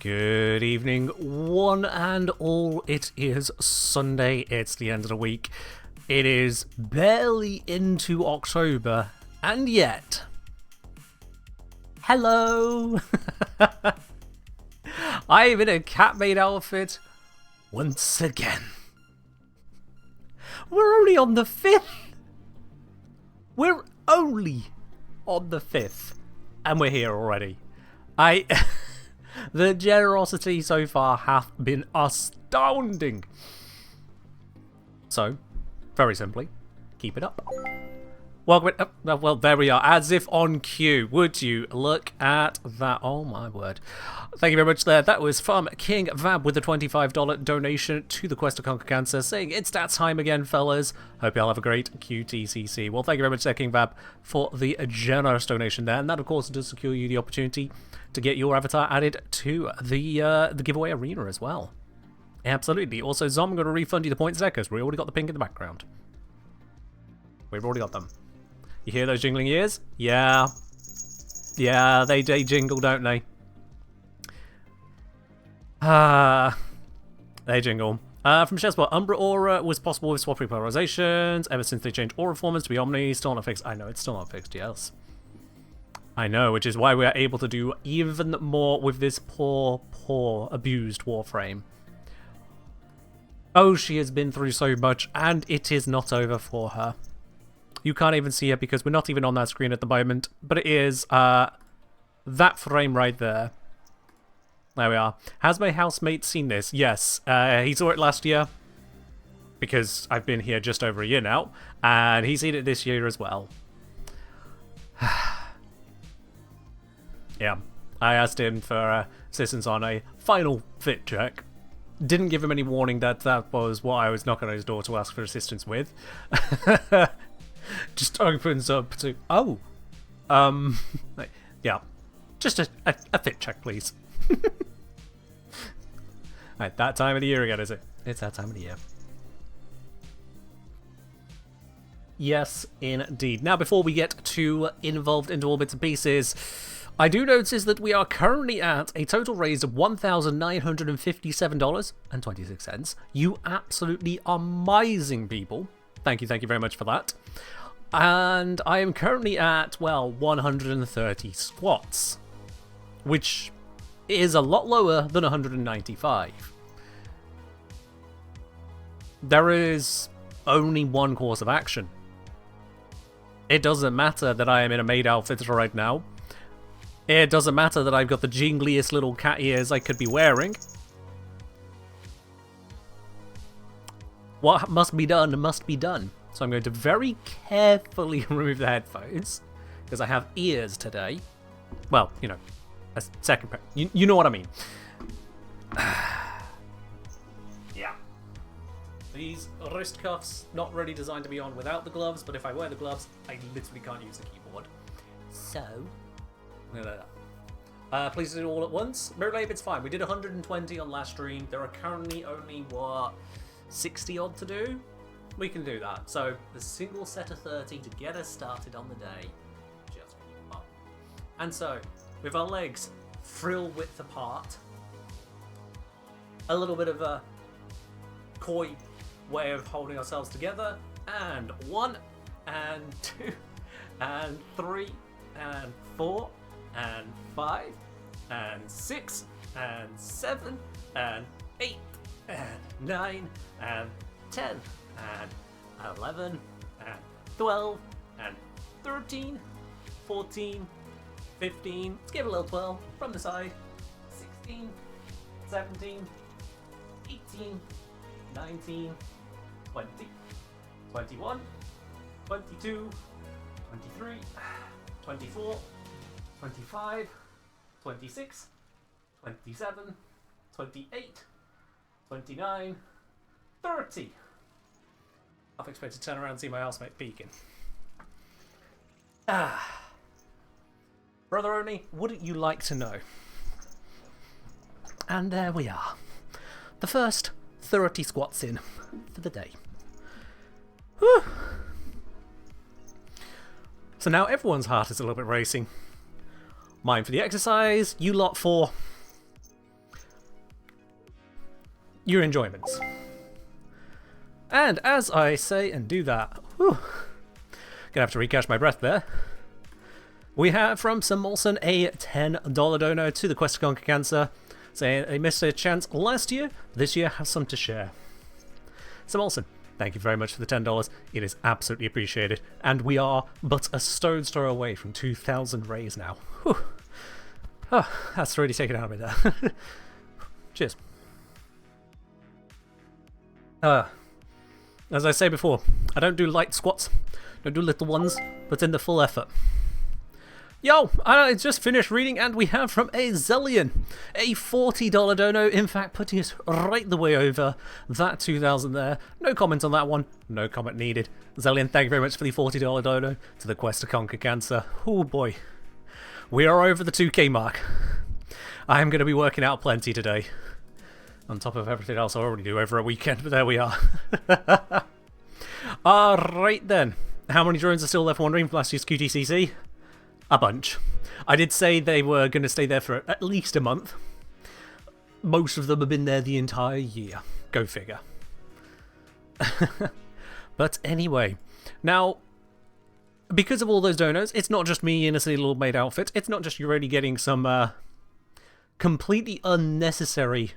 Good evening, one and all. It is Sunday, it's the end of the week. It is barely into October, and yet... Hello! I'm in a cat Maid outfit once again. We're only on the 5th! We're only on the 5th, and we're here already. The generosity so far hath been astounding. So, very simply, keep it up. Welcome. Well, there we are, as if on cue. Would you look at that? Oh my word. Thank you very much there. That was from King Vab with a $25 donation to the Quest to Conquer Cancer, saying it's that time again, fellas. Hope y'all have a great QTCC. Well, thank you very much there, King Vab, for the generous donation there. And that, of course, does secure you the opportunity to get your avatar added to the giveaway arena as well. Absolutely. Also, Zom, I'm going to refund you the points there because we already got the pink in the background. We've already got them. You hear those jingling ears? Yeah. Yeah, they jingle, don't they? They jingle. From Chessbot, Umbral Aura was possible with swapping polarizations ever since they changed Aura formers to be Omni. Still not fixed. I know, it's still not fixed, yes. I know, which is why we are able to do even more with this poor, abused Warframe. Oh, she has been through so much, and it is not over for her. You can't even see it because we're not even on that screen at the moment, but it is that frame right there. There we are. Has my housemate seen this? Yes, he saw it last year because I've been here just over a year now, and he's seen it this year as well. Yeah, I asked him for assistance on a final fit check. Didn't give him any warning that that was what I was knocking on his door to ask for assistance with. Just opens up to, oh, yeah, just a fit check, please. Right, that time of the year again, is it? It's that time of the year. Yes, indeed. Now, before we get too involved into all bits and pieces, I do notice that we are currently at a total raise of $1,957.26. You absolutely amazing people. Thank you very much for that. And I am currently at, well, 130 squats, which is a lot lower than 195. There is only one course of action. It doesn't matter that I am in a Maid outfit right now. It doesn't matter that I've got the jingliest little cat ears I could be wearing. What must be done must be done. So I'm going to very carefully remove the headphones, because I have ears today. Well, you know, a second pair. You know what I mean. Yeah. These wrist cuffs, not really designed to be on without the gloves, but if I wear the gloves, I literally can't use the keyboard. So... please do it all at once. Mirror Lab, it's fine. We did 120 on last stream. There are currently only, what, 60 odd to do? We can do that. So, a single set of 30 to get us started on the day. Just up. And so, with our legs frill width apart, a little bit of a coy way of holding ourselves together, and 1, and 2, and 3, and 4, and 5, and 6, and 7, and 8, and 9, and 10, and 11, and 12, and 13, 14, 15, let's give it a little 12 from the side, 16, 17, 18, 19, 20, 21, 22, 23, 24, 25, 26, 27, 28, 29, 30. I've expected to turn around and see my housemate peeking. Brother Oni, wouldn't you like to know? And there we are. The first 30 squats in for the day. Whew. So now everyone's heart is a little bit racing. Mine for the exercise, you lot for your enjoyments. And as I say and do that, whew, gonna have to recatch my breath there. We have from Sir Molson a $10 dono to the Quest to Conquer Cancer, saying they missed a chance last year, this year have some to share. Sir Molson, thank you very much for the $10. It is absolutely appreciated, and we are but a stone's throw away from 2,000 rays now. Whew. Oh, that's already taken out of me there. Cheers. As I say before, I don't do light squats, don't do little ones, but in the full effort. Yo, I just finished reading, and we have from a Zellion, a $40 dono, in fact putting us right the way over that 2,000 there. No comment on that one, no comment needed. Zellion, thank you very much for the $40 dono to the Quest to Conquer Cancer. Oh boy, we are over the 2K mark. I am going to be working out plenty today, on top of everything else I already do over a weekend, but there we are. Alright then, how many drones are still left wandering from last year's QTCC? A bunch. I did say they were going to stay there for at least a month. Most of them have been there the entire year. Go figure. But anyway, now, because of all those donos, it's not just me in a silly little Maid outfit. It's not just Yareli getting some completely unnecessary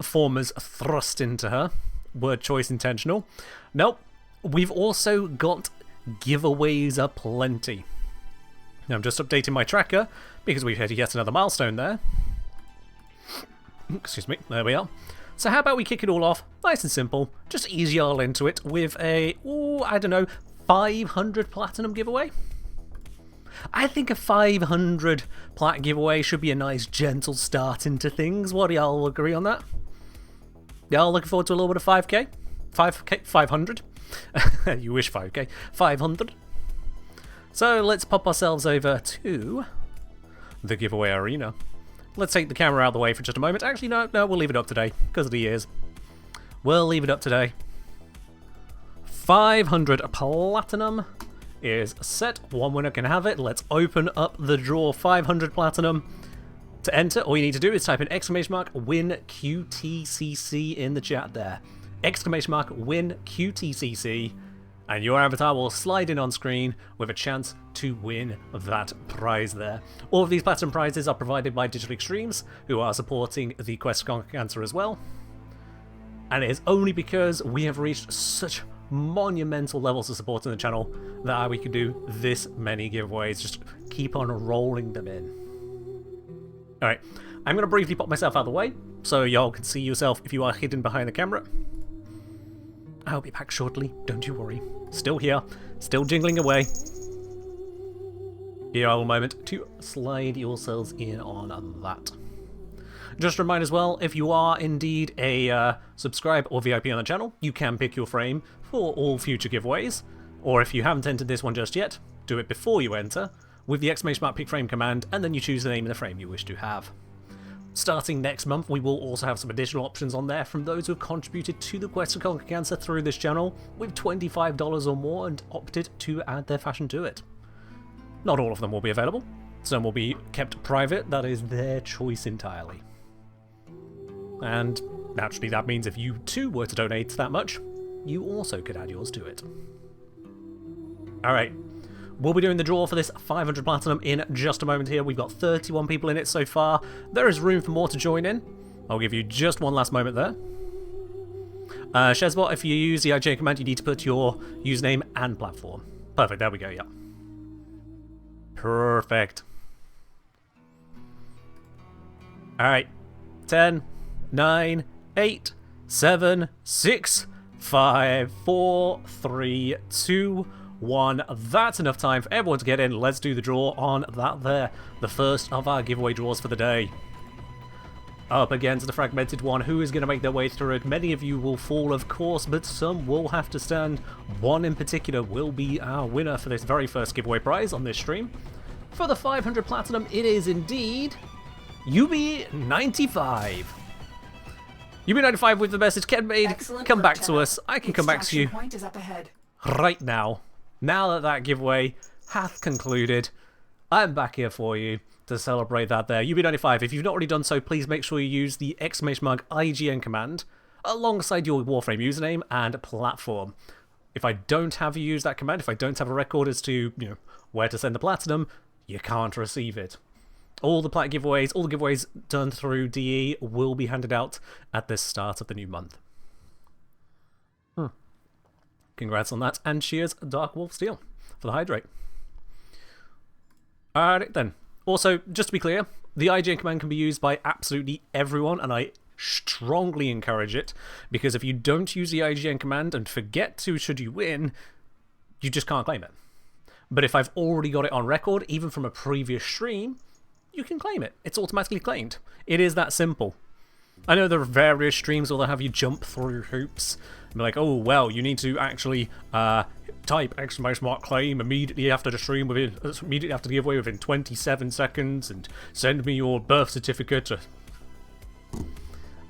formers thrust into her. Word choice intentional. Nope. We've also got giveaways aplenty. Now I'm just updating my tracker because we've hit yet another milestone there. Excuse me, there we are. So how about we kick it all off nice and simple, just ease y'all into it with a, I don't know, 500 platinum giveaway? I think a 500 plat giveaway should be a nice gentle start into things. What do y'all agree on that? Y'all looking forward to a little bit of 5k? 5k? 500? You wish 5k. 500. So let's pop ourselves over to the giveaway arena. Let's take the camera out of the way for just a moment. Actually, no, we'll leave it up today because of the years. We'll leave it up today. 500 platinum is set. One winner can have it. Let's open up the draw. 500 platinum. To enter, all you need to do is type in !win QTCC in the chat there. !win QTCC, and your avatar will slide in on screen with a chance to win that prize there. All of these platinum prizes are provided by Digital Extremes, who are supporting the Quest to Conquer Cancer as well. And it is only because we have reached such monumental levels of support in the channel that we can do this many giveaways. Just keep on rolling them in. Alright, I'm going to briefly pop myself out of the way so y'all can see yourself if you are hidden behind the camera. I'll be back shortly, don't you worry. Still here, still jingling away. Give you a moment to slide yourselves in on that. Just a reminder as well, if you are indeed a subscriber or VIP on the channel, you can pick your frame for all future giveaways. Or if you haven't entered this one just yet, do it before you enter with the !pick frame command, and then you choose the name of the frame you wish to have. Starting next month, we will also have some additional options on there from those who have contributed to the Quest to Conquer Cancer through this channel with $25 or more and opted to add their fashion to it. Not all of them will be available. Some will be kept private. That is their choice entirely. And naturally that means if you too were to donate that much, you also could add yours to it. Alright. We'll be doing the draw for this 500 platinum in just a moment here. We've got 31 people in it so far. There is room for more to join in. I'll give you just one last moment there. Shezbot, if you use the IJ command, you need to put your username and platform. Perfect, there we go, yeah. Perfect. Alright. 10, 9, 8, 7, 6, 5, 4, 3, 2, 1. That's enough time for everyone to get in. Let's do the draw on that there. The first of our giveaway draws for the day. Up against the fragmented one. Who is going to make their way through it? Many of you will fall, of course, but some will have to stand. One in particular will be our winner for this very first giveaway prize on this stream. For the 500 platinum, it is indeed UB95. UB95 with the message, Ken Maid, excellent come back to us. I can come back to you point is up ahead. right now. Now that that giveaway hath concluded, I'm back here for you to celebrate that there. UB95, if you've not already done so, please make sure you use the !mark IGN command alongside your Warframe username and platform. If I don't have you use that command, if I don't have a record as to, where to send the platinum, you can't receive it. All the plat giveaways, all the giveaways done through DE will be handed out at the start of the new month. Congrats on that, and cheers, Dark Wolf Steel, for the hydrate. Alright then. Also, just to be clear, the IGN command can be used by absolutely everyone, and I strongly encourage it, because if you don't use the IGN command and forget to should you win, you just can't claim it. But if I've already got it on record, even from a previous stream, you can claim it. It's automatically claimed. It is that simple. I know there are various streams where they'll have you jump through hoops and be like, oh, well, you need to actually type !mark claim immediately after the stream, immediately after the giveaway within 27 seconds, and send me your birth certificate.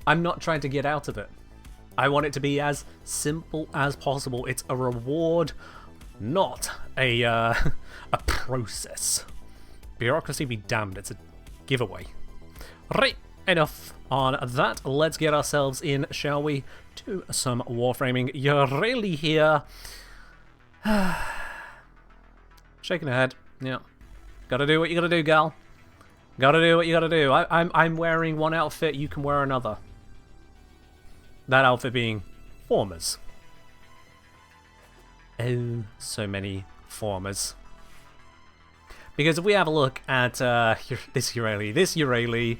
I'm not trying to get out of it. I want it to be as simple as possible. It's a reward, not a process. Bureaucracy be damned, it's a giveaway. Right, enough on that. Let's get ourselves in, shall we, to some warframing. Yareli here. Shaking her head. Yeah. Gotta do what you gotta do, gal. Gotta do what you gotta do. I'm wearing one outfit, you can wear another. That outfit being formers. Oh, so many formers. Because if we have a look at this Yareli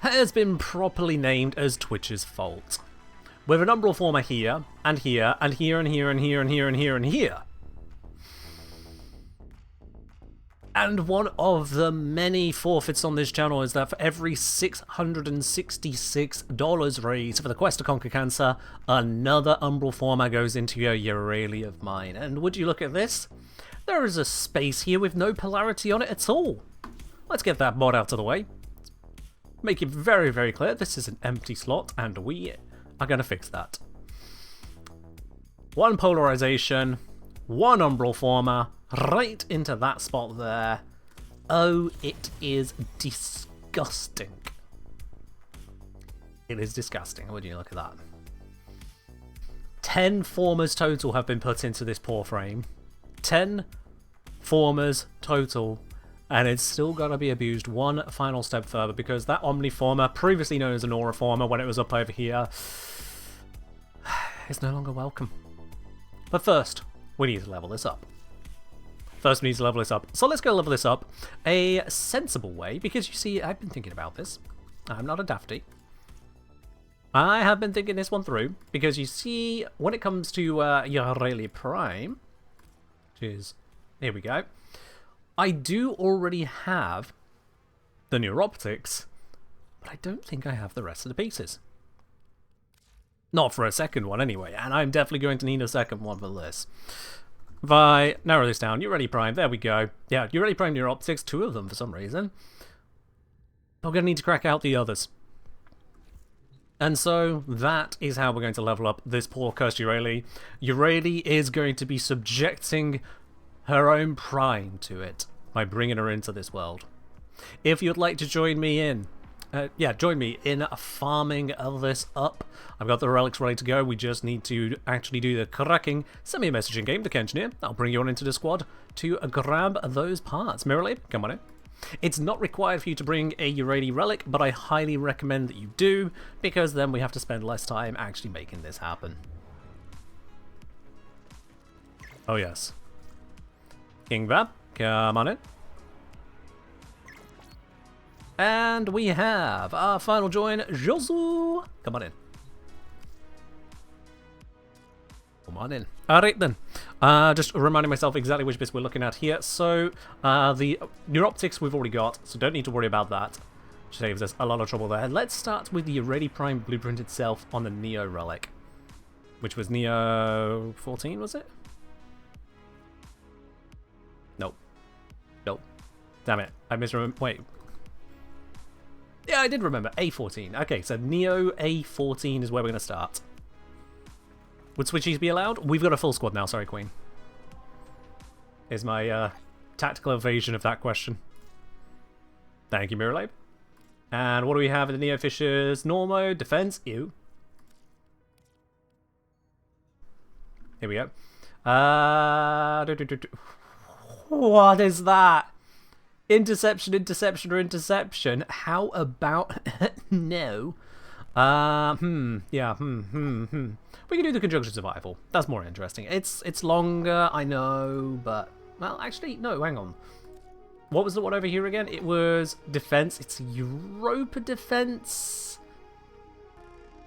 has been properly named as Twitch's fault. With an Umbral former here, and here, and here, and here, and here, and here, and here, and here. And one of the many forfeits on this channel is that for every $666 raised for the quest to conquer cancer, another Umbral former goes into a Yareli of mine. And would you look at this? There is a space here with no polarity on it at all. Let's get that mod out of the way. Make it very, very clear this is an empty slot, and we are going to fix that. One polarization, one Umbral former, right into that spot there. Oh, it is disgusting. It is disgusting. Would you look at that? 10 formers total have been put into this poor frame. 10 formers total, and it's still got to be abused one final step further, because that Omniformer, previously known as an Aura Former when it was up over here, is no longer welcome. But first, we need to level this up. So let's go level this up a sensible way, because you see, I've been thinking about this. I'm not a dafty. I have been thinking this one through, because you see, when it comes to Yareli Prime, which is, here we go, I do already have the neuroptics, but I don't think I have the rest of the pieces. Not for a second one anyway, and I'm definitely going to need a second one for this. If I narrow this down, Yareli Prime, there we go. Yeah, Yareli Prime neuroptics, 2 of them for some reason. But we're going to need to crack out the others. And so that is how we're going to level up this poor cursed Yareli. Yareli is going to be subjecting her own prime to it by bringing her into this world. If you'd like to join me in, join me in farming this up. I've got the relics ready to go. We just need to actually do the cracking. Send me a message in game, the engineer. I'll bring you on into the squad to grab those parts. Mirrorlib, come on in. It's not required for you to bring a Yareli relic, but I highly recommend that you do, because then we have to spend less time actually making this happen. Oh yes. King Vab, come on in. And we have our final join, Josu. Come on in. Come on in. Alright then. Just reminding myself exactly which bits we're looking at here. So, the neuroptics we've already got, so don't need to worry about that. Which saves us a lot of trouble there. Let's start with the Yareli Prime blueprint itself on the Neo relic. Which was Neo 14, was it? Nope. Nope. Damn it. I misremembered. Wait. Yeah, I did remember. A14. Okay, so Neo A14 is where we're going to start. Would switchies be allowed? We've got a full squad now. Sorry, Queen. Here's my tactical evasion of that question. Thank you, Mirrorlab. And what do we have in the Neo Fishers? Normo, defense, ew. Here we go. What is that? Interception, interception, or interception? How about no? Yeah, We can do the conjunction survival. That's more interesting. It's longer, I know, but well, actually, no. Hang on. What was the one over here again? It was defense. It's Europa defense.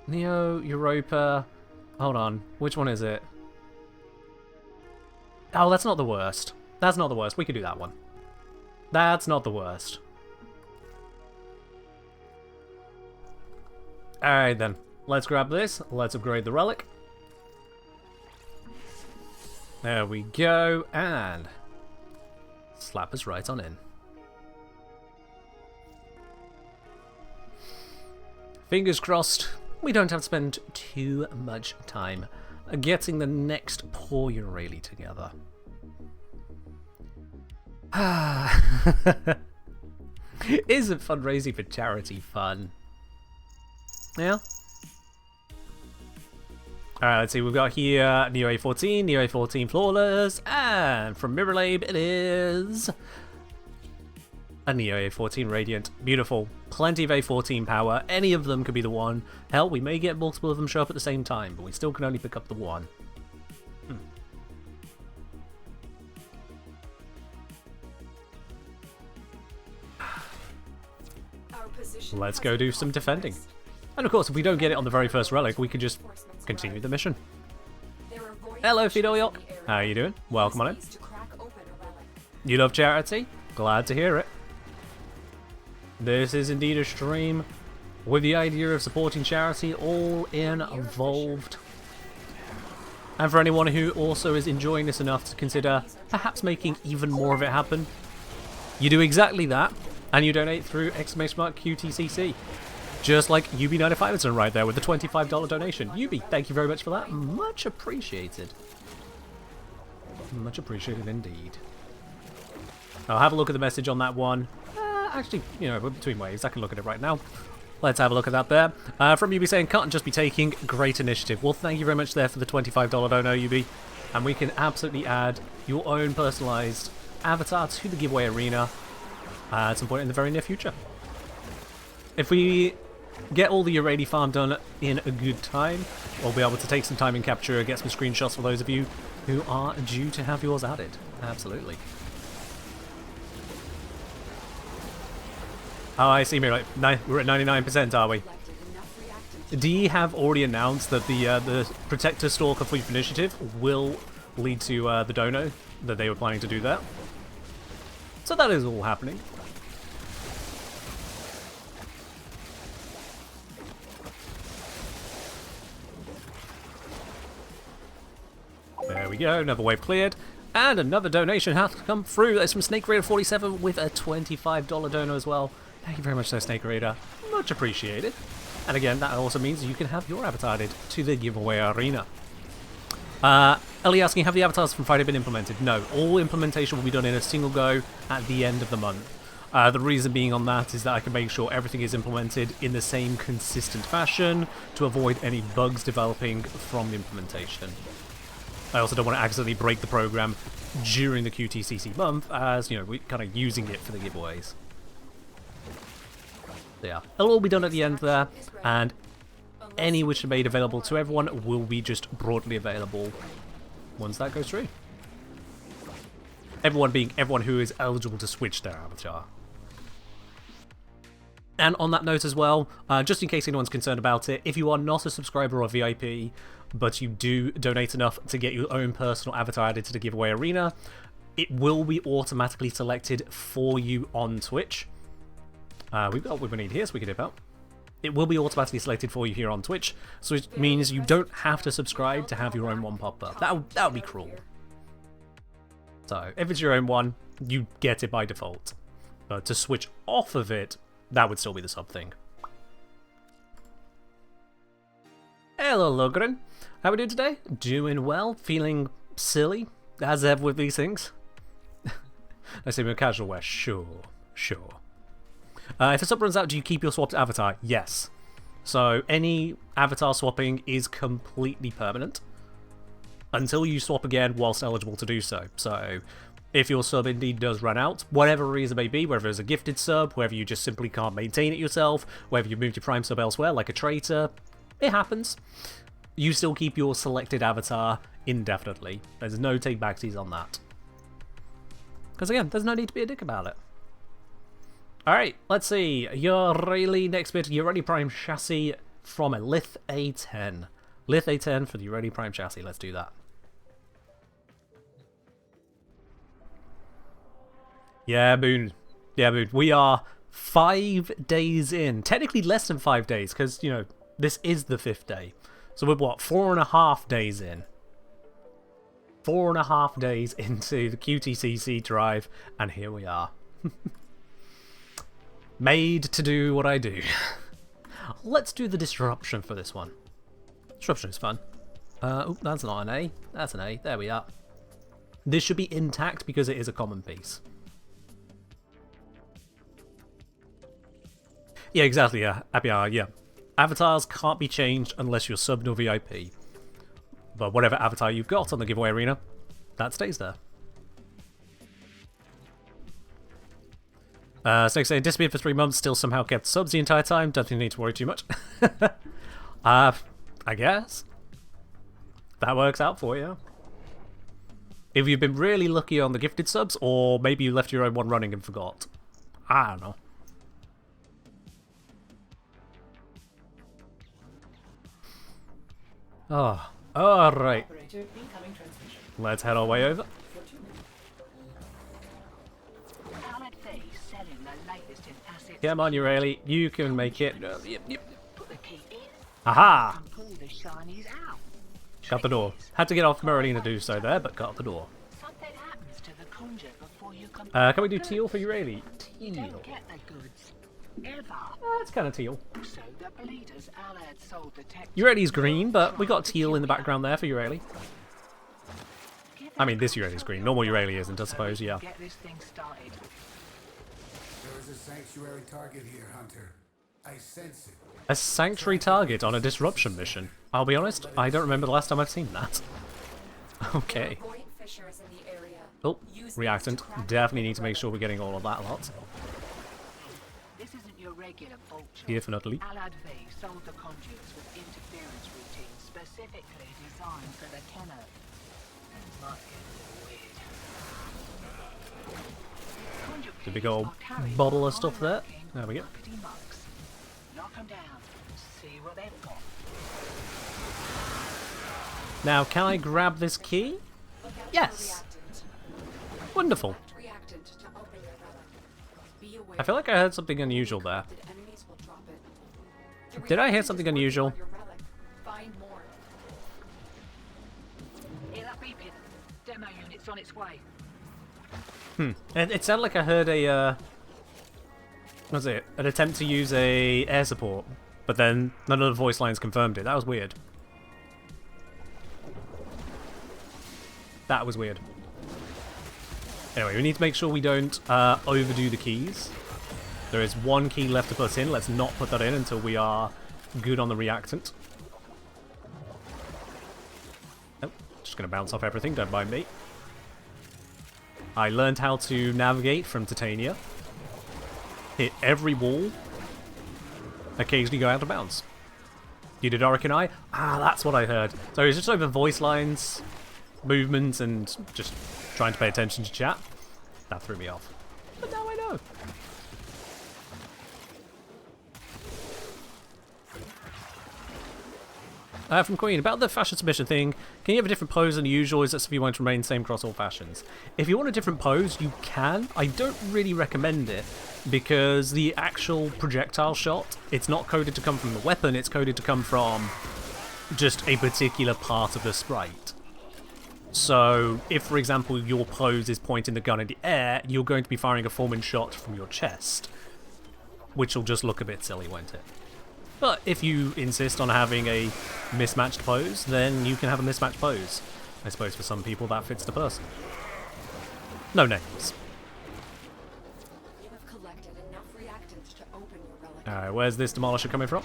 Neo Europa. Hold on. Which one is it? Oh, that's not the worst. That's not the worst. We could do that one. That's not the worst. Alright then. Let's grab this. Let's upgrade the relic. There we go. And slap us right on in. Fingers crossed, we don't have to spend too much time getting the next poor Yareli together. Isn't fundraising for charity fun? Yeah? Alright, let's see, we've got here Neo A14, Neo A14 Flawless, and from Mirrorlab it is a Neo A14 Radiant. Beautiful. Plenty of A14 power. Any of them could be the one. Hell, we may get multiple of them show up at the same time, but we still can only pick up the one. Let's go do some defending. And of course, if we don't get it on the very first relic, we can just continue the mission. Hello, Fidoyok. How are you doing? Welcome on in. You love charity? Glad to hear it. This is indeed a stream with the idea of supporting charity all involved. And for anyone who also is enjoying this enough to consider perhaps making even more of it happen, you do exactly that, and you donate through !QTCC. Just like UB95 is right there with the $25 donation. UB, thank you very much for that. Much appreciated. Much appreciated indeed. I'll have a look at the message on that one. Actually, you know, between waves, I can look at it right now. Let's have a look at that there. From UB saying, can't just be taking, great initiative. Well, thank you very much there for the $25 dono, UB. And we can absolutely add your own personalised avatar to the giveaway arena at some point in the very near future. If we get all the Yareli farm done in a good time, we'll be able to take some time in capture, get some screenshots for those of you who are due to have yours added. Absolutely. Oh, I see. We're at 99%, are we? D have already announced that the Protector Stalker Fleet Initiative will lead to the dono, that they were planning to do that. So that is all happening. There we go, another wave cleared. And another donation has come through. That's from Snake Raider 47 with a $25 dono as well. Thank you very much, Snake Raider. Much appreciated. And again, that also means you can have your avatar added to the giveaway arena. Ellie asking, have the avatars from Friday been implemented? No, all implementation will be done in a single go at the end of the month. The reason being on that is that I can make sure everything is implemented in the same consistent fashion to avoid any bugs developing from the implementation. I also don't want to accidentally break the program during the QTCC month, as, you know, we're kind of using it for the giveaways. Yeah, it'll all be done at the end there, and any which are made available to everyone will be just broadly available once that goes through. Everyone being everyone who is eligible to switch their avatar. And on that note as well, just in case anyone's concerned about it, if you are not a subscriber or VIP, but you do donate enough to get your own personal avatar added to the giveaway arena, it will be automatically selected for you on Twitch. We've got what we need here, so we can dip out. It will be automatically selected for you here on Twitch, so it means you don't have to subscribe to have your own one pop up. That would be cruel. So, if it's your own one, you get it by default. But to switch off of it, that would still be the sub thing. Hello, Logren. How are we doing today? Doing well, feeling silly, as ever with these things. I say more casual wear. Sure. If a sub runs out, do you keep your swapped avatar? Yes. So any avatar swapping is completely permanent until you swap again whilst eligible to do so. So if your sub indeed does run out, whatever reason it may be, whether it's a gifted sub, whether you just simply can't maintain it yourself, whether you moved your prime sub elsewhere like a traitor, it happens. You still keep your selected avatar indefinitely. There's no take backsies on that. Because again, there's no need to be a dick about it. Alright, let's see. Yareli next bit. Yareli Prime chassis from a Lith A10. Lith A10 for the Yareli Prime chassis. Let's do that. Yeah, Boone. Yeah, Boone. We are 5 days in. Technically less than 5 days, because, you know, this is the 5th day. So we're, what, 4.5 days in? 4.5 days into the QTCC drive, and here we are. Made to do what I do. Let's do the disruption for this one. Disruption is fun. Oh, that's not an A. That's an A. There we are. This should be intact because it is a common piece. Yeah, exactly, yeah. Yeah. Avatars can't be changed unless you're sub or VIP. But whatever avatar you've got on the giveaway arena, that stays there. Snake saying, disappeared for 3 months, still somehow kept subs the entire time. Don't think you need to worry too much. I guess. That works out for you. If you've been really lucky on the gifted subs, or maybe you left your own one running and forgot. I don't know. Oh, alright. Let's head our way over. Come on, Yareli. You can make it. Yep. Aha! Got the door. Had to get off Merlin to do so there, but got the door. Can we do teal for Yareli? Teal. That's kind of teal. Yareli's green, but we got teal in the background there for Yareli. I mean, this Yareli's green. Normal Yareli isn't, I suppose, yeah. There is a sanctuary target here, Hunter. I sense it. A sanctuary target on a disruption mission. I'll be honest, I don't remember the last time I've seen that. Okay. Oh, reactant. Definitely need to make sure we're getting all of that lot. This isn't your regular vulture. Definitely. Alad V sold the conduits with interference routines specifically designed for the Kenner. The big old bottle of stuff there. There we go. Knock them down. See what they've got. Now, can I grab this key? Yes. Wonderful. I feel like I heard something unusual there. Did I hear something unusual? Hear that beeping? Demo unit's on its way. It sounded like I heard a, what was it? An attempt to use a air support, but then none of the voice lines confirmed it. That was weird. That was weird. Anyway, we need to make sure we don't overdo the keys. There is one key left to put in. Let's not put that in until we are good on the reactant. Oh, just going to bounce off everything, don't mind me. I learned how to navigate from Titania. Hit every wall. Occasionally go out of bounds. You did Orican Eye? Ah, that's what I heard. So it's just over voice lines, movements, and just trying to pay attention to chat. That threw me off. But now I know. From Queen, about the fashion submission thing, can you have a different pose than usual? Is that if you want to remain same across all fashions? If you want a different pose, you can. I don't really recommend it, because the actual projectile shot, it's not coded to come from the weapon, it's coded to come from just a particular part of the sprite. So, if for example your pose is pointing the gun in the air, you're going to be firing a forming shot from your chest, which will just look a bit silly, won't it? But if you insist on having a mismatched pose, then you can have a mismatched pose. I suppose for some people that fits the person. No names. collected enough reactants to open your relic. Alright, where's this demolisher coming from?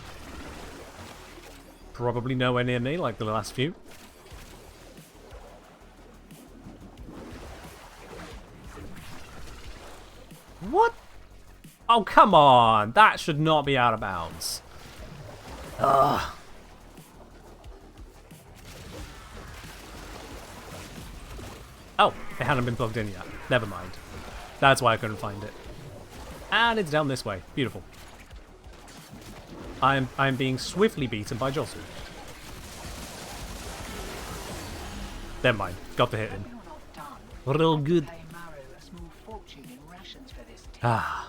Probably nowhere near me, like the last few. What? Oh, come on! That should not be out of bounds. Ugh. Oh, it hadn't been plugged in yet. Never mind. That's why I couldn't find it. And it's down this way. Beautiful. I'm being swiftly beaten by Jostle. Never mind. Got to hit him. Real good. Ah.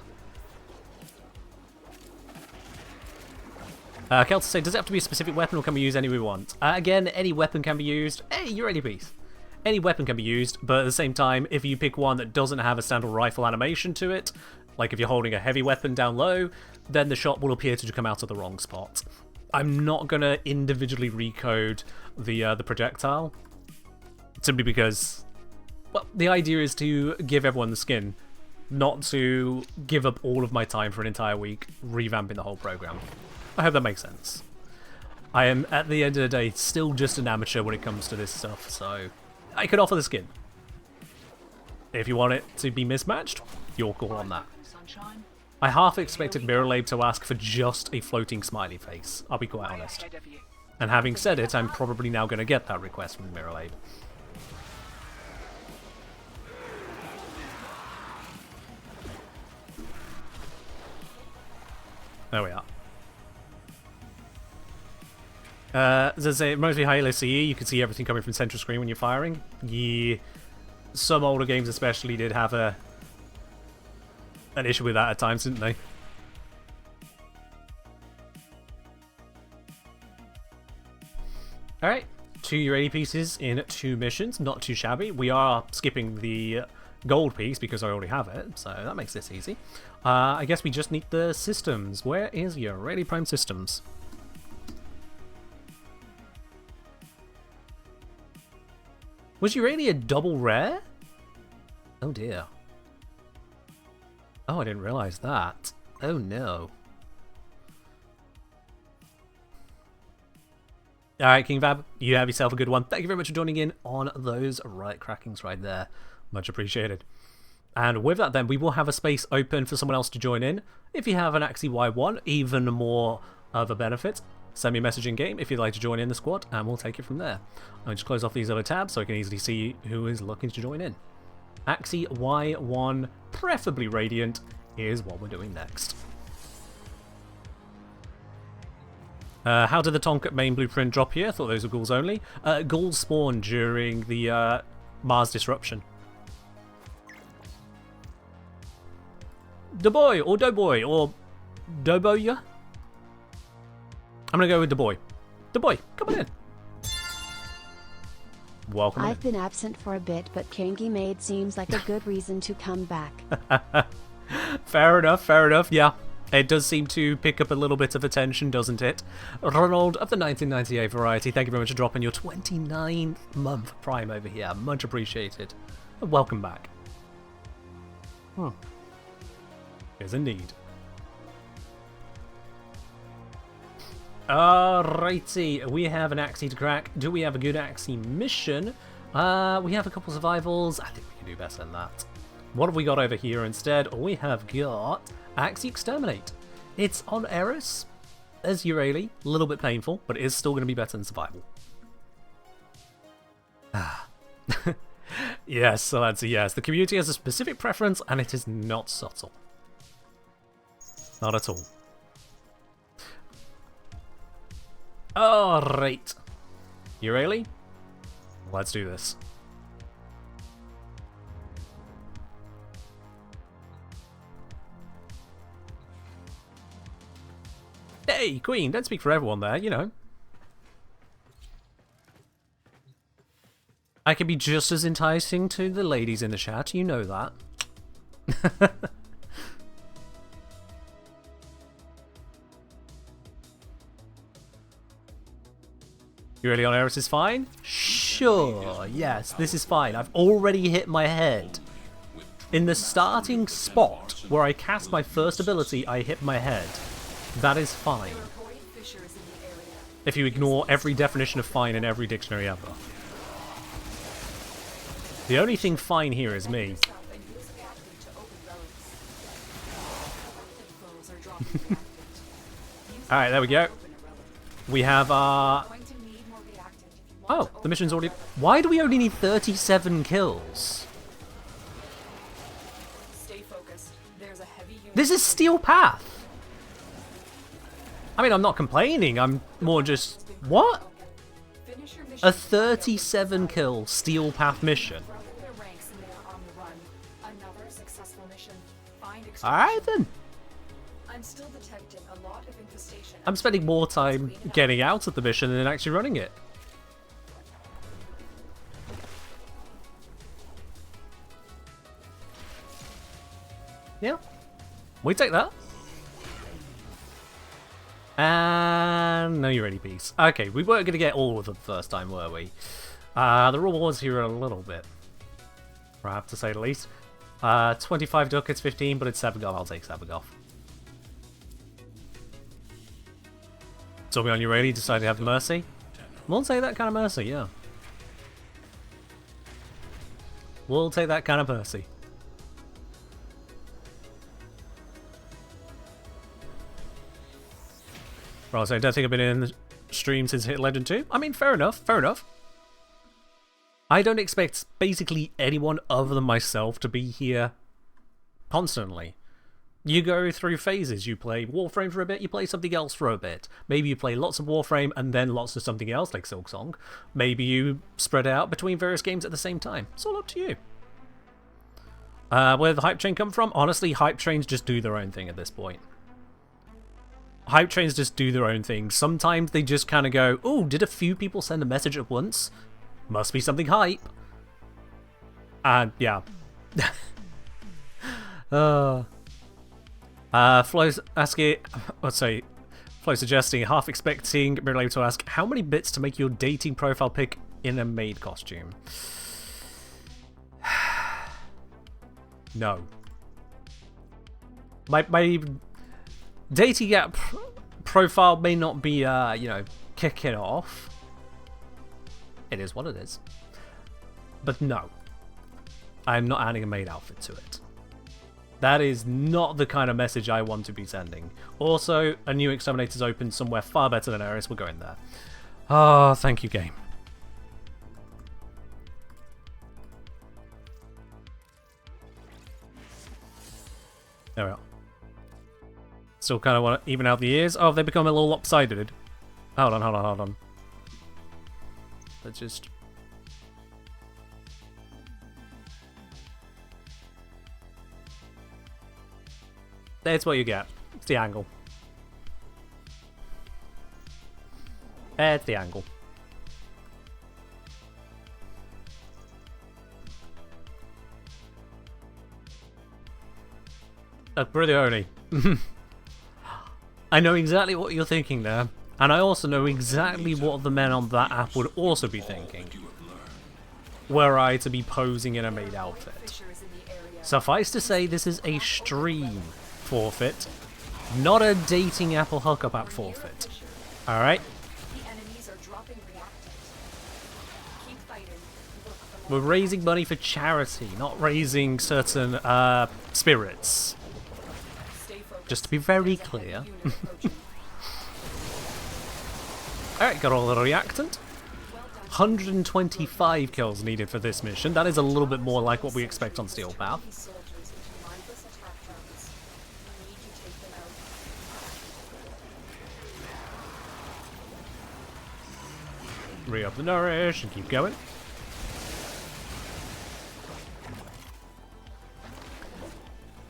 Kelta say, does it have to be a specific weapon or can we use any we want? Again, any weapon can be used. Hey, you're ready, piece. Any weapon can be used, but at the same time, if you pick one that doesn't have a standard rifle animation to it, like if you're holding a heavy weapon down low, then the shot will appear to come out of the wrong spot. I'm not going to individually recode the projectile, simply because, well, the idea is to give everyone the skin, not to give up all of my time for an entire week revamping the whole program. I hope that makes sense. I am, at the end of the day, still just an amateur when it comes to this stuff, so I could offer the skin. If you want it to be mismatched, your call on that. I half expected Mirrorlabe to ask for just a floating smiley face, I'll be quite honest. And having said it, I'm probably now going to get that request from Mirrorlabe. There we are. As I say, it reminds me of Halo CE, you can see everything coming from central screen when you're firing. Yeah, some older games especially did have an issue with that at times, didn't they? Alright, 2 Yareli pieces in 2 missions, not too shabby. We are skipping the gold piece because I already have it, so that makes this easy. I guess we just need the systems. Where is Yareli Prime Systems? Was Yareli a double rare? Oh dear. Oh, I didn't realize that. Oh no. Alright, King Vab, you have yourself a good one. Thank you very much for joining in on those right crackings right there. Much appreciated. And with that then, we will have a space open for someone else to join in. If you have an Axie Y1, even more of a benefit. Send me a message in game if you'd like to join in the squad, and we'll take it from there. I'll just close off these other tabs so I can easily see who is looking to join in. Axie Y1, preferably Radiant, is what we're doing next. How did the Tonk main blueprint drop here? I thought those were ghouls only. Ghouls spawned during the Mars disruption. Doughboy, or Doughboy, or Doughboy. I'm gonna go with Doughboy. Doughboy, come on in. Welcome. I've been absent for a bit, but Kangi Maid seems like a good reason to come back. Fair enough, yeah. It does seem to pick up a little bit of attention, doesn't it? Ronald of the 1998 variety, thank you very much for dropping your 29th month Prime over here. Much appreciated. And welcome back. Yes, indeed. Alrighty, we have an Axie to crack. Do we have a good Axie mission? We have a couple survivals. I think we can do better than that. What have we got over here instead? We have got Axie Exterminate. It's on Eris as Yareli. A little bit painful, but it is still going to be better than survival. Yes, so that's a yes. The community has a specific preference, and it is not subtle. Not at all. Alright. Yareli? Let's do this. Hey, Queen, don't speak for everyone there, you know. I can be just as enticing to the ladies in the chat, you know that. Yareli on Eris is fine? Sure, yes, this is fine. I've already hit my head In the starting spot where I cast my first ability, I hit my head. That is fine. If you ignore every definition of fine in every dictionary ever. The only thing fine here is me. Alright, there we go. We have our... Oh, the mission's already... Why do we only need 37 kills? This is Steel Path! I mean, I'm not complaining, I'm more just... What? A 37 kill Steel Path mission. Alright then. I'm spending more time getting out of the mission than actually running it. Yeah. We take that. And no Yareli piece. Okay, we weren't going to get all of them first time, were we? The rewards here are a little bit, I have to say the least. 25 ducats, 15, but it's 7 goff. I'll take 7 goff. So we on Yareli decided to have mercy. We'll take that kind of mercy, yeah. We'll take that kind of mercy. Right, so I don't think I've been in the stream since Hit Legend 2. I mean, fair enough, fair enough. I don't expect basically anyone other than myself to be here constantly. You go through phases. You play Warframe for a bit, you play something else for a bit. Maybe you play lots of Warframe and then lots of something else, like Silksong. Maybe you spread out between various games at the same time. It's all up to you. Where did the hype train come from? Honestly, hype trains just do their own thing at this point. Hype trains just do their own thing. Sometimes they just kind of go, oh, did a few people send a message at once? Must be something hype. And, yeah. Flo's asking, let's say, Flo suggesting, half expecting Mirror to ask, how many bits to make your dating profile pic in a maid costume? No. My dating app profile may not be, you know, kicking off. It is what it is. But no. I'm not adding a maid outfit to it. That is not the kind of message I want to be sending. Also, a new exterminator's open somewhere far better than Eris. We're going there. Oh, thank you, game. There we are. Still kind of want to even out the ears. Oh, they become a little lopsided. Hold on, hold on, hold on. Let's just... That's what you get. It's the angle. It's the angle. That's pretty only. I know exactly what you're thinking there, and I also know exactly what the men on that app would also be thinking, were I to be posing in a maid outfit. Suffice to say, this is a stream forfeit, not a dating Apple hookup app forfeit. Alright? We're raising money for charity, not raising certain spirits. Just to be very clear. Alright, got all the reactant. 125 kills needed for this mission. That is a little bit more like what we expect on Steel Path. Re-up the nourish and keep going.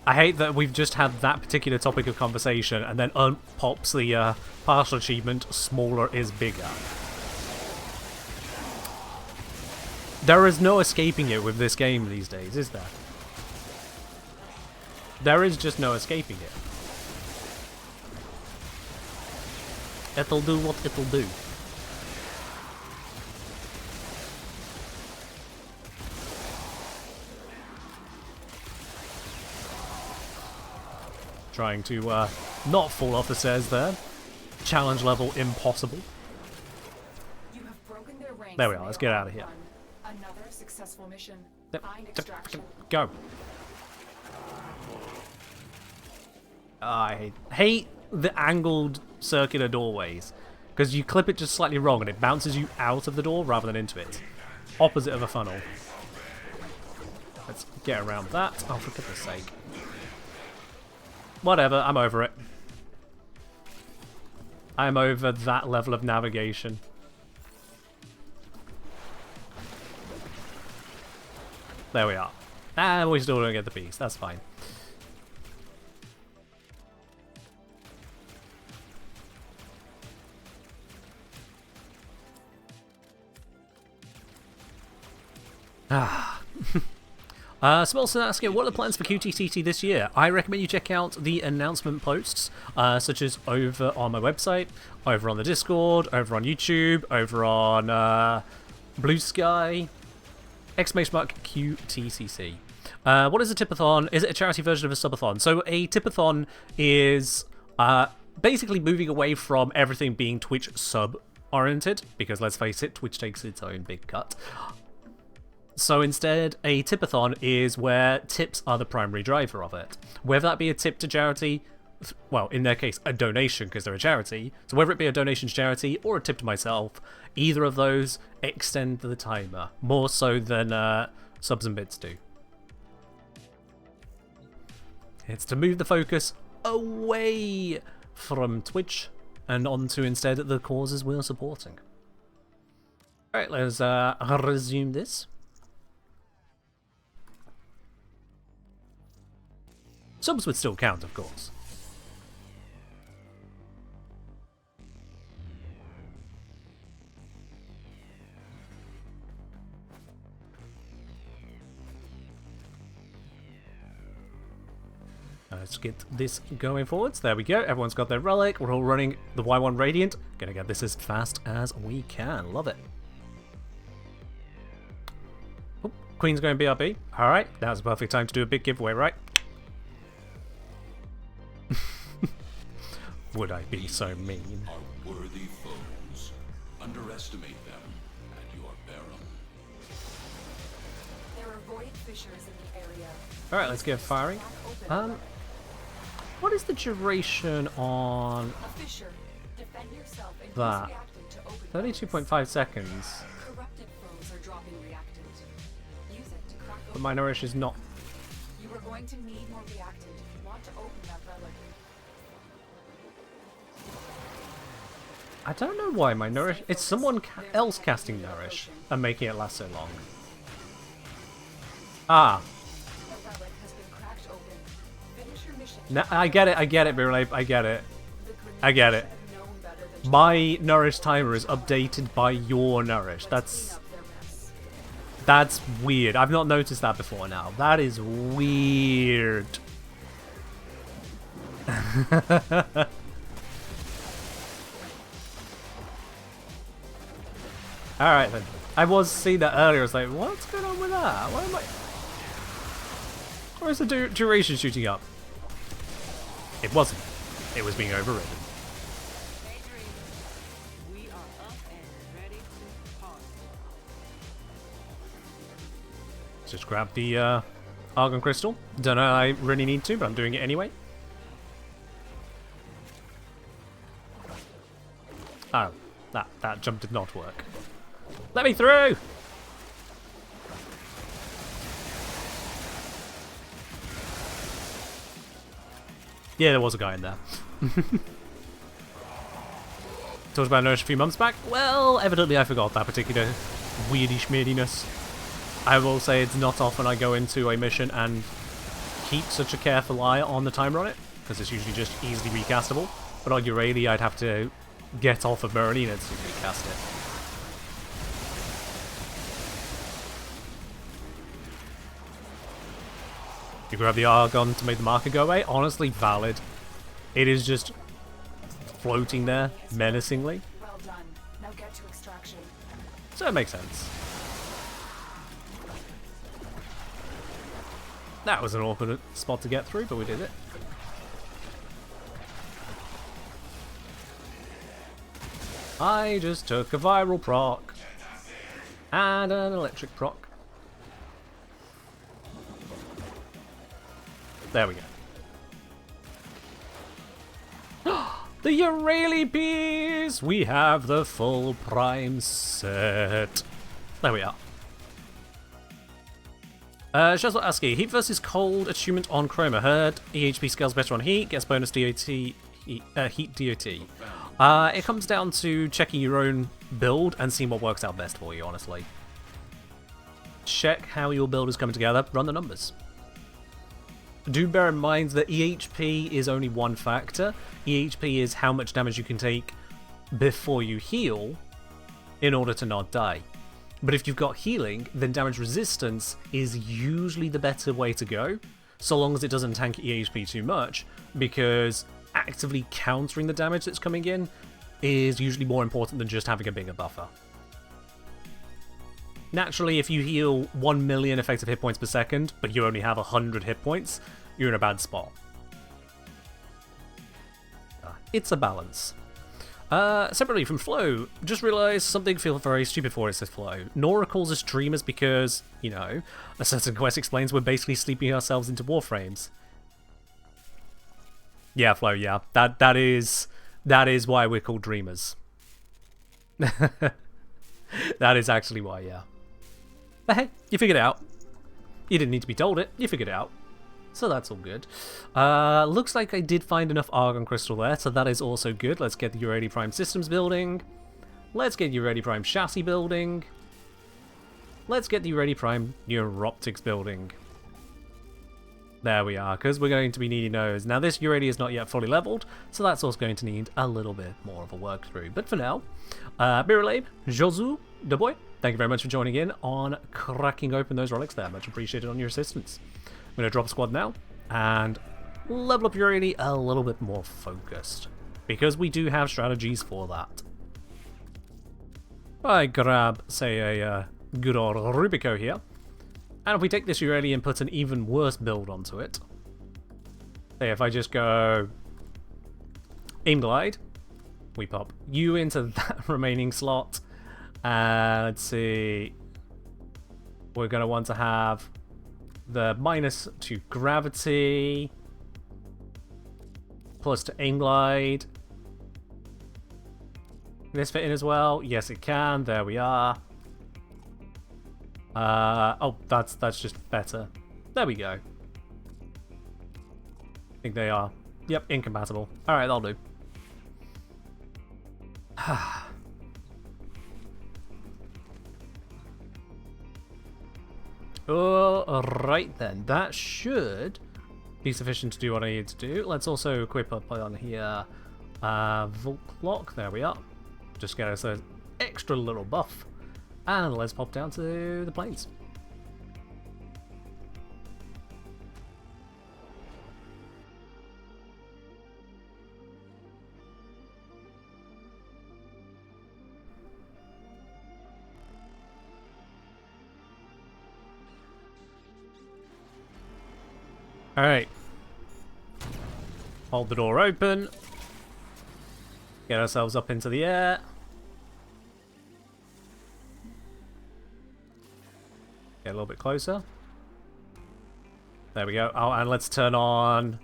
I hate that we've just had that particular topic of conversation and then pops the partial achievement, smaller is bigger. There is no escaping it with this game these days, is there? There is just no escaping it. It'll do what it'll do. Trying to not fall off the stairs there. Challenge level impossible. You have broken their ranks. There we are, let's get out of here. Another successful mission. Yep. Find extraction. Go. I hate the angled circular doorways. Because you clip it just slightly wrong and it bounces you out of the door rather than into it. Opposite of a funnel. Let's get around that. Oh, for goodness sake. Whatever, I'm over it. I'm over that level of navigation. There we are. And we still don't get the piece. That's fine. Smolson asking, what are the plans for QTCC this year? I recommend you check out the announcement posts, such as over on my website, over on the Discord, over on YouTube, over on Blue Sky, !QTCC. What is a tipathon? Is it a charity version of a subathon? So a tipathon is basically moving away from everything being Twitch sub-oriented, because let's face it, Twitch takes its own big cut. So instead, a tipathon is where tips are the primary driver of it. Whether that be a tip to charity, well, in their case, a donation because they're a charity. So whether it be a donation to charity or a tip to myself, either of those extend the timer, more so than subs and bits do. It's to move the focus away from Twitch and onto instead the causes we're supporting. Alright, let's resume this. Subs would still count, of course. Let's get this going forwards. There we go. Everyone's got their relic. We're all running the Y1 Radiant. Gonna get this as fast as we can. Love it. Oh, Queen's going BRB. Alright, now's the perfect time to do a big giveaway, right? Would I be so mean? Are worthy foes. Underestimate them at your peril. There are void fissures in the area. Alright, let's get firing. What is the duration on A fissure. Defend yourself and use that? reactant to open 32.5 seconds. Corrupted foes are dropping reactant. Use it to crack But open. my nourish is not. You are going to need more reactant if you want to open that relic. I don't know why my nourish. It's someone else casting nourish and making it last so long. Ah. The relic has been cracked open. Finish your mission. No, I get it, Birlape, I get it. The grenade I get it. should have known better than to My nourish timer is updated by your nourish. clean That's up their mess. that's weird. I've not noticed that before now. That is weird. Alright then. I was seeing that earlier. I was like, what's going on with that? Why am I... Where is the duration shooting up? It wasn't. It was being overridden. We are up and ready to party. Just grab the Argon Crystal. Don't know I really need to, but I'm doing it anyway. Oh, that jump did not work. Let me through! Yeah, there was a guy in there. Talked about Nourish a few months back. Well, evidently I forgot that particular weirdy schmeardiness. I will say it's not often I go into a mission and keep such a careful eye on the timer on it, because it's usually just easily recastable. But on Yareli, I'd have to get off of Merlina to recast it. You grab the Argon to make the marker go away. Honestly, valid. It is just floating there menacingly. Well done. Now get to extraction. So it makes sense. That was an awkward spot to get through, but we did it. I just took a viral proc. And an electric proc. There we go. The Yareli piece! We have the full prime set. There we are. Shazwa Aski, heat versus cold attunement on Chroma. Heard EHP scales better on heat, gets bonus DOT, heat DOT. It comes down to checking your own build and seeing what works out best for you, honestly. Check how your build is coming together, run the numbers. Do bear in mind that EHP is only one factor. EHP is how much damage you can take before you heal in order to not die. But if you've got healing, then damage resistance is usually the better way to go, so long as it doesn't tank EHP too much, because actively countering the damage that's coming in is usually more important than just having a bigger buffer. Naturally, if you heal 1 million effective hit points per second, but you only have 100 hit points, you're in a bad spot. It's a balance. Separately from Flo, just realised something feel very stupid for it, says Flo. Nora calls us dreamers because, you know, a certain quest explains we're basically sleeping ourselves into Warframes. Yeah, Flo, yeah. That is why we're called dreamers. That is actually why, yeah. But hey, you figured it out. You didn't need to be told it, you figured it out. So that's all good. Looks like I did find enough Argon Crystal there, so that is also good. Let's get the Yareli Prime Systems building. Let's get Yareli Prime Chassis building. Let's get the Yareli Prime Neuroptics building. There we are, because we're going to be needing those. Now this Yareli is not yet fully leveled, so that's also going to need a little bit more of a work through. But for now, Miralabe, Josu, Duboy, thank you very much for joining in on cracking open those relics there. Much appreciated on your assistance. I'm going to drop a squad now and level up Yareli a little bit more focused, because we do have strategies for that. I grab, say, a good old Rubico here. And if we take this Yareli and put an even worse build onto it, say if I just go aim glide, we pop you into that remaining slot, and let's see, we're going to want to have the minus to gravity, plus to aim glide. Can this fit in as well? Yes, it can. There we are. Oh, that's just better. There we go. I think they are. Yep, incompatible. Alright, that'll do. Alright then, that should be sufficient to do what I need to do. Let's also equip up on here Volt Clock. There we are. Just get us an extra little buff. And let's pop down to the plains. Alright. Hold the door open. Get ourselves up into the air. Get a little bit closer. There we go. Oh, and let's turn on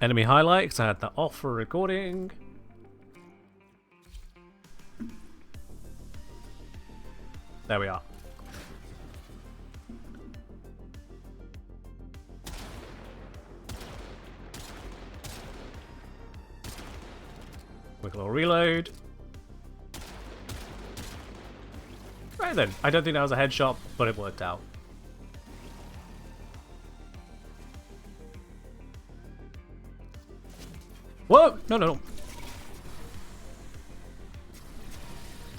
enemy highlight, because I had that off for recording. There we are. Quick little reload. Right then, I don't think that was a headshot, but it worked out. Whoa! No, no, no.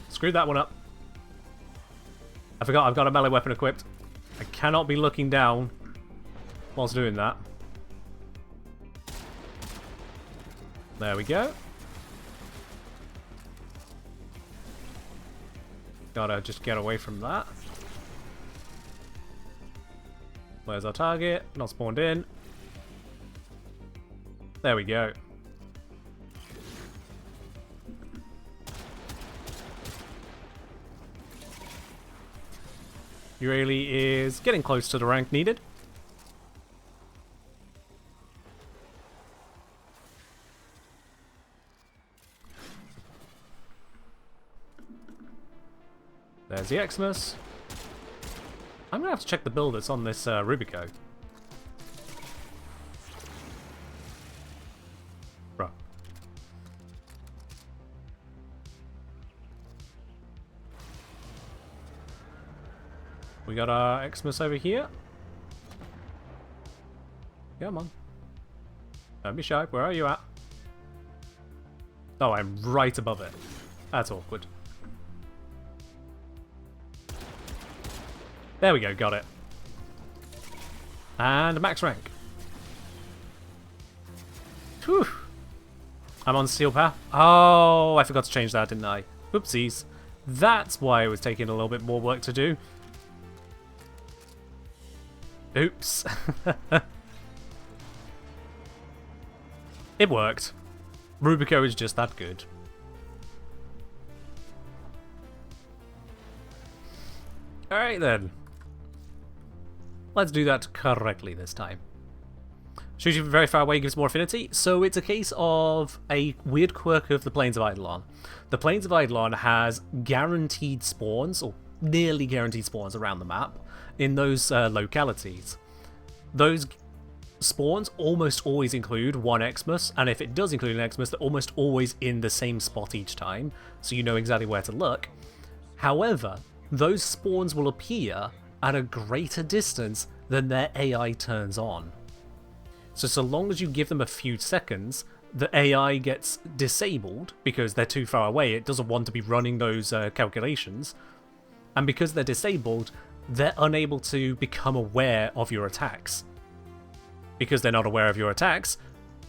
Screwed that one up. I forgot I've got a melee weapon equipped. I cannot be looking down whilst doing that. There we go. Gotta just get away from that. Where's our target? Not spawned in. There we go. Yareli is getting close to the rank needed. There's the Xmas. I'm gonna have to check the build that's on this Rubico. Bruh. We got our Xmas over here. Come on. Don't be shy. Where are you at? Oh, I'm right above it. That's awkward. There we go, got it. And max rank. Whew. I'm on Steel Path. Oh, I forgot to change that, didn't I? Oopsies. That's why it was taking a little bit more work to do. Oops. It worked. Rubico is just that good. Alright then. Let's do that correctly this time. Shooting from very far away gives more affinity, so it's a case of a weird quirk of the Plains of Eidolon. The Plains of Eidolon has guaranteed spawns, or nearly guaranteed spawns around the map, in those localities. Those spawns almost always include one Xmas, and if it does include an Xmas, they're almost always in the same spot each time, so you know exactly where to look. However, those spawns will appear at a greater distance than their AI turns on. So long as you give them a few seconds, the AI gets disabled because they're too far away, it doesn't want to be running those calculations, and because they're disabled, they're unable to become aware of your attacks. Because they're not aware of your attacks,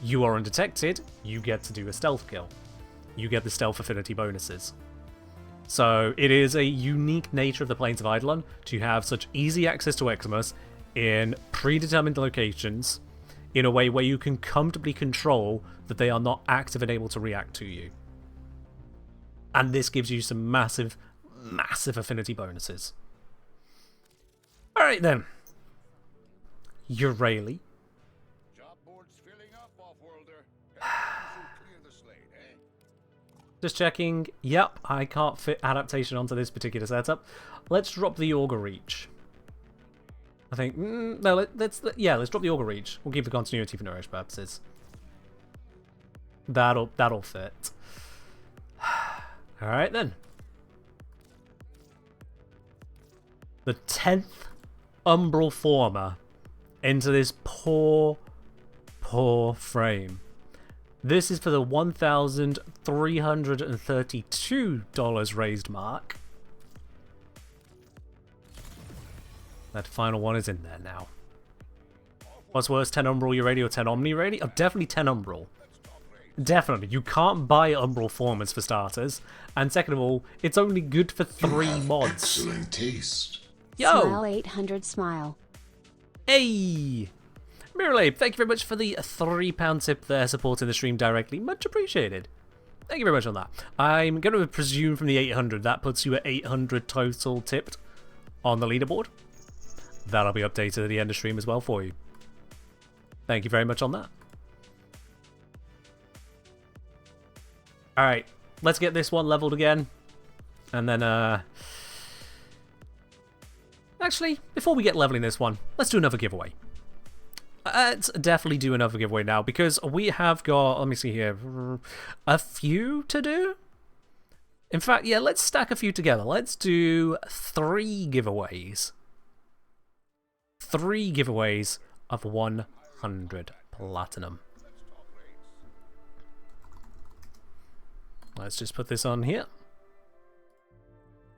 you are undetected, you get to do a stealth kill. You get the stealth affinity bonuses. So it is a unique nature of the Plains of Eidolon to have such easy access to Xmas in predetermined locations in a way where you can comfortably control that they are not active and able to react to you. And this gives you some massive, massive affinity bonuses. Alright then. Yareli. Job board's filling up, off-worlder. Clear the slate, eh? Just checking. Yep, I can't fit adaptation onto this particular setup. Let's drop the Augur Reach. I think... no, let's drop the Augur Reach. We'll keep the continuity for nourish purposes. That'll fit. Alright then. The 10th Umbral former into this poor frame. This is for the $1,332 raised mark. That final one is in there now. What's worse, 10 Umbral Yareli or 10 Omni Yareli? Oh, definitely 10 Umbral. Definitely. You can't buy Umbral formers for starters. And second of all, it's only good for 3 mods. Excellent taste. Yo! Smile 800 smile. Hey! Mirrorlabe, thank you very much for the £3 tip there, supporting the stream directly. Much appreciated. Thank you very much on that. I'm going to presume from the 800, that puts you at 800 total tipped on the leaderboard. That'll be updated at the end of stream as well for you. Thank you very much on that. Alright, let's get this one leveled again. And then, actually, before we get leveling this one, let's do another giveaway. Let's definitely do another giveaway now, because we have got, let me see here, a few to do? In fact, yeah, let's stack a few together. Let's do 3 giveaways. 3 giveaways of 100 platinum. Let's just put this on here.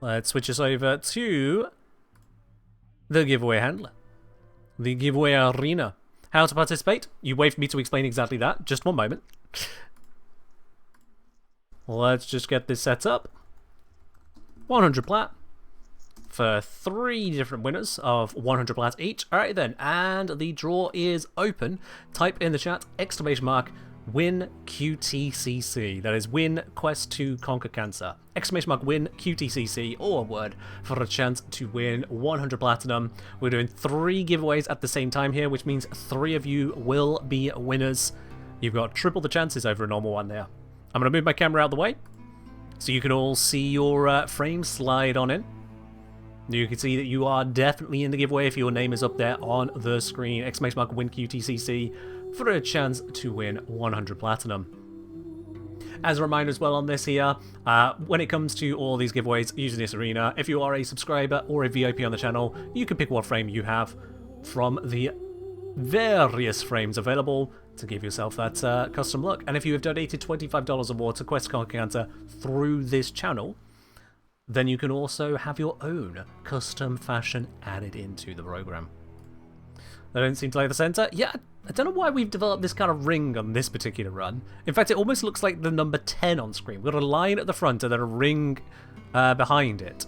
Let's switch us over to the giveaway handler. The giveaway arena. How to participate? You wait for me to explain exactly that. Just one moment. Let's just get this set up. 100 plat for 3 different winners of 100 plat each. Alright then, and the draw is open. Type in the chat, exclamation mark, Win QTCC. That is Win Quest to Conquer Cancer. Exclamation mark Win QTCC, or a word, for a chance to win 100 platinum. We're doing 3 giveaways at the same time here, which means 3 of you will be winners. You've got triple the chances over a normal one there. I'm going to move my camera out of the way so you can all see your frame slide on in. You can see that you are definitely in the giveaway if your name is up there on the screen. Exclamation mark Win QTCC for a chance to win 100 platinum. As a reminder as well on this here, when it comes to all these giveaways using this arena, if you are a subscriber or a VIP on the channel, you can pick what frame you have from the various frames available to give yourself that custom look. And if you have donated $25 or more to Quest Conquer Cancer through this channel, then you can also have your own custom fashion added into the program. They don't seem to like the center. Yeah, I don't know why we've developed this kind of ring on this particular run. In fact, it almost looks like the number 10 on screen. We've got a line at the front and then a ring behind it.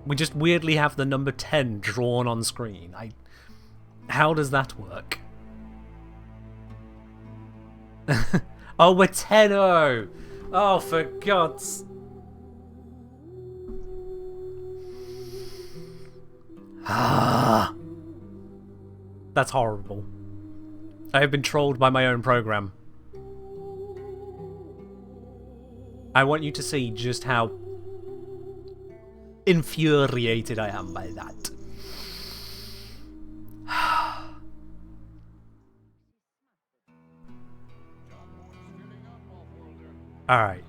We just weirdly have the number 10 drawn on screen. How does that work? Oh, we're 10-0! Oh, for God's... Ah, that's horrible. I have been trolled by my own program. I want you to see just how infuriated I am by that. Alright.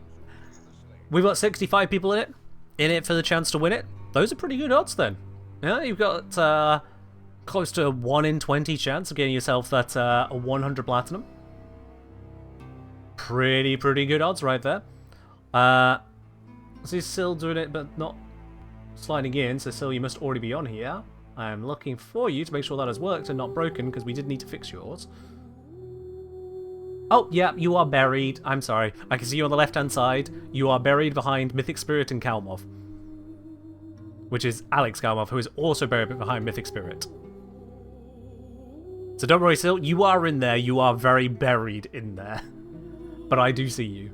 We've got 65 people in it for the chance to win it. Those are pretty good odds then. Yeah, you've got close to a 1 in 20 chance of getting yourself that 100 platinum. Pretty good odds right there. So he's still doing it, but not sliding in. So still, you must already be on here. I'm looking for you to make sure that has worked and not broken, because we did need to fix yours. Oh, yeah, you are buried. I'm sorry. I can see you on the left-hand side. You are buried behind Mythic Spirit and Kalmov. Which is Alex Kalmov, who is also buried behind Mythic Spirit. So don't worry, Sil, you are in there. You are very buried in there. But I do see you.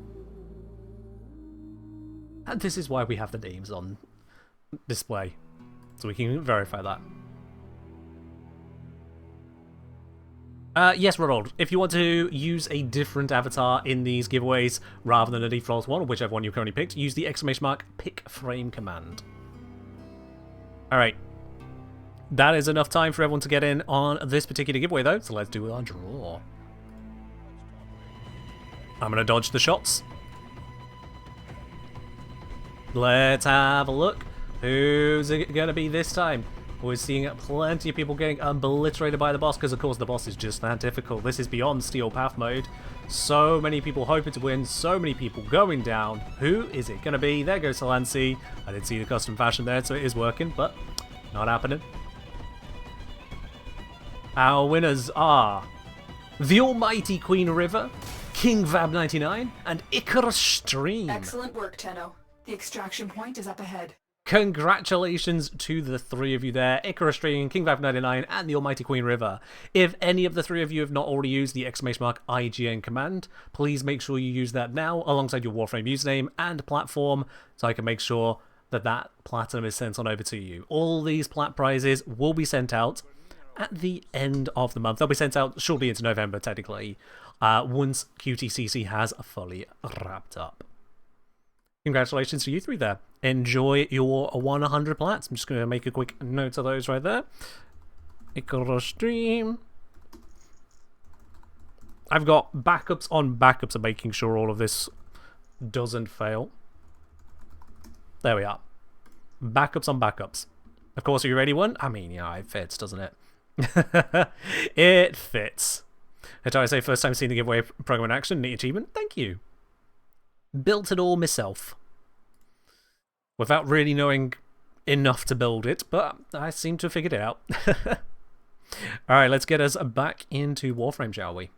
And this is why we have the names on display. So we can verify that. Yes, Ronald, if you want to use a different avatar in these giveaways rather than a default one, or whichever one you currently picked, use the exclamation mark pick frame command. Alright. That is enough time for everyone to get in on this particular giveaway, though, so let's do our draw. I'm going to dodge the shots. Let's have a look. Who's it going to be this time? We're seeing plenty of people getting obliterated by the boss, because of course the boss is just that difficult. This is beyond Steel Path mode. So many people hoping to win, so many people going down. Who is it going to be? There goes Salansi. I did see the custom fashion there, so it is working, but not happening. Our winners are the Almighty Queen River, King Vab99, and Icarus Stream. Excellent work, Tenno. The extraction point is up ahead. Congratulations to the 3 of you there, Icarus Stream, King Vav99, and the Almighty Queen River. If any of the 3 of you have not already used the exclamation mark IGN command, please make sure you use that now alongside your Warframe username and platform, so I can make sure that that platinum is sent on over to you. All these plat prizes will be sent out at the end of the month. They'll be sent out shortly into November, technically, once QTCC has fully wrapped up. Congratulations to you 3 there. Enjoy your 100 plats. I'm just going to make a quick note of those right there. Icarus Stream. I've got backups on backups of making sure all of this doesn't fail. There we are. Backups on backups. Of course, are you ready one? I mean, yeah, it fits, doesn't it? It fits. Did I say first time seeing the giveaway program in action? Neat achievement. Thank you. Built it all myself. Without really knowing enough to build it, but I seem to have figured it out. Alright, let's get us back into Warframe, shall we?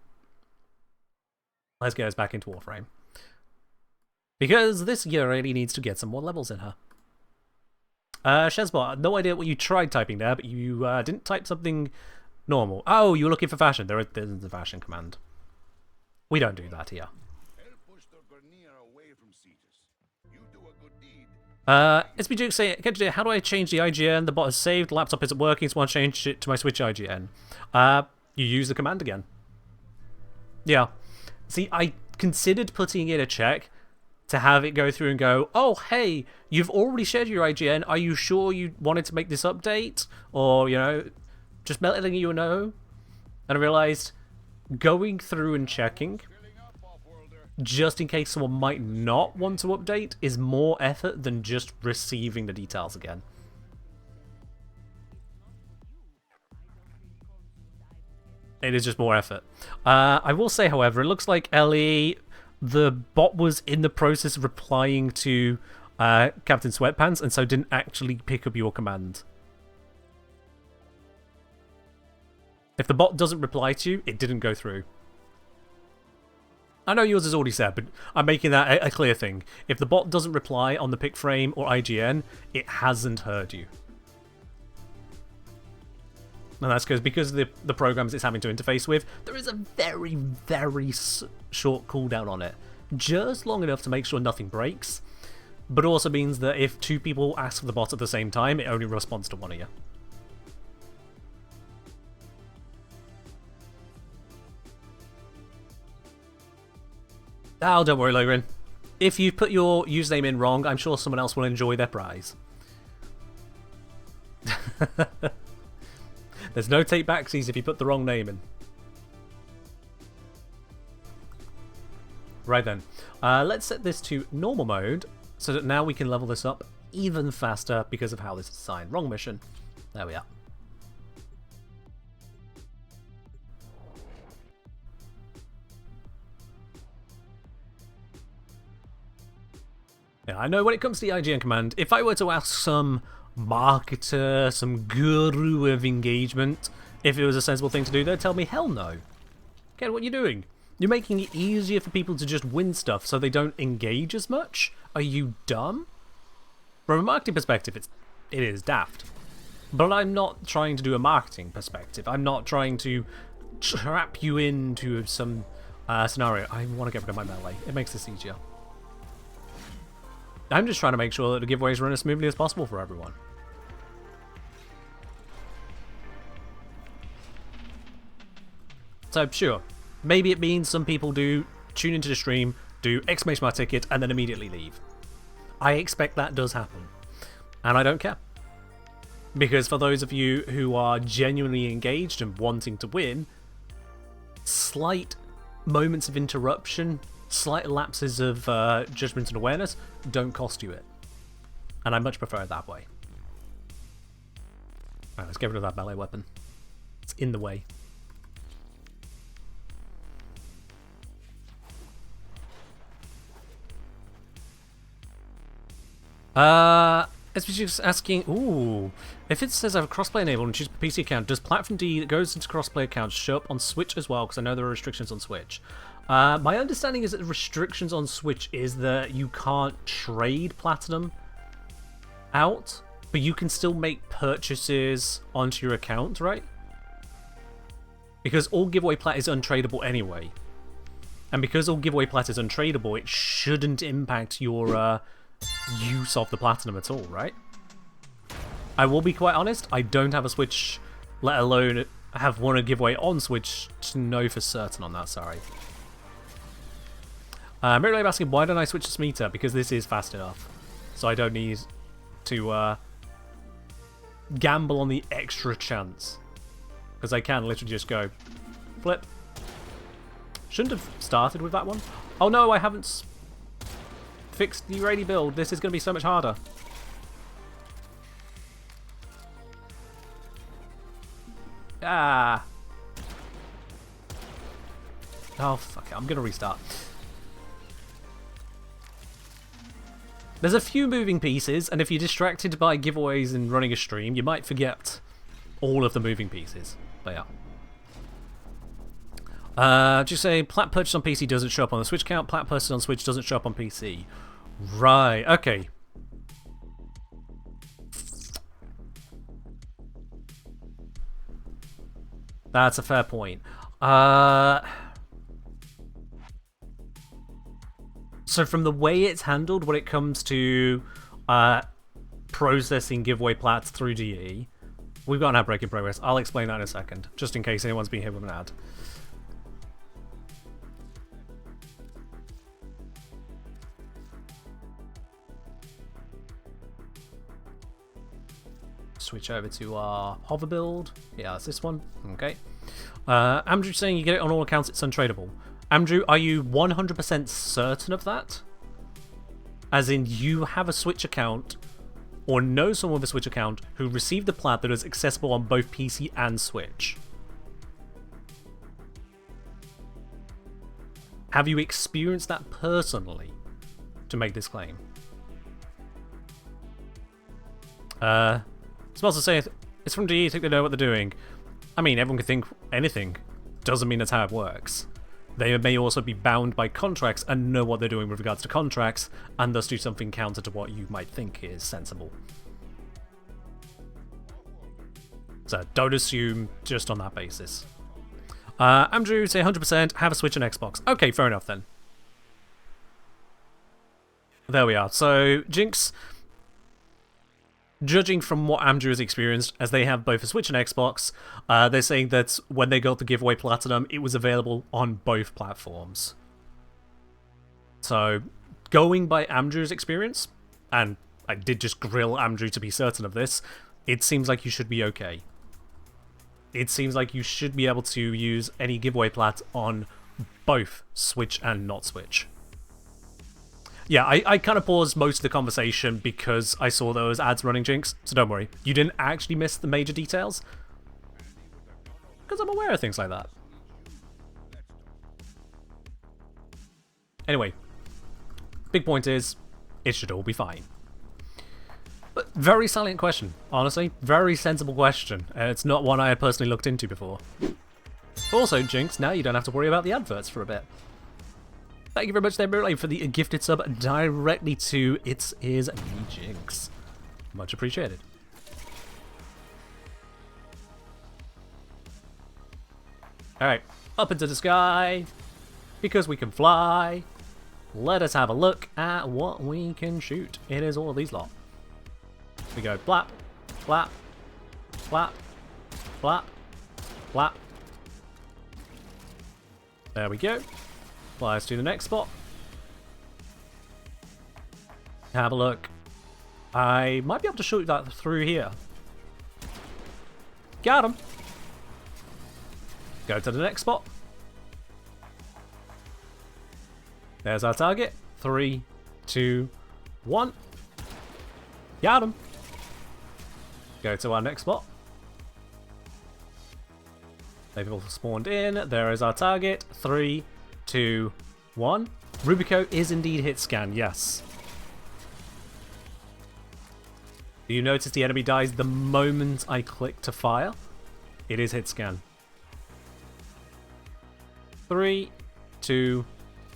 Let's get us back into Warframe. Because this Yareli needs to get some more levels in her. Shezbot, no idea what you tried typing there, but you didn't type something normal. Oh, you were looking for fashion. There's the fashion command. We don't do that here. Help push the Grenier away from Cetus. You do a good deed. SB Duke saying, how do I change the IGN? The bot has saved, laptop isn't working, so I want to change it to my Switch IGN. You use the command again. Yeah. See, I considered putting in a check to have it go through and go, oh, hey, you've already shared your IGN. Are you sure you wanted to make this update? Or, you know, just letting you know. And I realized going through and checking, just in case someone might not want to update, is more effort than just receiving the details again. It is just more effort. I will say, however, it looks like Ellie, the bot was in the process of replying to Captain Sweatpants, and so didn't actually pick up your command. If the bot doesn't reply to you, it didn't go through. I know yours is already said, but I'm making that a clear thing. If the bot doesn't reply on the pick frame or IGN, it hasn't heard you. And that's because of the programs it's having to interface with, there is a very, very short cooldown on it. Just long enough to make sure nothing breaks, but also means that if two people ask for the bot at the same time, it only responds to one of you. Oh, don't worry, Logrin. If you put your username in wrong, I'm sure someone else will enjoy their prize. There's no take backsies if you put the wrong name in. Right then. Let's set this to normal mode so that now we can level this up even faster because of how this is assigned. Wrong mission. There we are. Yeah, I know when it comes to the IGN command, if I were to ask some marketer, some guru of engagement, if it was a sensible thing to do, they'd tell me, hell no. Ken, what are you doing? You're making it easier for people to just win stuff so they don't engage as much? Are you dumb? From a marketing perspective, it is daft. But I'm not trying to do a marketing perspective. I'm not trying to trap you into some scenario. I want to get rid of my melee. It makes this easier. I'm just trying to make sure that the giveaways run as smoothly as possible for everyone. So, sure, maybe it means some people do tune into the stream, do exclamation mark ticket, and then immediately leave. I expect that does happen. And I don't care. Because for those of you who are genuinely engaged and wanting to win, slight moments of interruption, slight lapses of judgment and awareness don't cost you it. And I much prefer it that way. Alright, let's get rid of that melee weapon. It's in the way. SPG is asking, ooh, if it says I have crossplay enabled and choose a PC account, does Platform D that goes into crossplay accounts show up on Switch as well? Because I know there are restrictions on Switch. My understanding is that the restrictions on Switch is that you can't trade Platinum out, but you can still make purchases onto your account, right? Because all giveaway plat is untradeable anyway. And because all giveaway plat is untradeable, it shouldn't impact your use of the Platinum at all, right? I will be quite honest, I don't have a Switch, let alone have won a giveaway on Switch to know for certain on that, sorry. Mirror asking, why don't I switch to Smeeta? Because this is fast enough. So I don't need to gamble on the extra chance. Because I can literally just go flip. Shouldn't have started with that one. Oh no, I haven't fixed the Yareli build. This is going to be so much harder. Ah. Oh, fuck it. I'm going to restart. There's a few moving pieces, and if you're distracted by giveaways and running a stream, you might forget all of the moving pieces. They are. Just say, plat purchase on PC doesn't show up on the Switch count, plat purchase on Switch doesn't show up on PC. Right, okay. That's a fair point. So from the way it's handled when it comes to processing giveaway plats through DE, we've got an outbreak in progress. I'll explain that in a second, just in case anyone's been hit with an ad. Switch over to our hover build. Yeah, it's this one. Okay. Andrew's saying you get it on all accounts, it's untradeable. Andrew, are you 100% certain of that? As in, you have a Switch account, or know someone with a Switch account, who received a plat that is accessible on both PC and Switch? Have you experienced that personally to make this claim? Smells to say it's from DE, think they know what they're doing. I mean, everyone can think anything. Doesn't mean that's how it works. They may also be bound by contracts and know what they're doing with regards to contracts, and thus do something counter to what you might think is sensible. So don't assume just on that basis. Andrew, say 100%, have a Switch and Xbox. Okay, fair enough then. There we are. So, Jinx, judging from what Andrew has experienced, as they have both a Switch and Xbox, they're saying that when they got the giveaway Platinum, it was available on both platforms. So, going by Andrew's experience, and I did just grill Andrew to be certain of this, it seems like you should be okay. It seems like you should be able to use any giveaway plat on both Switch and not Switch. Yeah, I kind of paused most of the conversation because I saw those ads running, Jinx, so don't worry. You didn't actually miss the major details, because I'm aware of things like that. Anyway, big point is, it should all be fine. But very salient question, honestly. Very sensible question. It's not one I had personally looked into before. Also, Jinx, now you don't have to worry about the adverts for a bit. Thank you very much there, Mirrorlane, for the gifted sub directly to It's Is Me Jinx. Much appreciated. Alright, up into the sky, because we can fly. Let us have a look at what we can shoot. It is all of these lot. We go flap, flap, flap, flap, flap. There we go. Fly us to the next spot. Have a look. I might be able to shoot that through here. Got him. Go to the next spot. There's our target. 3, 2, 1. Got him. Go to our next spot. They've all spawned in. There is our target. 3, 2, 1. Rubico is indeed hit scan, yes. Do you notice the enemy dies the moment I click to fire? It is hit scan. 3, 2,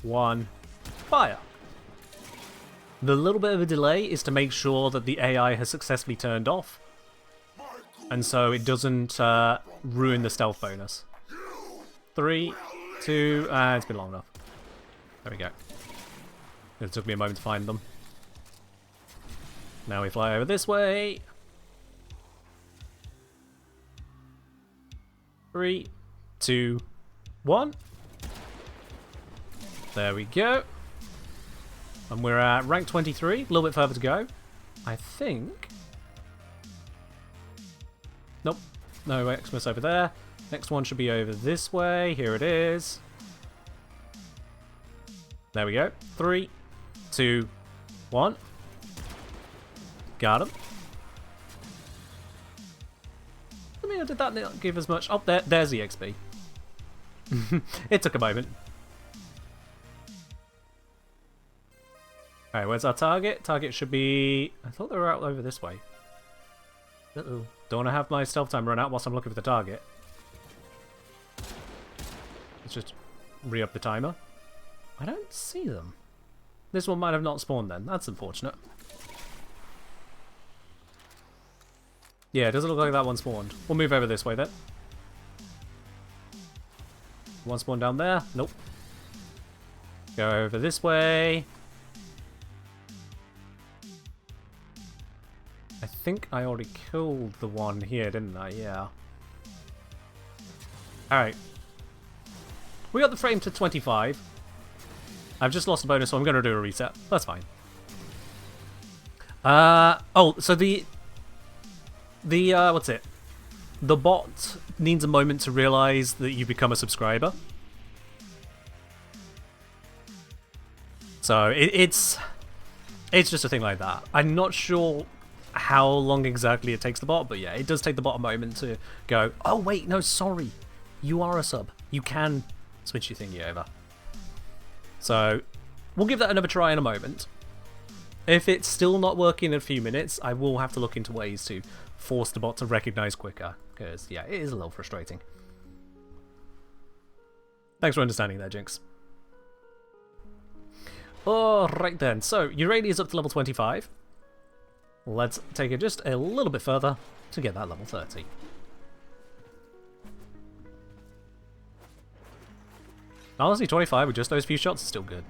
1, fire. The little bit of a delay is to make sure that the AI has successfully turned off, and so it doesn't ruin the stealth bonus. 3, 2, it's been long enough. There we go. It took me a moment to find them. Now we fly over this way. 3, 2, 1. There we go. And we're at rank 23, a little bit further to go. I think. Nope. No Xmas over there. Next one should be over this way. Here it is. There we go. 3, 2, 1. Got him. I mean, did that not give as much? Oh, there's the XP. It took a moment. Alright, where's our target? Target should be... I thought they were out over this way. Uh-oh. Don't want to have my stealth time run out whilst I'm looking for the target. Let's just re-up the timer. I don't see them. This one might have not spawned then. That's unfortunate. Yeah, it doesn't look like that one spawned. We'll move over this way then. One spawned down there. Nope. Go over this way. think I already killed the one here, didn't I? Yeah. Alright. We got the frame to 25. I've just lost a bonus, so I'm going to do a reset. That's fine. Oh, so the what's it? The bot needs a moment to realize that you become a subscriber. So it's just a thing like that. I'm not sure how long exactly it takes the bot, but yeah, it does take the bot a moment to go, oh wait, no, sorry. You are a sub. You can switch your thingy over. So we'll give that another try in a moment. If it's still not working in a few minutes, I will have to look into ways to force the bot to recognize quicker. Because, yeah, it is a little frustrating. Thanks for understanding there, Jinx. Alright then, so Yareli is up to level 25. Let's take it just a little bit further to get that level 30. Honestly, 25 with just those few shots is still good.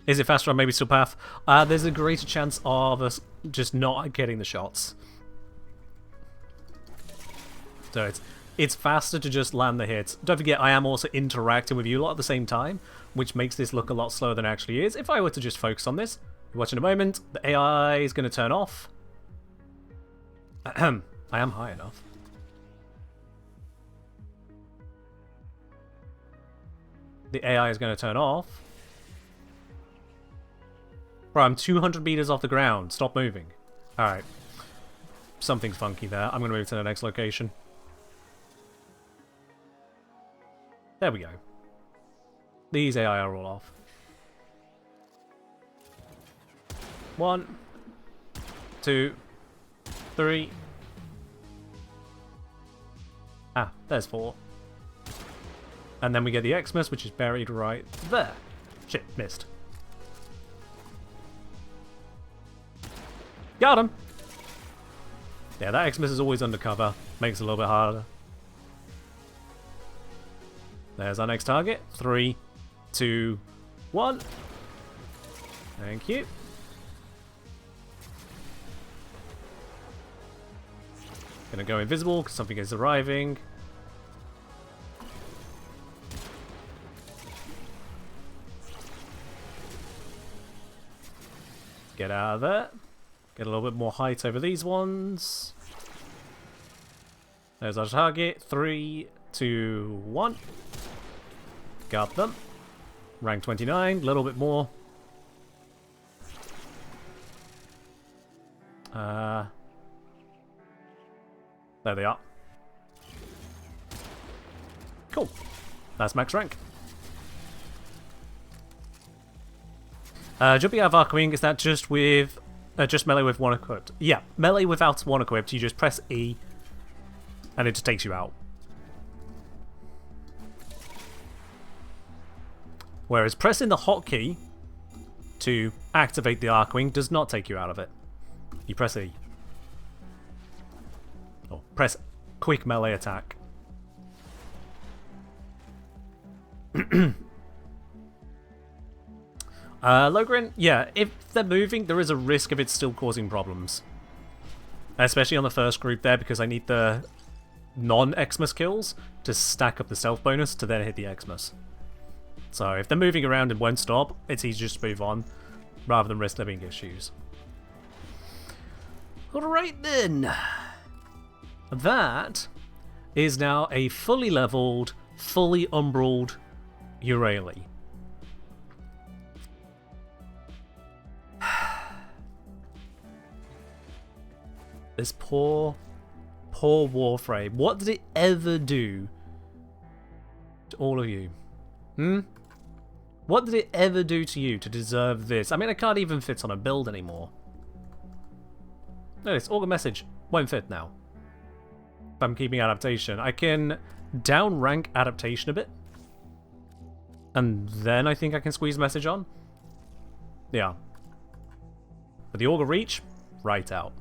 Is it faster on maybe still path? There's a greater chance of us just not getting the shots. So it's faster to just land the hits. Don't forget, I am also interacting with you a lot at the same time, which makes this look a lot slower than it actually is. If I were to just focus on this, watch in a moment, the AI is going to turn off. I am high enough. The AI is going to turn off. Bro, I'm 200 meters off the ground. Stop moving. Alright. Something's funky there. I'm going to move to the next location. There we go. These AI are all off. 1, 2, 3. Ah, there's 4. And then we get the Xmas, which is buried right there. Shit, missed. Got him! Yeah, that Xmas is always undercover. Makes it a little bit harder. There's our next target. 3, 2, 1. Thank you. Gonna go invisible because something is arriving. Get out of there. Get a little bit more height over these ones. There's our target. 3, 2, 1. Got them. Rank 29. A little bit more. There they are. Cool. That's max rank. Jumping out of Arcwing, is that just with just melee with one equipped? Yeah, melee without one equipped, you just press E and it just takes you out. Whereas pressing the hotkey to activate the Arcwing does not take you out of it. You press E. Or press quick melee attack. Logrin, yeah, if they're moving, there is a risk of it still causing problems. Especially on the first group there, because I need the non-Xmas kills to stack up the stealth bonus to then hit the Xmas. So if they're moving around and won't stop, it's easier to move on, rather than risk there being issues. Alright then. That is now a fully leveled, fully umbraled Yareli. This poor Warframe. What did it ever do to all of you? What did it ever do to you to deserve this? I mean, I can't even fit on a build anymore. Notice, Augur Message won't fit now. If I'm keeping adaptation. I can down rank adaptation a bit. And then I think I can squeeze message on. Yeah. But the Augur Reach, right out.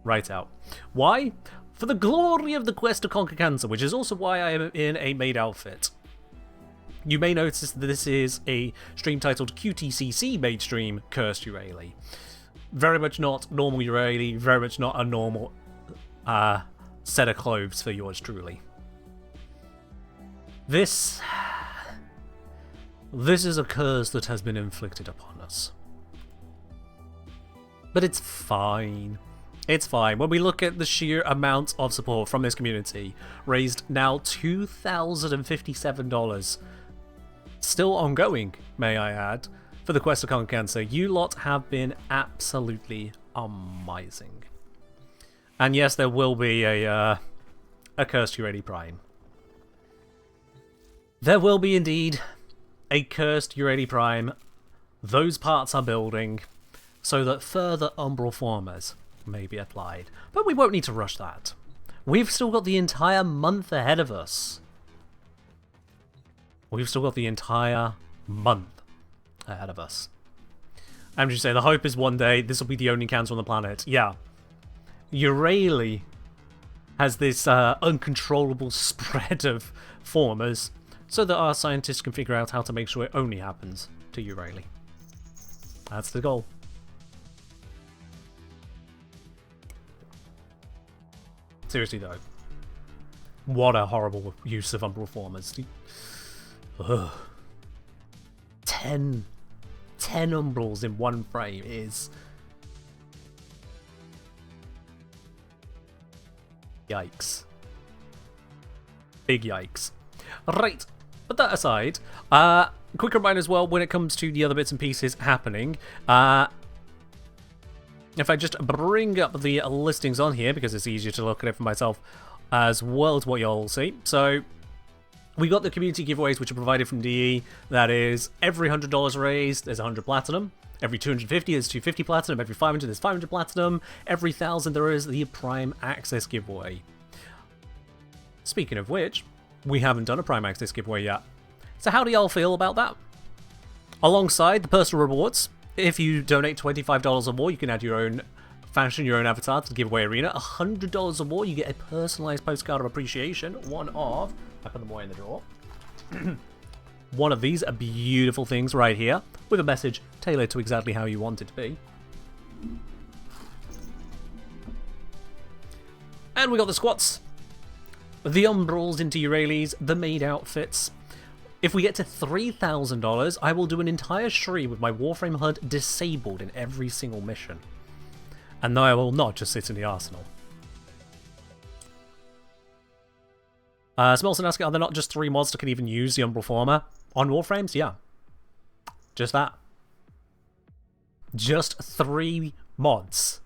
Right out. Why? For the glory of the quest to conquer cancer, which is also why I am in a Maid outfit. You may notice that this is a stream titled QTCC Maid Stream Cursed Yareli. Very much not normal Yareli, very much not a normal set of clothes for yours truly. This is a curse that has been inflicted upon us. But it's fine. It's fine. When we look at the sheer amount of support from this community, raised now $2,057. Still ongoing, may I add, for the quest to conquer cancer. You lot have been absolutely amazing. And yes, there will be a cursed Yareli Prime. There will be indeed a cursed Yareli Prime. Those parts are building so that further Umbral formers may be applied. But we won't need to rush that. We've still got the entire month ahead of us. We've still got the entire month ahead of us. And you say the hope is one day this will be the only cancer on the planet. Yeah. Yareli has this uncontrollable spread of formers so that our scientists can figure out how to make sure it only happens to Yareli. That's the goal. Seriously though, what a horrible use of Umbral formers. Ugh. 10 Umbrals in one frame is... yikes. Big yikes. Right, but that aside, quick reminder as well when it comes to the other bits and pieces happening. If I just bring up the listings on here, because it's easier to look at it for myself as well as what y'all see. So, we got the community giveaways which are provided from DE. That is, every $100 raised, there's 100 platinum. Every 250 is 250 platinum. Every 500 is 500 platinum. Every 1,000 there is the Prime Access giveaway. Speaking of which, we haven't done a Prime Access giveaway yet. So how do y'all feel about that? Alongside the personal rewards, if you donate $25 or more, you can add your own fashion, your own avatar to the giveaway arena. $100 or more, you get a personalized postcard of appreciation. One of... I put them away in the drawer. One of these beautiful things right here, with a message tailored to exactly how you want it to be. And we got the squats. The Umbrals into Yarelis, the Maid outfits. If we get to $3,000, I will do an entire stream with my Warframe HUD disabled in every single mission. And no, I will not just sit in the arsenal. Smelson asking, are there not just 3 mods that can even use the Umbral Former? On Warframes? Yeah. Just that. Just 3 mods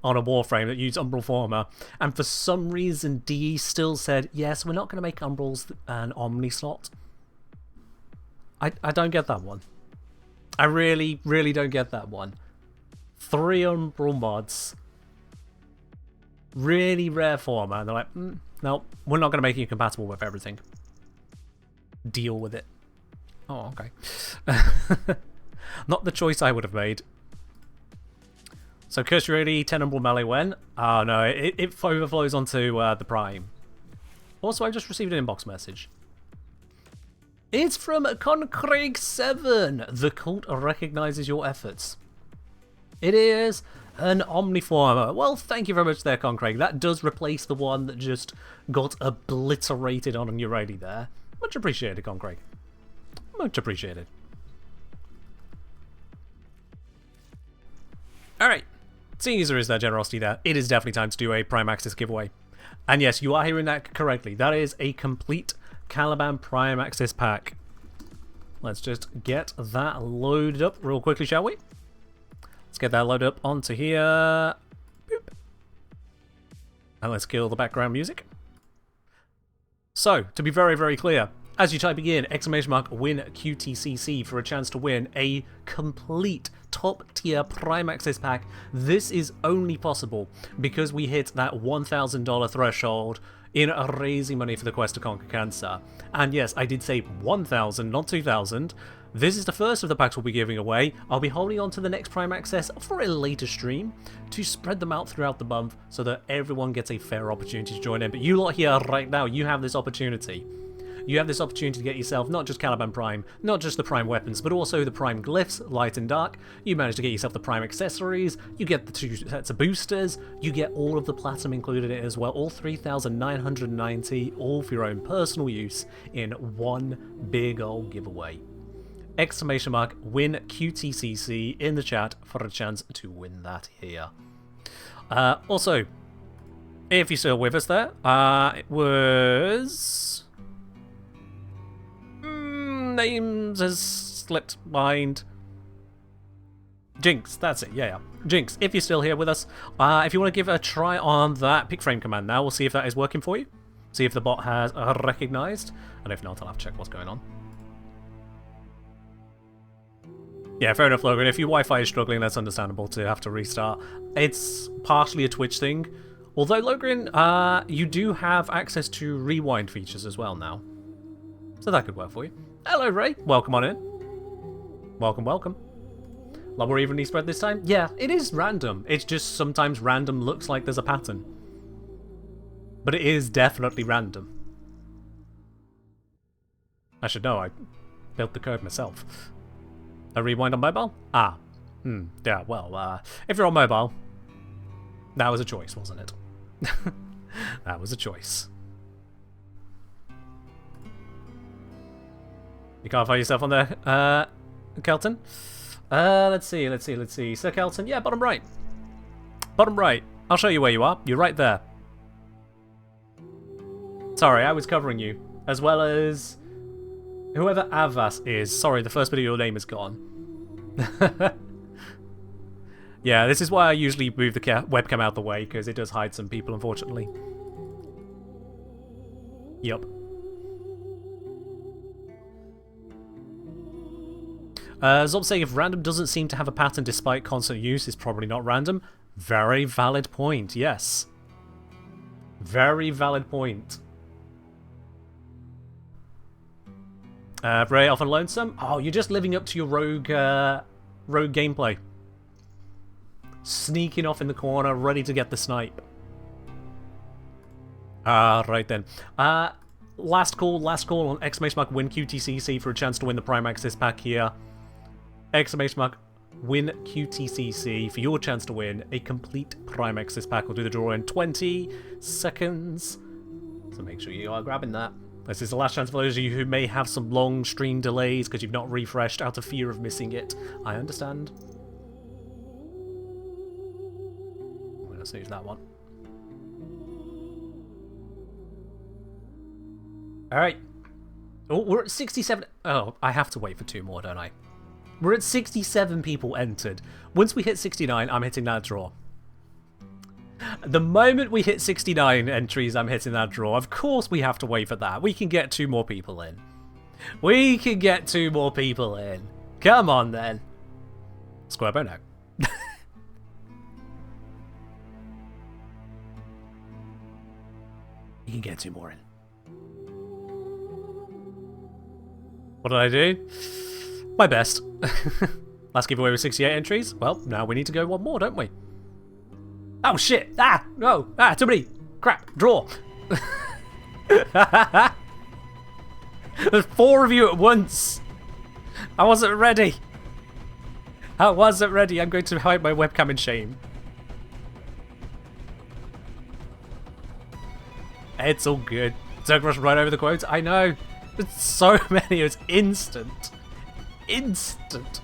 on a Warframe that use Umbral Former. And for some reason, DE still said, yes, we're not going to make Umbrals an Omni slot. I don't get that one. I really, really don't get that one. 3 Umbral mods. Really rare former. And they're like, no, we're not going to make you compatible with everything. Deal with it. Oh, okay. Not the choice I would have made. So, Curse Yareli, 10 Umbral melee when? Oh, no, it overflows onto the Prime. Also, I just received an inbox message. It's from Concraig7. The cult recognizes your efforts. It is an Omniformer. Well, thank you very much there, Concraig. That does replace the one that just got obliterated on Yareli there. Much appreciated, Concraig. Much appreciated. Alright. Seeing as there is that generosity there, it is definitely time to do a Prime Access giveaway. And yes, you are hearing that correctly. That is a complete Caliban Prime Access pack. Let's just get that loaded up real quickly, shall we? Let's get that loaded up onto here. Boop. And let's kill the background music. So, to be very, very clear, as you type in !win QTCC for a chance to win a complete top-tier Prime Access pack, this is only possible because we hit that $1,000 threshold in raising money for the quest to conquer cancer. And yes, I did say 1,000, not 2,000. This is the first of the packs we'll be giving away. I'll be holding on to the next Prime Access for a later stream to spread them out throughout the month so that everyone gets a fair opportunity to join in. But you lot here right now, you have this opportunity. you have this opportunity to get yourself not just Caliban Prime, not just the Prime weapons, but also the Prime glyphs, light and dark. You manage to get yourself the Prime accessories, you get the 2 sets of boosters, you get all of the platinum included in it as well, all 3,990, all for your own personal use in one big old giveaway. Exclamation mark, win QTCC in the chat for a chance to win that here. Also, if you're still with us there, it was... names has slipped mind. Jinx, that's it, yeah. Jinx, if you're still here with us, if you want to give a try on that pick frame command now, we'll see if that is working for you. See if the bot has recognized, and if not, I'll have to check what's going on. Yeah, fair enough, Logan. If your Wi-Fi is struggling, that's understandable to have to restart. It's partially a Twitch thing. Although, Logan, you do have access to rewind features as well now. So that could work for you. Hello, Ray. Welcome on in. Welcome, welcome. A lot more evenly spread this time? Yeah, it is random. It's just sometimes random looks like there's a pattern. But it is definitely random. I should know, I built the code myself. A rewind on mobile? Yeah, well, if you're on mobile, that was a choice, wasn't it? That was a choice. You can't find yourself on there, Kelton? Let's see. Sir Kelton? Yeah, bottom right. Bottom right. I'll show you where you are. You're right there. Sorry, I was covering you. As well as... whoever Avas is. Sorry, the first bit of your name is gone. Yeah, this is why I usually move the webcam out the way, because it does hide some people, unfortunately. Yup. Zob saying if random doesn't seem to have a pattern despite constant use, it's probably not random. Very valid point, yes. Very valid point. Ray off and lonesome? Oh, you're just living up to your rogue gameplay. Sneaking off in the corner, ready to get the snipe. Right then. Last call on exclamation mark win QTCC for a chance to win the Prime Access pack here. Exclamation mark win QTCC for your chance to win a complete Prime Access pack. We'll do the draw in 20 seconds. So make sure you are grabbing that. This is the last chance for those of you who may have some long stream delays because you've not refreshed out of fear of missing it. I understand. I'm going to snooze that one. Alright. Oh, we're at 67. Oh, I have to wait for 2 more, don't I? We're at 67 people entered. Once we hit 69, I'm hitting that draw. The moment we hit 69 entries, I'm hitting that draw. Of course we have to wait for that. We can get 2 more people in. We can get 2 more people in. Come on, then. Square bow now. You can get 2 more in. What did I do? My best. Last giveaway was 68 entries. Well, now we need to go 1 more, don't we? Oh shit! Ah! No! Ah, too many! Crap! Draw! There's 4 of you at once! I wasn't ready! I wasn't ready! I'm going to hide my webcam in shame. It's all good. Don't rush right over the quotes. I know! There's so many, it's instant. Instant!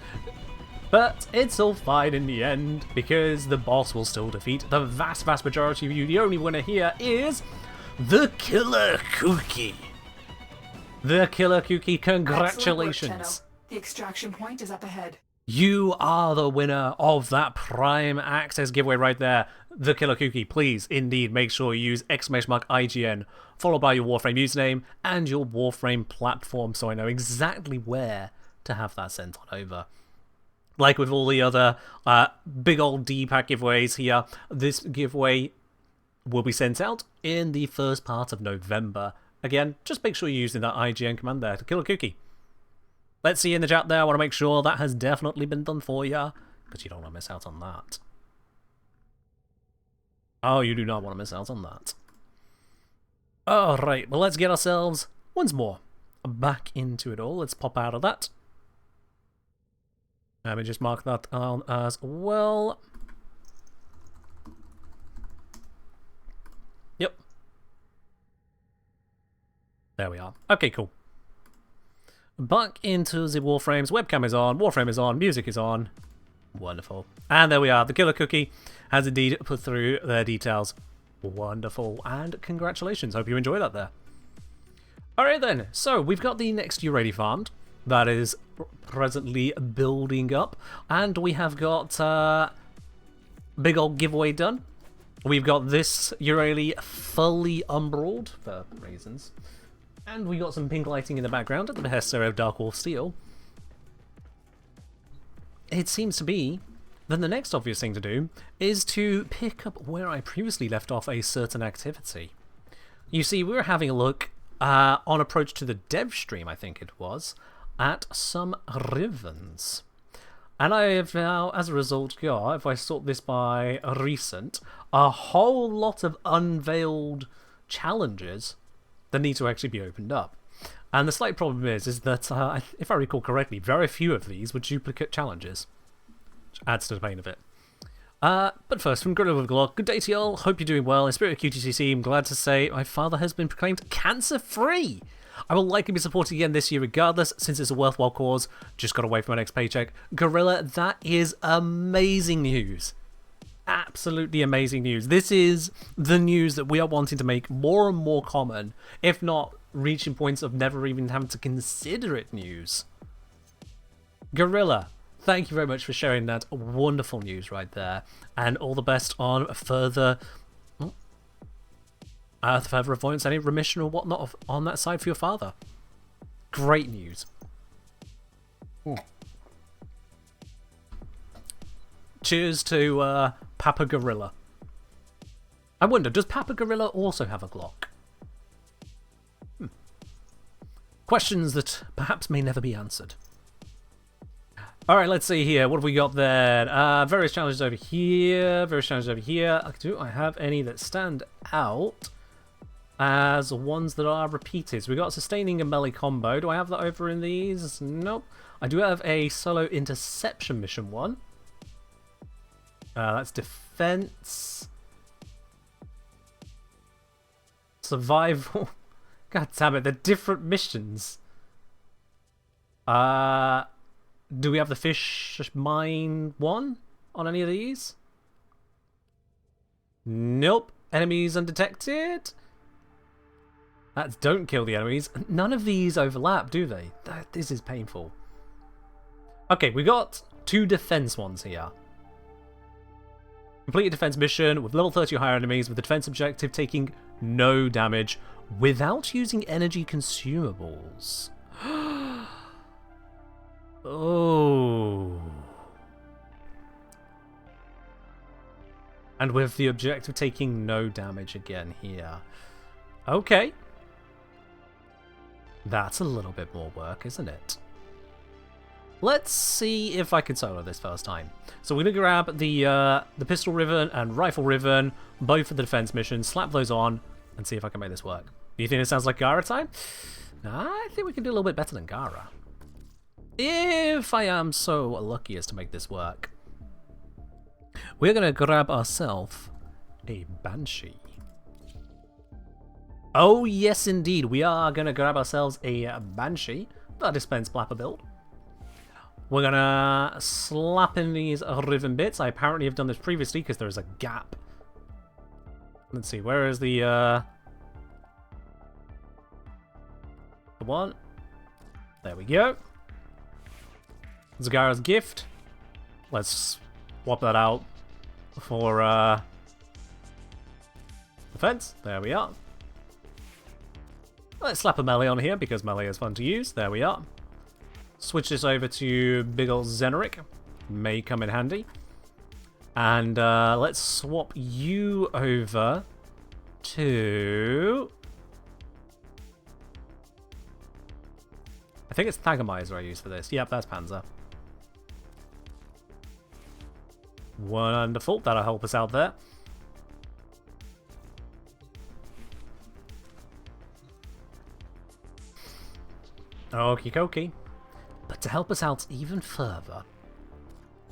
But it's all fine in the end, because the boss will still defeat the vast majority of you. The only winner here is the Killer Cookie. The Killer Cookie, congratulations. Excellent work, Cheno. The extraction point is up ahead. You are the winner of that Prime Access giveaway right there. The Killer Cookie, please, indeed, make sure you use exclamation mark IGN, followed by your Warframe username and your Warframe platform, so I know exactly where to have that sent on over. Like with all the other big old D-Pack giveaways here, this giveaway will be sent out in the first part of November. Again, just make sure you're using that IGN command there to kill a cookie. Let's see you in the chat there. I want to make sure that has definitely been done for you, because you don't want to miss out on that. Oh, you do not want to miss out on that. Alright, well let's get ourselves, once more, back into it all. Let's pop out of that. Let me just mark that on as well. Yep. There we are. Okay, cool. Back into the Warframes. Webcam is on, Warframe is on, music is on. Wonderful. And there we are. The killer cookie has indeed put through their details. Wonderful. And congratulations. Hope you enjoyed that there. Alright then. So we've got the next Yareli farmed. That is presently building up. And we have got big old giveaway done. We've got this Yareli fully umbralled for reasons. And we got some pink lighting in the background at the behest of Dark Wolf Steel. It seems to be then the next obvious thing to do is to pick up where I previously left off a certain activity. You see, we were having a look on approach to the dev stream, I think it was, at some ribbons. And I have now, as a result, got, if I sort this by recent, a whole lot of unveiled challenges that need to actually be opened up. And the slight problem is that, if I recall correctly, very few of these were duplicate challenges. Which adds to the pain of it. But first, from Gorilla with Glock, good day to y'all, hope you're doing well. In spirit of QTCC, I'm glad to say my father has been proclaimed cancer-free! I will likely be supporting again this year regardless, since it's a worthwhile cause. Just got away from my next paycheck. Gorilla, that is amazing news. Absolutely amazing news. This is the news that we are wanting to make more and more common, if not reaching points of never even having to consider it news. Gorilla, thank you very much for sharing that wonderful news right there, and all the best on further avoidance, any remission or whatnot on that side for your father. Great news. Cheers to Papa Gorilla. I wonder, does Papa Gorilla also have a Glock? Questions that perhaps may never be answered. Alright, let's see here. What have we got there? Various challenges over here. Various challenges over here. Do I have any that stand out as ones that are repeated? So we got sustaining a melee combo. Do I have that over in these? Nope. I do have a solo interception mission one. That's defense. Survival. God damn it, they're different missions. Do we have the fish mine one on any of these? Nope. Enemies undetected. That's don't kill the enemies. None of these overlap, do they? This is painful. Okay, we got 2 defense ones here. Complete a defense mission with level 30 or higher enemies with the defense objective taking no damage without using energy consumables. Oh. And with the objective taking no damage again here. Okay. That's a little bit more work, isn't it? Let's see if I can solo this first time. So we're going to grab the pistol ribbon and rifle ribbon, both for the defense mission, slap those on, and see if I can make this work. Do you think it sounds like Gara time? I think we can do a little bit better than Gara. If I am so lucky as to make this work. We're going to grab ourselves a Banshee. Oh yes indeed, we are going to grab ourselves a Banshee. The dispense blapper build. We're going to slap in these ribbon bits. I apparently have done this previously because there is a gap. Let's see, where is the one? There we go. Zagara's gift. Let's swap that out for defense. There we are. Let's slap a melee on here because melee is fun to use. There we are. Switch this over to big ol' Zeneric. May come in handy. And let's swap you over to... I think it's Thagomizer I use for this. Yep, that's Panzer. Wonderful. That'll help us out there. Okie dokie. But to help us out even further,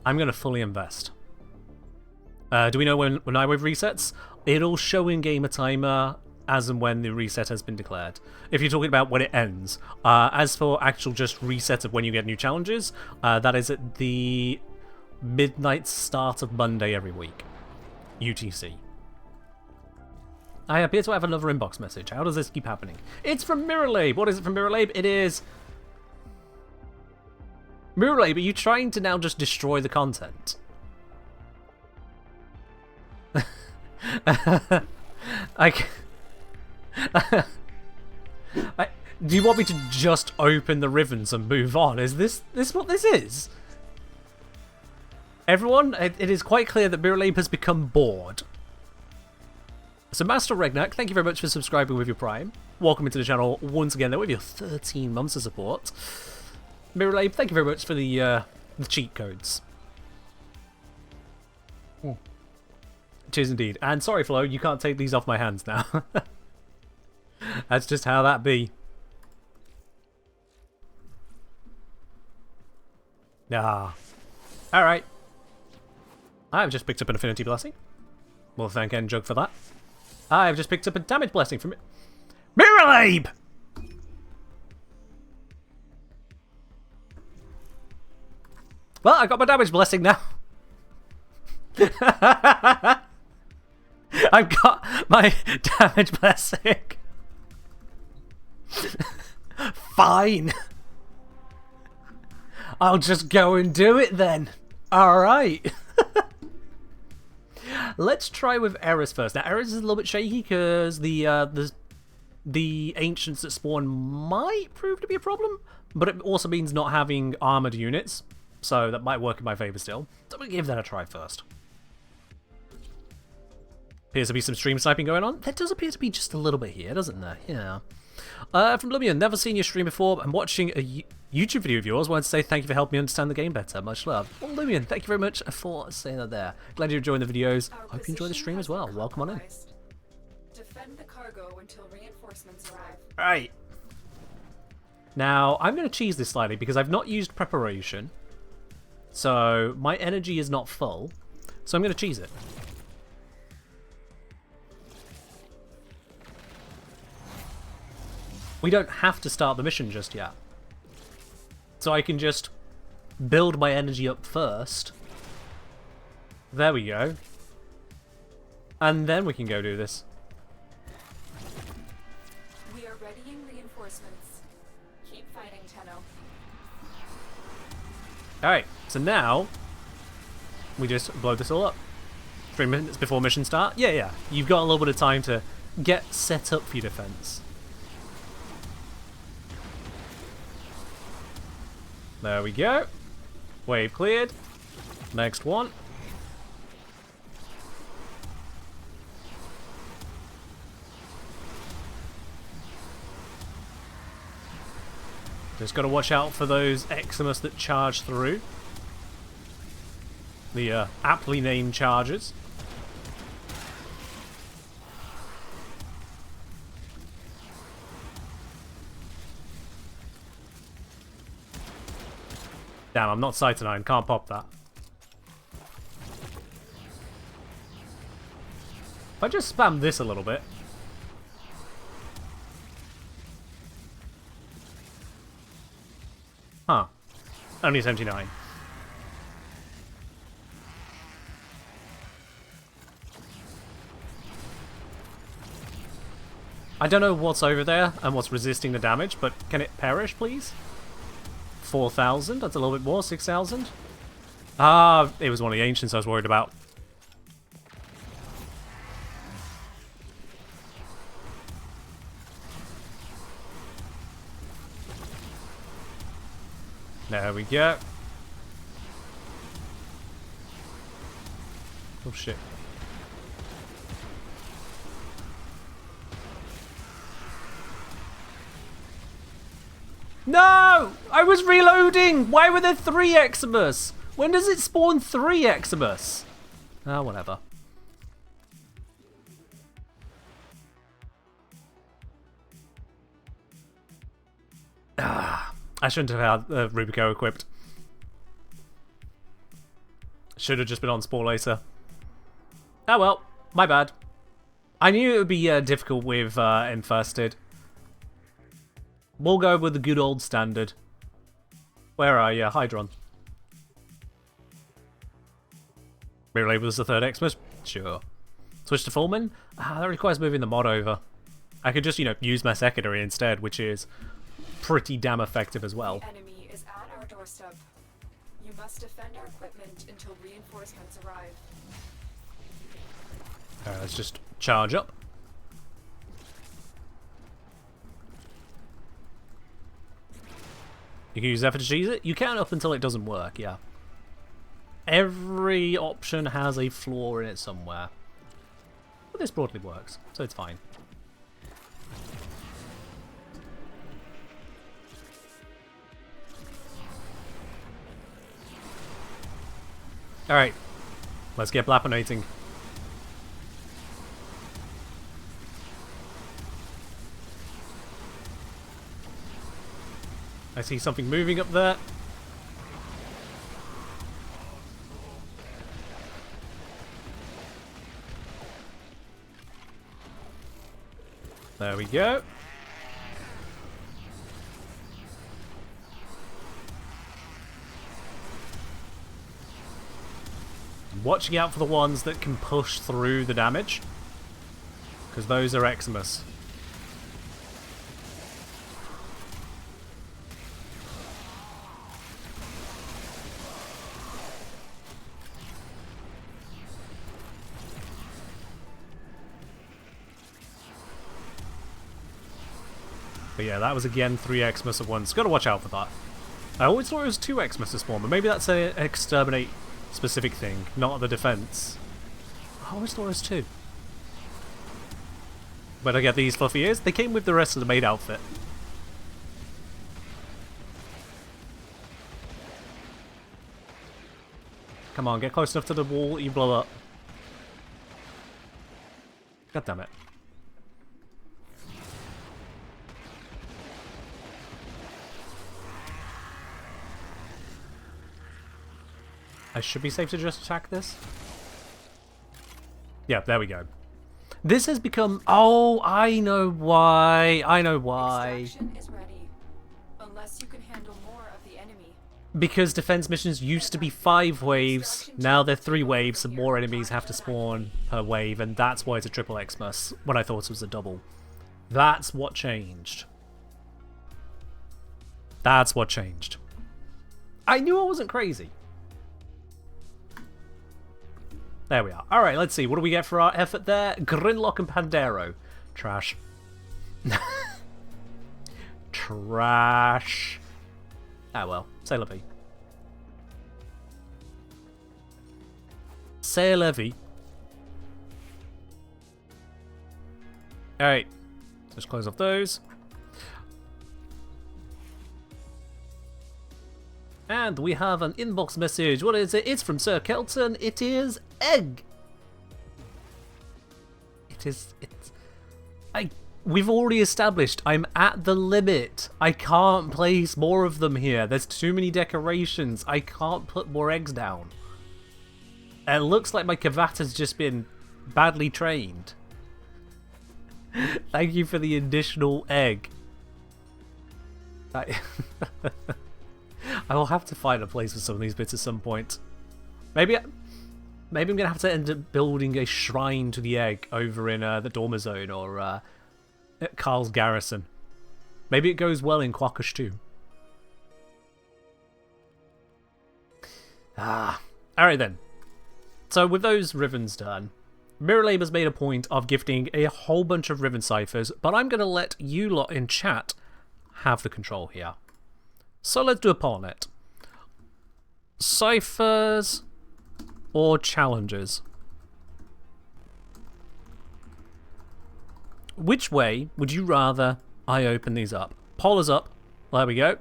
I'm going to fully invest. Do we know when iWave resets? It'll show in-game a timer as and when the reset has been declared. If you're talking about when it ends. As for actual just reset of when you get new challenges, that is at the midnight start of Monday every week. UTC. I appear to have another inbox message. How does this keep happening? It's from Mirrorlabe. What is it from Mirrorlabe? It is... Mirrorlabe, are you trying to now just destroy the content? Do you want me to just open the ribbons and move on? Is this what this is? Everyone, it is quite clear that Mirrorlabe has become bored. So Master Regnak, thank you very much for subscribing with your Prime. Welcome into the channel once again, though, with your 13 months of support. Mirrorlabe, thank you very much for the cheat codes. Cheers indeed. And sorry, Flo, you can't take these off my hands now. That's just how that be. Ah. Alright. I've just picked up an Affinity Blessing. We'll thank Njug for that. I've just picked up a Damage Blessing from Mirrorlabe! Well, I got my Damage Blessing now. I've got my Damage Blessing. Fine. I'll just go and do it then. Alright. Let's try with Eris first. Now, Eris is a little bit shaky because the Ancients that spawn might prove to be a problem, but it also means not having armored units, so that might work in my favor still. So we'll give that a try first. Appears to be some stream sniping going on. There does appear to be just a little bit here, doesn't there? Yeah. From Lumion, never seen your stream before. I'm watching a YouTube video of yours. Wanted to say thank you for helping me understand the game better. Much love. Well, Lumion, thank you very much for saying that there. Glad you're enjoying the videos. Hope you enjoy the stream as well. Welcome on in. Defend the cargo until reinforcements arrive. Right. Now, I'm going to cheese this slightly because I've not used preparation. So, my energy is not full. So I'm going to cheese it. We don't have to start the mission just yet. So I can just build my energy up first. There we go. And then we can go do this. We are readying reinforcements. Keep fighting, Tenno. Alright, so now we just blow this all up. 3 minutes before mission start? Yeah. You've got a little bit of time to get set up for your defense. There we go. Wave cleared. Next one. Just got to watch out for those Eximus that charge through. The aptly named chargers. Damn, I'm not Sightenine, can't pop that. If I just spam this a little bit. Huh. Only 79. I don't know what's over there and what's resisting the damage, but can it perish, please? 4,000, that's a little bit more, 6,000. Ah, it was one of the Ancients I was worried about. There we go. Oh shit. No! I was reloading! Why were there 3 Eximus? When does it spawn 3 Eximus? Ah, whatever. Ah. I shouldn't have had Rubico equipped. Should have just been on Spore later. Oh well, my bad. I knew it would be difficult with Infested. We'll go with the good old standard. Where are you, Hydron? Mirror Label is the third Xmas? Sure. Switch to Fullman? That requires moving the mod over. I could just, you know, use my secondary instead, which is pretty damn effective as well. The enemy is at our doorstep. You must defend our equipment until reinforcements arrive. Alright, let's just charge up. You can use F to cheese it? You can up until it doesn't work, yeah. Every option has a flaw in it somewhere. But this broadly works, so it's fine. Alright, let's get blapinating. I see something moving up there. There we go. Watching out for the ones that can push through the damage, because those are Xmas. But yeah, that was again 3 Xmas at once. Gotta watch out for that. I always thought it was 2 Xmas to spawn, but maybe that's an exterminate specific thing, not the defense. I always thought it was 2. But I get these fluffy ears. They came with the rest of the Maid outfit. Come on, get close enough to the wall, you blow up. God damn it. I should be safe to just attack this. Yeah, there we go. This has become... Oh, I know why. I know why. Extraction is ready. Unless you can handle more of the enemy. Because defense missions used to be 5 waves, now they're 3 waves, so more enemies have to spawn per wave, and that's why it's a triple Xmas, when I thought it was a double. That's what changed. That's what changed. I knew I wasn't crazy. There we are. Alright, let's see. What do we get for our effort there? Grinlock and Pandero. Trash. Trash. Ah well. C'est la vie. C'est la vie. Alright. Let's close off those. And we have an inbox message. What is it? It's from Sir Kelton. It is egg. We've already established I'm at the limit. I can't place more of them here. There's too many decorations. I can't put more eggs down. It looks like my Kavata's just been badly trained. Thank you for the additional egg. I will have to find a place for some of these bits at some point. Maybe I'm going to have to end up building a shrine to the egg over in the Dormer Zone or at Carl's Garrison. Maybe it goes well in Quackish too. Alright then. So with those ribbons done, Mirrorlame has made a point of gifting a whole bunch of ribbon ciphers, but I'm going to let you lot in chat have the control here. So let's do a poll on it. Ciphers or challenges? Which way would you rather I open these up? Poll is up. There we go.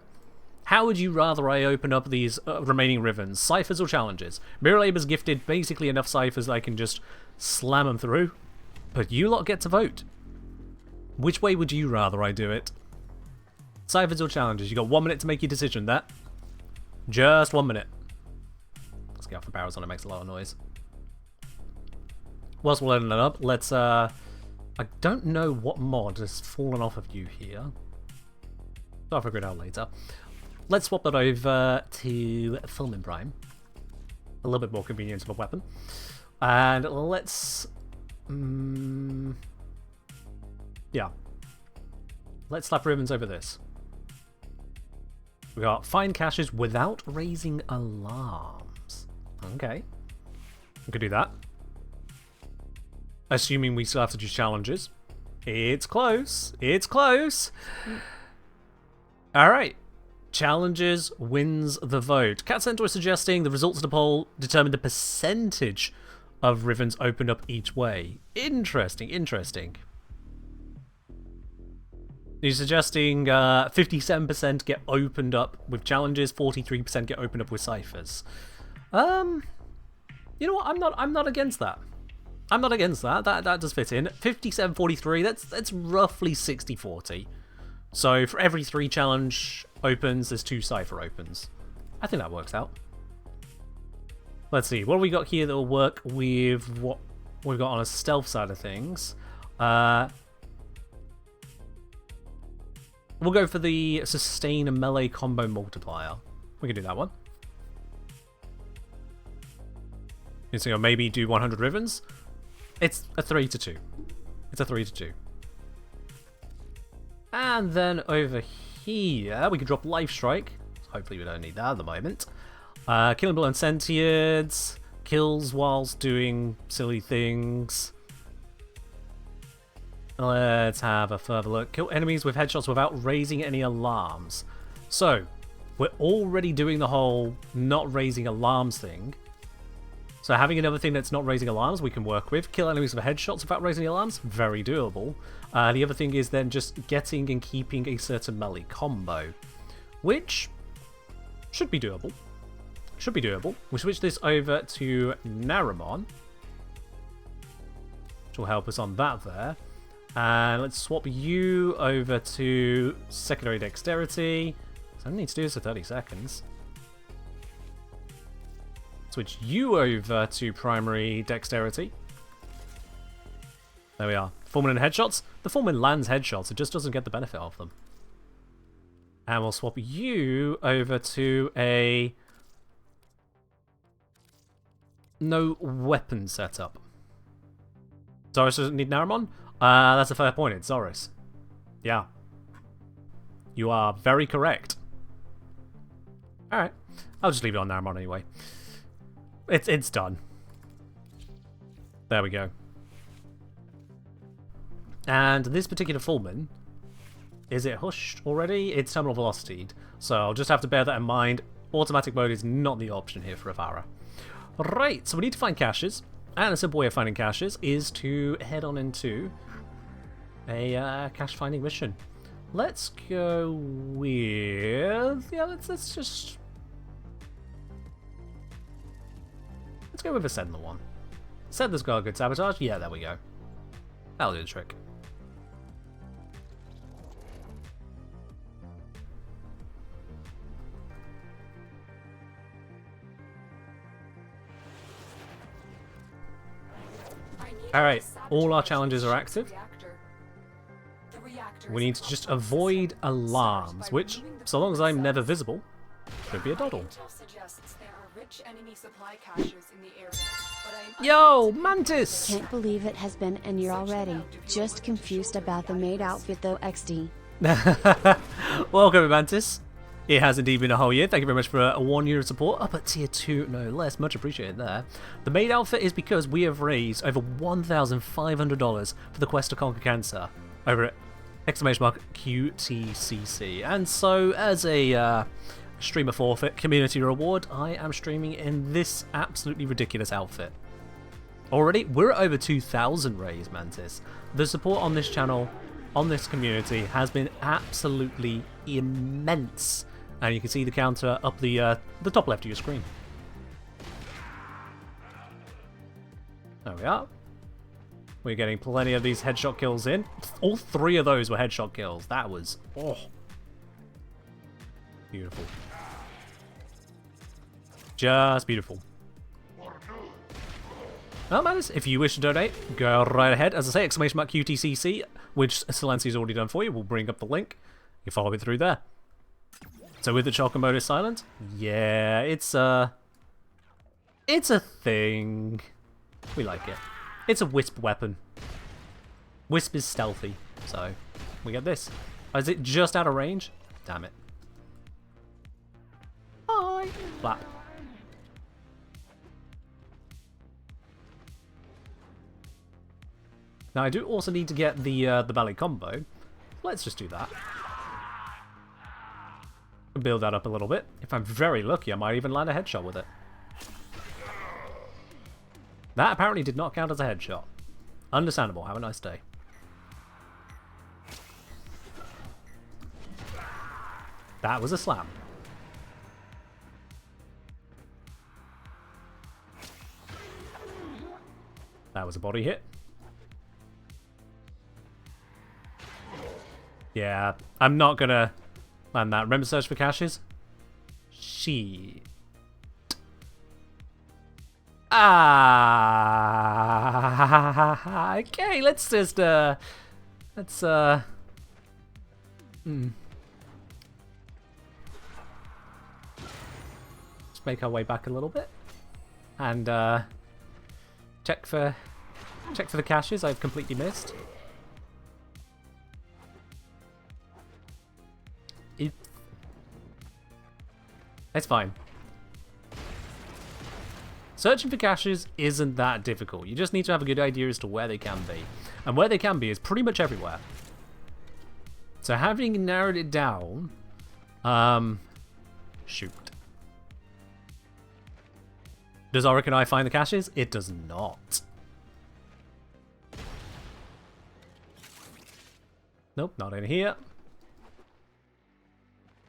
How would you rather I open up these remaining ribbons? Ciphers or challenges? Mirrorlame has gifted basically enough ciphers that I can just slam them through. But you lot get to vote. Which way would you rather I do it? Ciphers or challenges? You got 1 minute to make your decision there. Just 1 minute. Let's get off the barrels on, it makes a lot of noise. Whilst we're loading that up, let's I don't know what mod has fallen off of you here. I'll figure it out later. Let's swap that over to Filming Prime. A little bit more convenient of a weapon. And let's... yeah. Let's slap ribbons over this. We got find caches without raising alarms. Okay. We could do that. Assuming we still have to do challenges. It's close. It's close. Alright. Challenges wins the vote. Cat Centaur is suggesting the results of the poll determine the percentage of ribbons opened up each way. Interesting, interesting. He's suggesting 57% get opened up with challenges, 43% get opened up with ciphers. You know what? I'm not against that. I'm not against that. That does fit in. 57-43. That's roughly 60-40. So for every 3 challenge opens, there's 2 cipher opens. I think that works out. Let's see. What have we got here that will work with what we've got on a stealth side of things? We'll go for the sustain and melee combo multiplier. We can do that one. So maybe do 100 ribbons. It's a 3-2. It's a 3-2. And then over here, we can drop Life Strike. Hopefully we don't need that at the moment. Killing Blow and Sentients. Kills whilst doing silly things. Let's have a further look. Kill enemies with headshots without raising any alarms. So, we're already doing the whole not raising alarms thing. So having another thing that's not raising alarms we can work with. Kill enemies with headshots without raising alarms, very doable. The other thing is then just getting and keeping a certain melee combo, which should be doable. Should be doable. We switch this over to Naramon, which will help us on that there. And let's swap you over to secondary dexterity. So I don't need to do this for 30 seconds. Switch you over to primary dexterity. There we are. Foreman and headshots. The Foreman lands headshots, it just doesn't get the benefit of them. And we'll swap you over to a no weapon setup. Zoris doesn't need Naramon? That's a fair point, it's Zoris. Yeah. You are very correct. Alright. I'll just leave it on Naramon anyway. It's done. There we go. And this particular Fullman, is it hushed already? It's terminal velocity, so I'll just have to bear that in mind. Automatic mode is not the option here for Avara. Right, so we need to find caches, and a simple way of finding caches is to head on into a cache finding mission. Let's go with... yeah, let's just... let's go with a Sentinel one. Sentinel's got a good sabotage. Yeah, there we go. That'll do the trick. Alright, all our challenges are active. We need to just avoid alarms, which, so long as I'm never visible, should be a doddle. Yo, Mantis! Can't believe it has been a year already. Just confused about the Maid outfit though, XD. Welcome, Mantis. It has indeed been a whole year. Thank you very much for 1 year of support. Up at tier 2, no less. Much appreciated there. The Maid outfit is because we have raised over $1,500 for the quest to conquer cancer over at !QTCC. And so, as a streamer forfeit community reward, I am streaming in this absolutely ridiculous outfit. Already, we're at over 2,000 raised, Mantis. The support on this channel, on this community, has been absolutely immense. And you can see the counter up the top left of your screen. There we are. We're getting plenty of these headshot kills in. All 3 of those were headshot kills. That was... oh. Beautiful. Just beautiful. Well, man, if you wish to donate, go right ahead. As I say, exclamation mark QTCC, which Silencio's already done for you. We'll bring up the link. You follow it through there. So with the Chocomoto silent, yeah, it's a thing. We like it. It's a wisp weapon. Wisp is stealthy, so we get this. Oh, is it just out of range? Damn it. Hi. Flap. Now I do also need to get the belly combo. Let's just do that. Build that up a little bit. If I'm very lucky, I might even land a headshot with it. That apparently did not count as a headshot. Understandable. Have a nice day. That was a slam. That was a body hit. Yeah, I'm not gonna land that. Remember search for caches? Shit. Ah. Okay, let's just let's Let's make our way back a little bit and check for the caches I've completely missed. It's fine. Searching for caches isn't that difficult. You just need to have a good idea as to where they can be. And where they can be is pretty much everywhere. So having narrowed it down... shoot. Does Auric and I find the caches? It does not. Nope, not in here.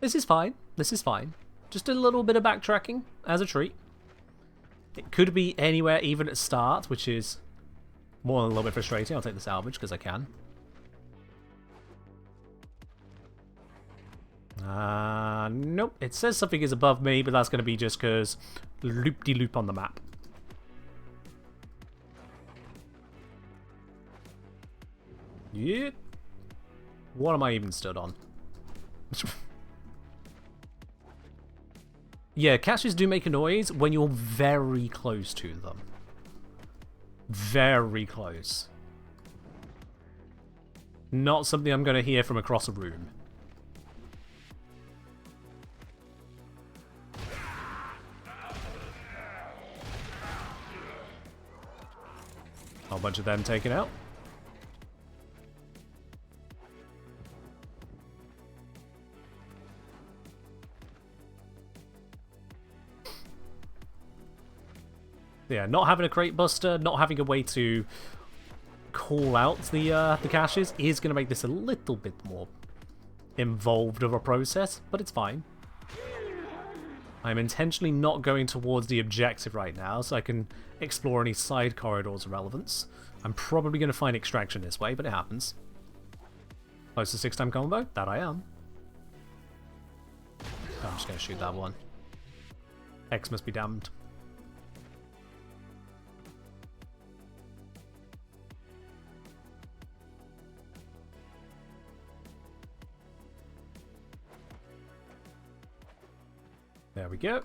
This is fine. This is fine. Just a little bit of backtracking as a treat. It could be anywhere, even at start, which is more than a little bit frustrating. I'll take the salvage because I can. Nope. It says something is above me, but that's going to be just because loop-de-loop on the map. Yeah. What am I even stood on? Yeah, caches do make a noise when you're very close to them. Very close. Not something I'm going to hear from across a room. A whole bunch of them taken out. Yeah, not having a crate buster, not having a way to call out the caches is going to make this a little bit more involved of a process, but it's fine. I'm intentionally not going towards the objective right now, so I can explore any side corridors of relevance. I'm probably going to find extraction this way, but it happens. Close to 6-time combo? That I am. I'm just going to shoot that one. X must be damned. There we go.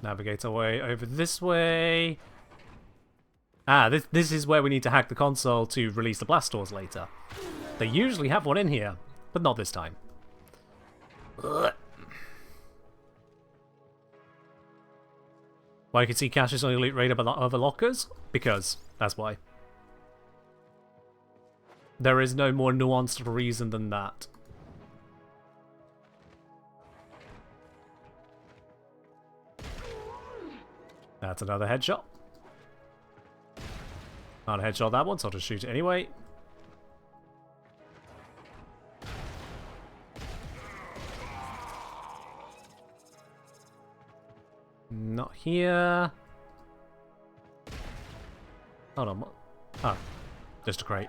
Navigate our way over this way. Ah, this is where we need to hack the console to release the blast doors later. They usually have one in here, but not this time. Ugh. Why you can see caches on the loot radar but other lockers? Because that's why. There is no more nuanced reason than that. That's another headshot. Not a headshot that one, so I'll just shoot it anyway. Not here. Hold on. Oh, just a crate.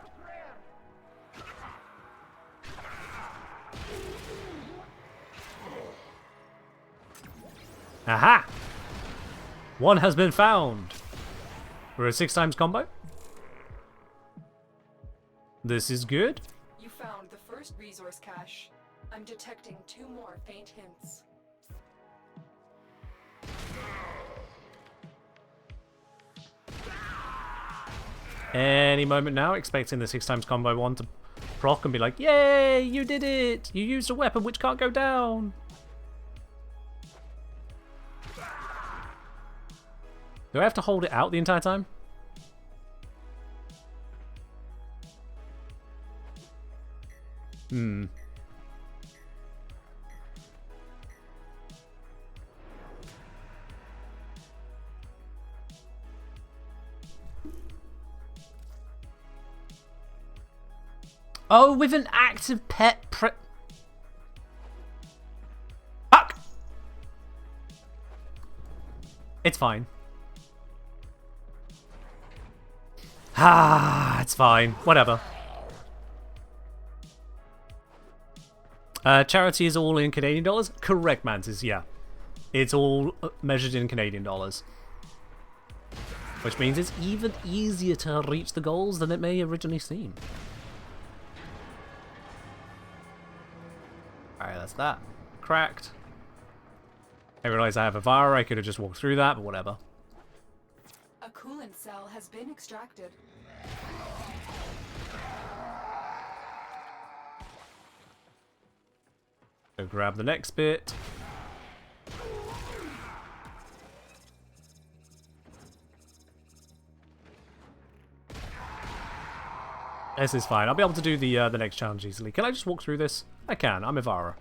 Aha! One has been found. We're a 6x combo. This is good. You found the first resource cache. I'm detecting 2 more faint hints. Any moment now, expecting the 6x combo one to proc and be like, yay, you did it! You used a weapon which can't go down! Do I have to hold it out the entire time? Hmm. Oh, with an active pet Fuck! It's fine. Ah, it's fine. Whatever. Charity is all in Canadian dollars? Correct, Mantis, yeah. It's all measured in Canadian dollars. Which means it's even easier to reach the goals than it may originally seem. Alright, that's that. Cracked. I realize I have a Vara, I could have just walked through that, but whatever. A coolant cell has been extracted. Go grab the next bit. This is fine. I'll be able to do the next challenge easily. Can I just walk through this? I can. I'm Ivara.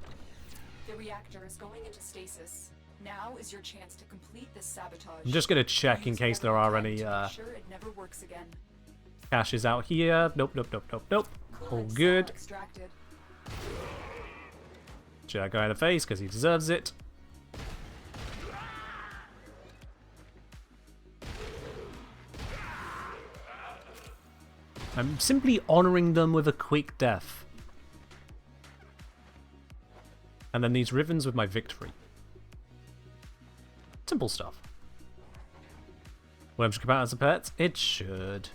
The reactor is going into stasis. Now is your chance to complete this sabotage. I'm just going to check in case there are any sure it never works again. caches out here. Nope, nope, nope, nope, nope. All good. Extracted. Shoot that guy in the face because he deserves it. I'm simply honouring them with a quick death. And then these ribbons with my victory. Simple stuff. Worms should come out as a pet? It should.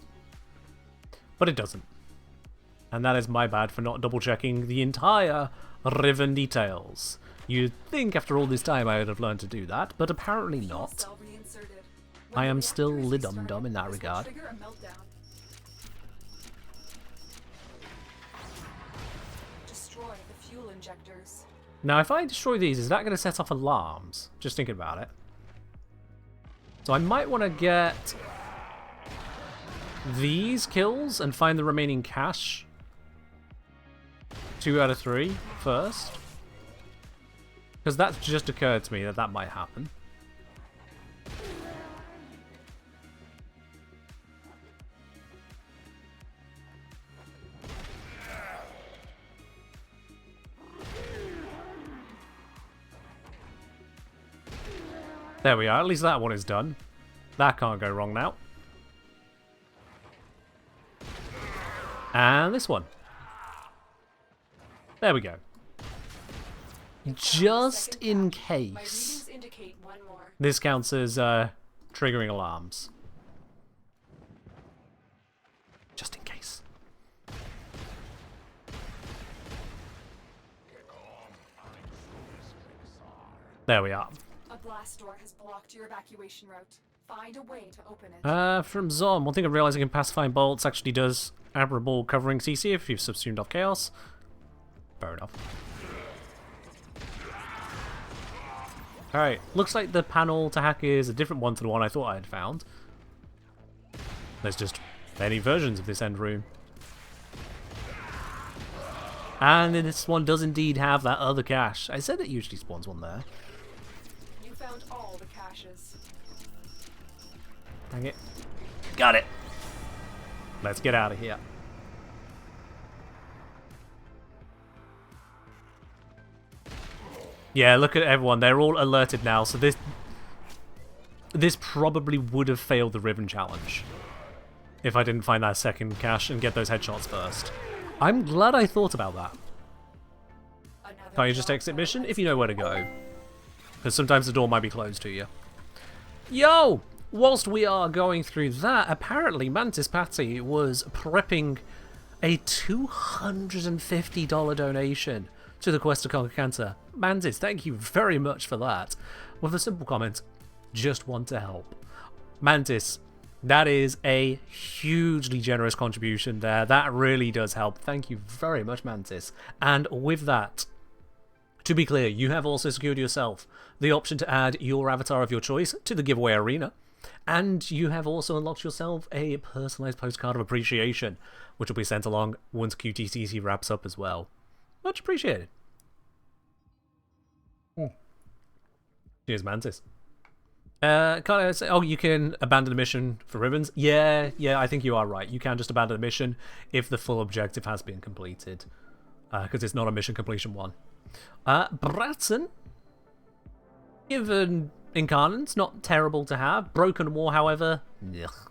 But it doesn't. And that is my bad for not double checking the entire Riven details. You'd think after all this time I would have learned to do that, but apparently not. I am still lidum-dum in that regard. Destroy the fuel injectors. Now if I destroy these, is that going to set off alarms? Just thinking about it. So I might want to get these kills and find the remaining cache. 2 out of 3 first. Because that's just occurred to me that that might happen. There we are, at least that one is done. That can't go wrong now. And this one. There we go. Just in case this counts as triggering alarms. Just in case. There we are. A blast door has blocked your evacuation route. Find a way to open it. From Zom, one thing I'm realizing in pacifying bolts actually does admirable covering CC if you've subsumed off chaos. Fair enough. Alright, looks like the panel to hack is a different one to the one I thought I had found. There's just many versions of this end room. And this one does indeed have that other cache. I said it usually spawns one there. You found all the caches. Dang it. Got it! Let's get out of here. Yeah, look at everyone. They're all alerted now, so this probably would have failed the Riven challenge if I didn't find that second cache and get those headshots first. I'm glad I thought about that. Can't you just exit mission if you know where to go? Because sometimes the door might be closed to you. Yo! Whilst we are going through that, apparently Mantis Patty was prepping a $250 donation to the Quest to Conquer Cancer. Mantis, thank you very much for that. With a simple comment, just want to help. Mantis, that is a hugely generous contribution there. That really does help. Thank you very much, Mantis. And with that, to be clear, you have also secured yourself the option to add your avatar of your choice to the giveaway arena. And you have also unlocked yourself a personalized postcard of appreciation, which will be sent along once QTCC wraps up as well. Much appreciated. Cheers, Mantis. Can't I say, oh, you can abandon the mission for ribbons? Yeah, I think you are right. You can just abandon the mission if the full objective has been completed. Because it's not a mission completion one. Bratton, given Incarnate's not terrible to have. Broken War, however, ugh.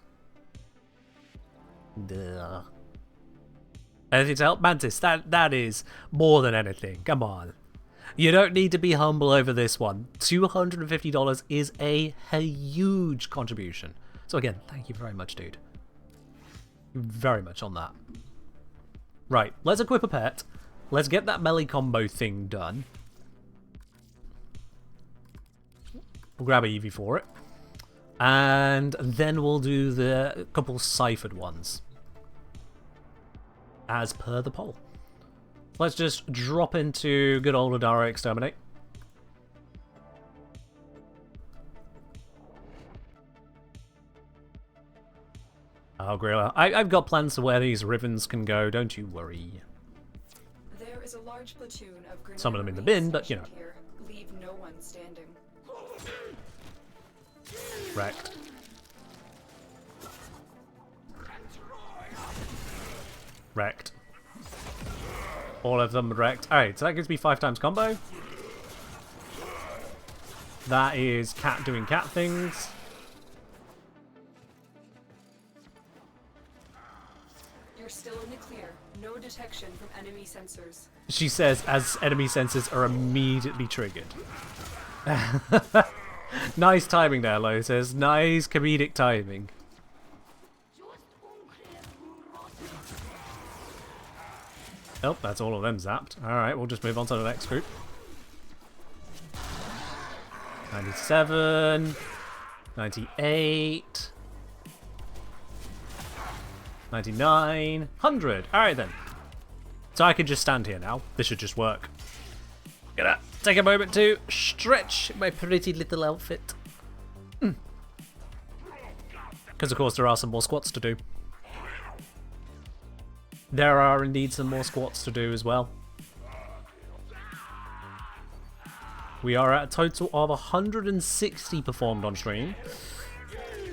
Duh. Anything to help? Mantis, that is more than anything. Come on. You don't need to be humble over this one. $250 is a huge contribution. So again, thank you very much, dude. Very much on that. Right, let's equip a pet. Let's get that melee combo thing done. We'll grab a Eevee for it. And then we'll do the couple ciphered ones. As per the poll. Let's just drop into good old Adara Exterminate. Oh, Grilla. I've got plans to where these ribbons can go, don't you worry. There is a large platoon of Grenadier Some of them in the bin, but you know. here. Leave no one standing. Wrecked. Wrecked. All of them wrecked. Alright, so that gives me 5 times combo. That is cat doing cat things. You're still in the clear. No detection from enemy sensors. She says as enemy sensors are immediately triggered. Nice timing there, Lotus. Nice comedic timing. Oh, that's all of them zapped. Alright, we'll just move on to the next group. 97, 98, 99, 100. Alright then. So I can just stand here now. This should just work. Gonna take a moment to stretch my pretty little outfit. Because of course there are some more squats to do. There are indeed some more squats to do as well. We are at a total of 160 performed on stream.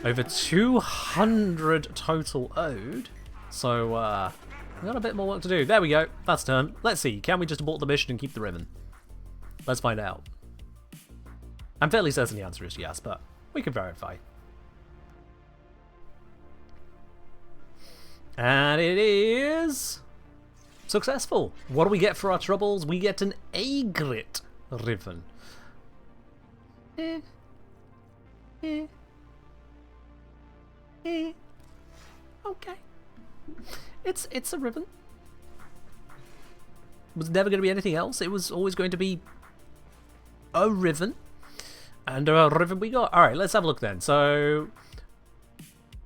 Over 200 total owed. So, we've got a bit more work to do. There we go. That's done. Let's see. Can we just abort the mission and keep the ribbon? Let's find out. I'm fairly certain the answer is yes, but we can verify. And it is successful. What do we get for our troubles? We get an A-grit ribbon. Okay. It's a ribbon. It was never going to be anything else. It was always going to be a ribbon. And a ribbon we got. Alright, let's have a look then. So,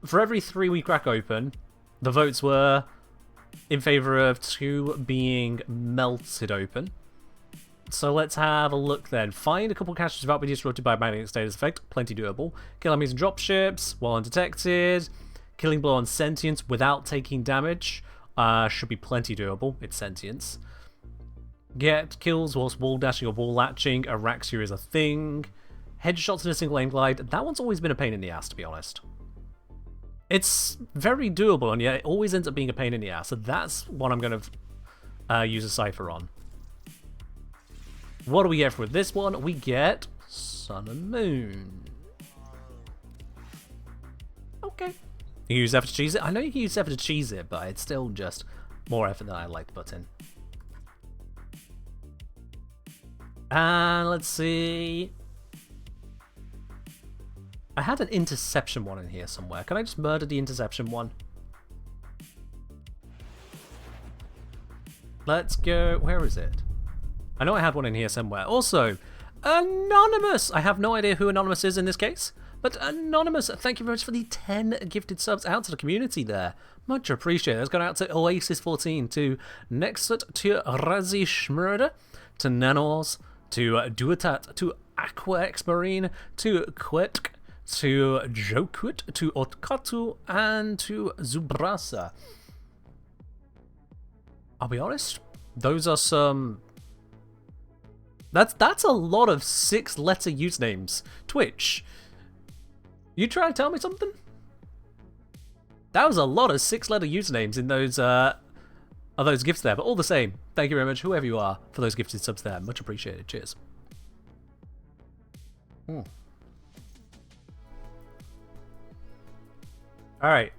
for every 3 we crack open, the votes were in favour of 2 being melted open. So let's have a look then. Find a couple of caches without being disrupted by magnetic status effect. Plenty doable. Kill enemies and dropships while undetected. Killing blow on sentience without taking damage. Should be plenty doable. It's sentience. Get kills whilst wall dashing or wall latching. Araxia is a thing. Headshots in a single aim glide. That one's always been a pain in the ass, to be honest. It's very doable, and yet it always ends up being a pain in the ass. So that's what I'm going to use a cipher on. What do we get for this one? We get Sun and Moon. Okay. You can use effort to cheese it. I know you can use effort to cheese it, but it's still just more effort than I like to put in. And let's see. I had an interception one in here somewhere. Can I just murder the interception one? Let's go. Where is it? I know I had one in here somewhere. Also, Anonymous! I have no idea who Anonymous is in this case. But Anonymous, thank you very much for the 10 gifted subs out to the community there. Much appreciated. It's gone out to Oasis14, to Nexut, to Razi Schmurder, to Nanos, to Duatat, to Aqua X Marine, to Quetk, to Jokut, to Otkatu, and to Zubrasa. I'll be honest, those are some... That's a lot of 6-letter usernames. Twitch, you trying to tell me something? That was a lot of 6-letter usernames in those gifts there, but all the same, thank you very much, whoever you are, for those gifted subs there. Much appreciated. Cheers. Alright,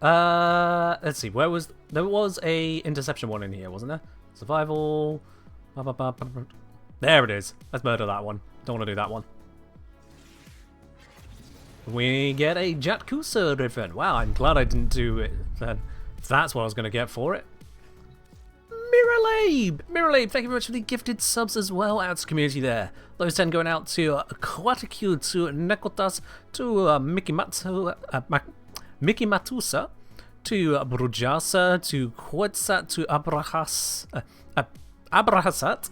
let's see, there was a interception one in here, wasn't there? Survival... There it is. Let's murder that one. Don't want to do that one. We get a Jatkusa ribbon. Wow, I'm glad I didn't do it then. That's what I was going to get for it. Miralabe! Miralabe, thank you very much for the gifted subs as well out to the community there. Those 10 going out to Quaticu, to Nekotas, to Mickey Matusa, to Brujasa, to Quetzat, to Abrahasat,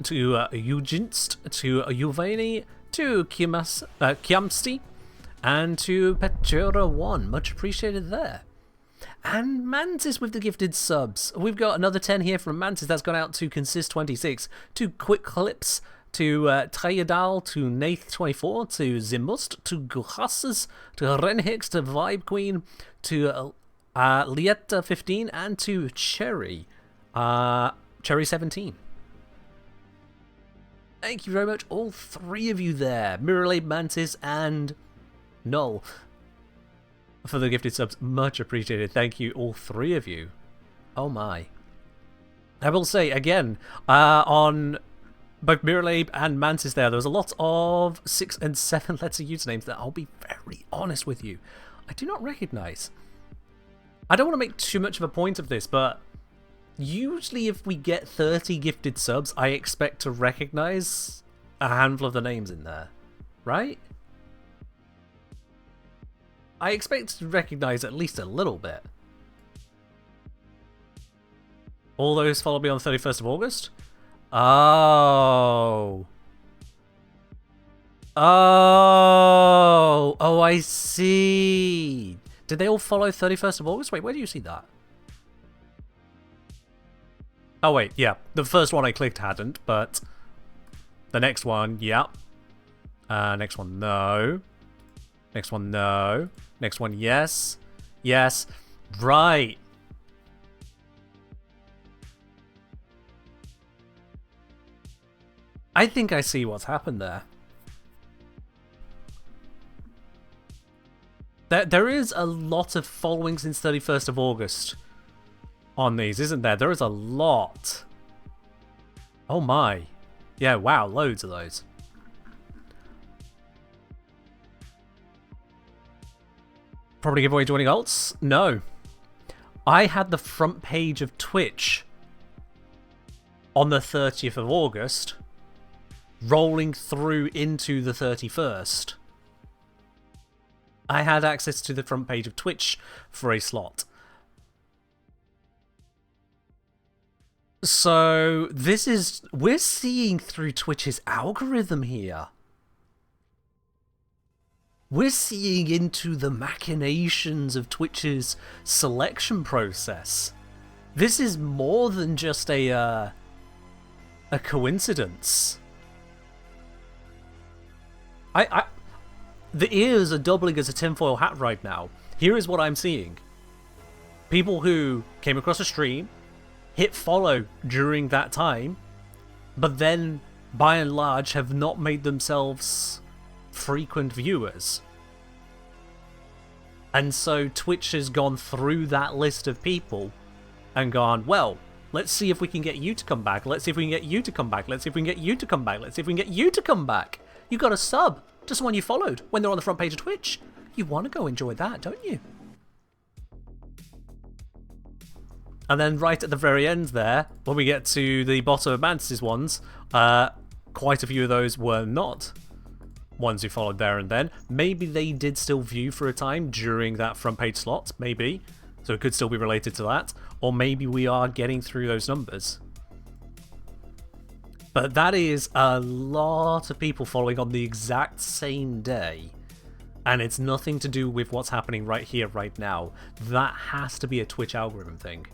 to Eugenst, to Juveni, to Kiamsti, and to Petjura1. Much appreciated there. And Mantis with the gifted subs. We've got another 10 here from Mantis. That's gone out to Consist26, to Quick Clips, to Tayadal, to Nath24, to Zimust, to Guhasas, to Renhix, to Vibe Queen, to Lietta15, and to Cherry. Cherry17. Thank you very much, all 3 of you there. Miralabe, Mantis, and Null, for the gifted subs. Much appreciated. Thank you, all 3 of you. Oh my. I will say, again, on both Miralabe and Mantis there was a lot of 6 and 7 letter usernames that I'll be very honest with you, I do not recognise. I don't want to make too much of a point of this, but usually if we get 30 gifted subs, I expect to recognise a handful of the names in there, right? I expect to recognise at least a little bit. All those follow me on the 31st of August? Oh. Oh, I see. Did they all follow 31st of August? Wait, where do you see that? Oh wait, yeah, the first one I clicked hadn't, but the next one, yeah. Next one, no. Next one, no. Next one, yes. Yes. Right. I think I see what's happened there. There is a lot of following since 31st of August. On these, isn't there? There is a lot. Oh my. Yeah, wow, loads of those. Probably give away joining alts? No. I had the front page of Twitch on the 30th of August, rolling through into the 31st. I had access to the front page of Twitch for a slot. So, this is... we're seeing through Twitch's algorithm here. We're seeing into the machinations of Twitch's selection process. This is more than just a coincidence. The ears are doubling as a tinfoil hat right now. Here is what I'm seeing. People who came across a stream, hit follow during that time, but then, by and large, have not made themselves frequent viewers. And so Twitch has gone through that list of people and gone, well, let's see if we can get you to come back. Let's see if we can get you to come back. Let's see if we can get you to come back. Let's see if we can get you to come back. You got a sub. to someone you followed when they're on the front page of Twitch. You want to go enjoy that, don't you? And then right at the very end there, when we get to the bottom of Mantis's ones, quite a few of those were not ones who followed there and then. Maybe they did still view for a time during that front page slot, maybe. So it could still be related to that. Or maybe we are getting through those numbers. But that is a lot of people following on the exact same day. And it's nothing to do with what's happening right here, right now. That has to be a Twitch algorithm thing.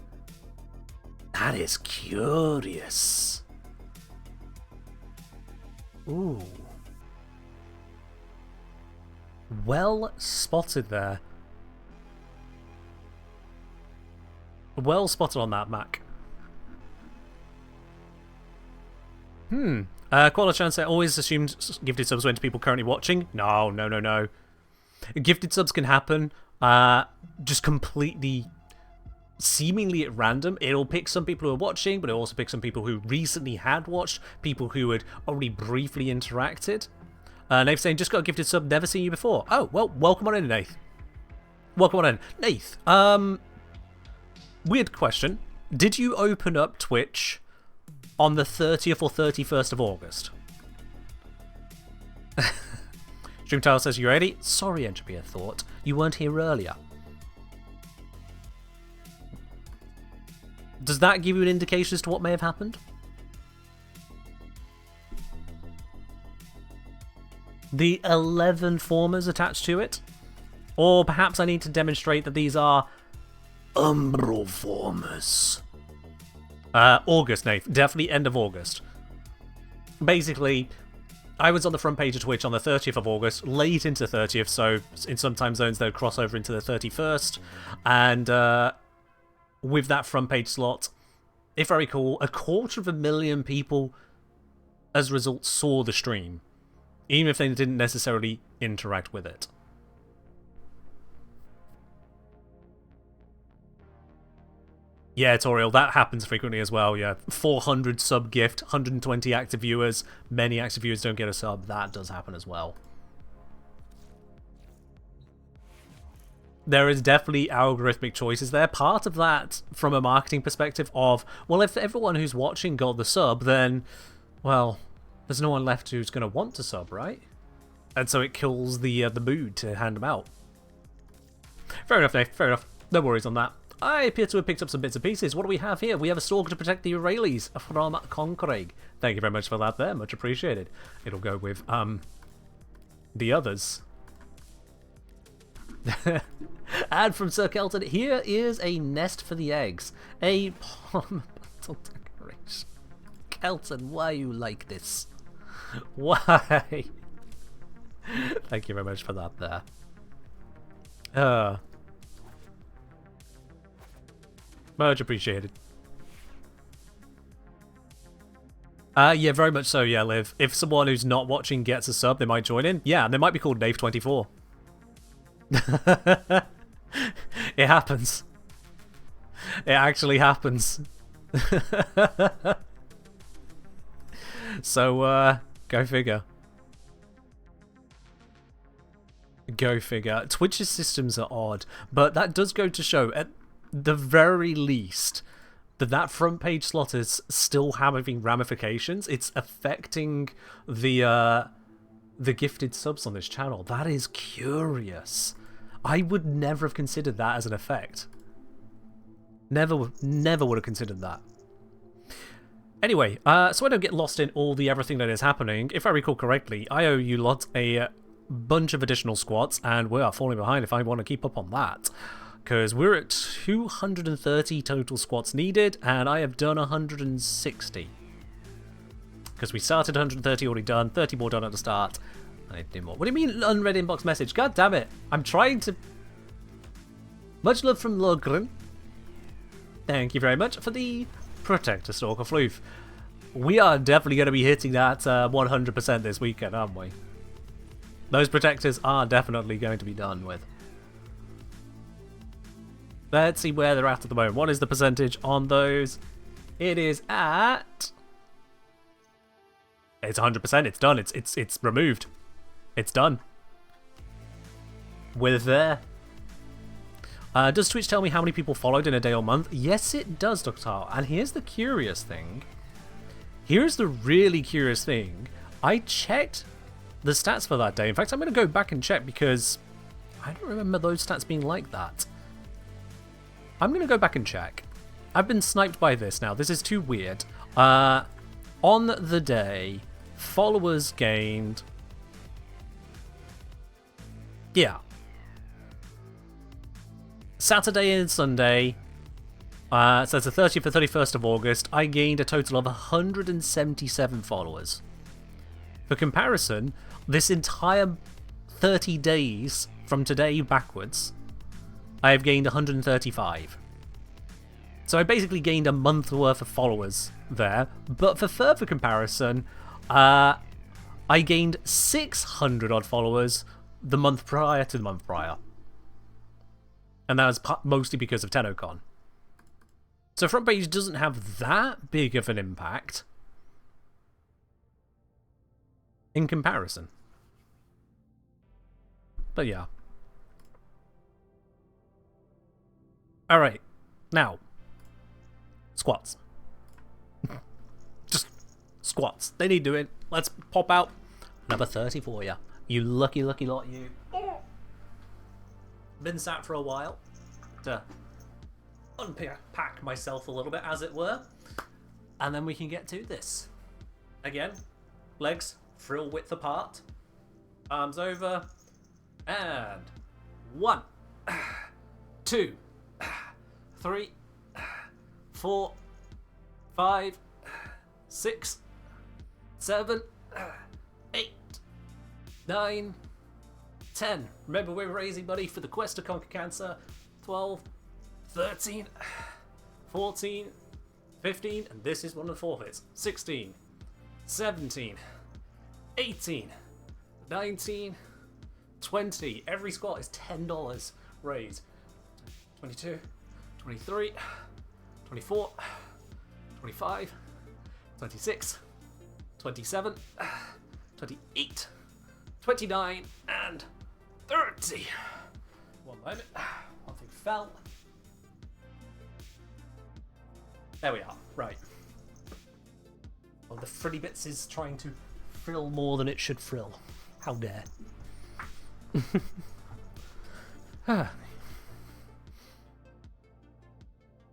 That is curious. Ooh. Well spotted there. Well spotted on that, Mac. Koala Chan said, always assumed gifted subs went to people currently watching. No, no, no, no. Gifted subs can happen just completely, seemingly at random. It'll pick some people who are watching, but it'll also pick some people who recently had watched, people who had already briefly interacted. Nath saying, just got a gifted sub, never seen you before. Oh, well, welcome on in, Nath. Welcome on in. Nath, weird question. Did you open up Twitch on the 30th or 31st of August? Streamtile says, you ready? Sorry, Entropy, I thought. You weren't here earlier. Does that give you an indication as to what may have happened? The 11 formers attached to it? Or perhaps I need to demonstrate that these are Umbral formers. August, Nath. Definitely end of August. Basically, I was on the front page of Twitch on the 30th of August, late into the 30th, so in some time zones they'll cross over into the 31st. And with that front page slot, if I recall, 250,000 people as a result saw the stream, even if they didn't necessarily interact with it. Yeah, Toriel, that happens frequently as well, yeah. 400 sub gift, 120 active viewers, many active viewers don't get a sub, that does happen as well. There is definitely algorithmic choices there. Part of that, from a marketing perspective of, well, if everyone who's watching got the sub, then, well, there's no one left who's going to want to sub, right? And so it kills the mood to hand them out. Fair enough, Dave, fair enough. No worries on that. I appear to have picked up some bits and pieces. What do we have here? We have a stalker to protect the Yarelis from Concraig. Thank you very much for that there. Much appreciated. It'll go with, the others. And from Sir Kelton, here is a nest for the eggs. A ornamental decoration. Kelton, why you like this? Why? Thank you very much for that there. Much appreciated. Yeah, very much so, yeah, Liv. If someone who's not watching gets a sub, they might join in. Yeah, and they might be called Dave24. It happens. It actually happens. So, go figure. Go figure. Twitch's systems are odd, but that does go to show, at the very least, that front page slot is still having ramifications. It's affecting the gifted subs on this channel. That is curious. I would never have considered that as an effect. Never would have considered that. Anyway, so I don't get lost in all the everything that is happening. If I recall correctly, I owe you lot a bunch of additional squats, and we are falling behind if I want to keep up on that. Because we're at 230 total squats needed, and I have done 160. Because we started 130 already done, 30 more done at the start. I need to do more. What do you mean unread inbox message? God damn it. I'm trying to... Much love from Logren. Thank you very much for the Protector Stalker Floof. We are definitely going to be hitting that 100% this weekend, aren't we? Those protectors are definitely going to be done with. Let's see where they're at the moment. What is the percentage on those? It is at... It's 100%. It's done. It's removed. It's done. We're there. Does Twitch tell me how many people followed in a day or month? Yes, it does, Dr. And here's the curious thing. Here's the really curious thing. I checked the stats for that day. In fact, I'm going to go back and check because I don't remember those stats being like that. I'm going to go back and check. I've been sniped by this now. This is too weird. On the day, followers gained... Yeah. Saturday and Sunday, so it's the 30th and 31st of August, I gained a total of 177 followers. For comparison, this entire 30 days from today backwards, I have gained 135. So I basically gained a month worth of followers there, but for further comparison, I gained 600 odd followers the month prior to the month prior. And that was mostly because of TennoCon. So front page doesn't have that big of an impact in comparison. But yeah. Alright, now, squats. Just squats. They need doing. Let's pop out number 30 for you. You lucky, lucky lot, you. Been sat for a while to unpack myself a little bit, as it were, and then we can get to this. Again, legs frill width apart, arms over, and 1, 2, 3, 4, 5, 6, 7, 8, 9, 10. Remember, we're raising money for the quest to conquer cancer. 12, 13, 14, 15, and this is one of the forfeits. 16, 17, 18, 19, 20. Every squat is $10 raised. 22, 23, 24, 25, 26, 27, 28, 29, and 30. One moment. One thing fell. There we are. Right. Well, the frilly bits is trying to frill more than it should frill. How dare.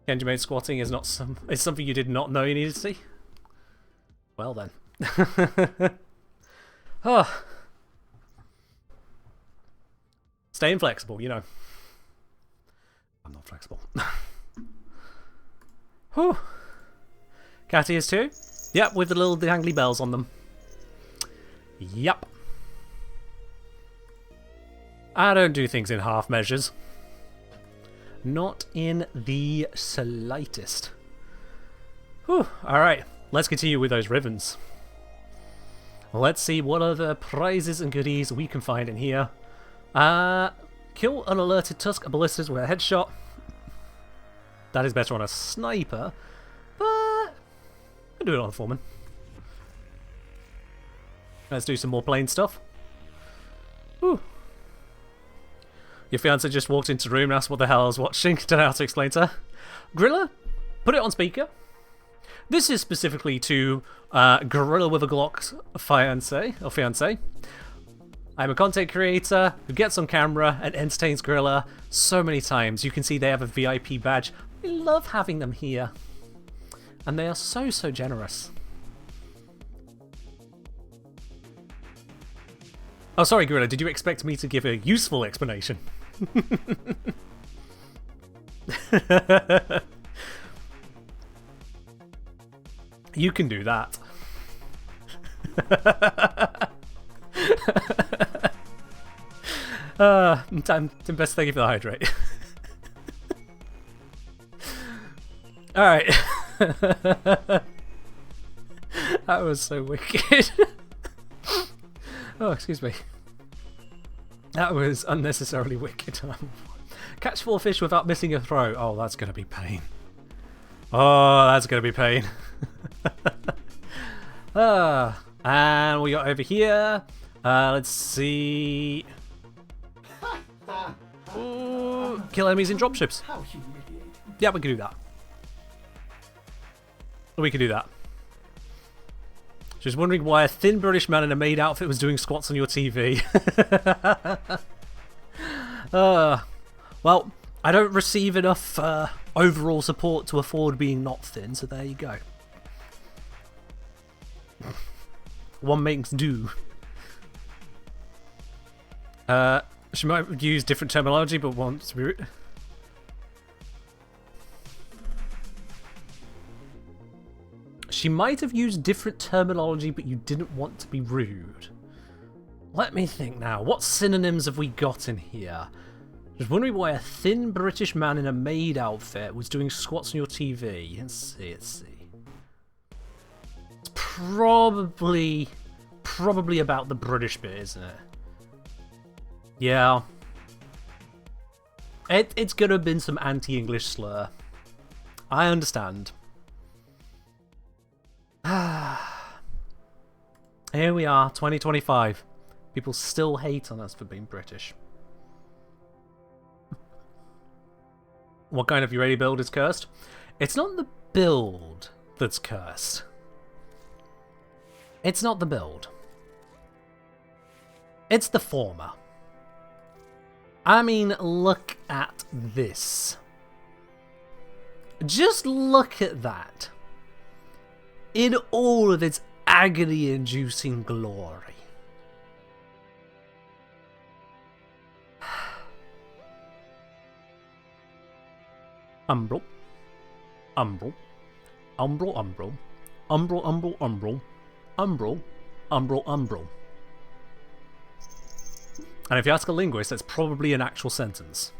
Kenji Maid squatting is not is something you did not know you needed to see? Well then. Oh. Staying flexible, you know. I'm not flexible. Whew. Cat ears too? Yep, with the little dangly bells on them. Yep. I don't do things in half measures. Not in the slightest. Whew. Alright, let's continue with those ribbons. Let's see what other prizes and goodies we can find in here. Kill an alerted tusk of ballistas with a headshot. That is better on a sniper, but I'll do it on a foreman. Let's do some more plain stuff. Whew. Your fiance just walked into the room and asked what the hell I was watching. Don't know how to explain to her. Gorilla, put it on speaker. This is specifically to Gorilla with a Glock fiance or fiance. I'm a content creator who gets on camera and entertains Gorilla so many times. You can see they have a VIP badge. We love having them here. And they are so, so generous. Oh, sorry, Gorilla. Did you expect me to give a useful explanation? You can do that. Best thank you for the hydrate. Alright. That was so wicked. Oh, excuse me. That was unnecessarily wicked. Catch 4 fish without missing a throw. Oh, that's going to be pain. Oh, that's going to be pain. And we got over here Let's see. Ooh, kill enemies in dropships. How humiliating. Yeah, we can do that. We can do that. Just wondering why a thin British man in a maid outfit was doing squats on your TV. Well, I don't receive enough overall support to afford being not thin, so there you go. One makes do. She might use different terminology, but wants to be... She might have used different terminology, but you didn't want to be rude. Let me think now. What synonyms have we got in here? Just wondering why a thin British man in a maid outfit was doing squats on your TV. Let's see, let's see. It's probably about the British bit, isn't it? Yeah. It's gonna have been some anti-English slur. I understand. Here we are, 2025. People still hate on us for being British. What kind of Yareli build is cursed? It's not the build that's cursed. It's not the build. It's the former. I mean, look at this. Just look at that. In all of its agony-inducing glory. Umbral. Umbral. Umbral, Umbral. Umbral, Umbral, Umbral. Umbral, Umbral, Umbral. And if you ask a linguist, that's probably an actual sentence.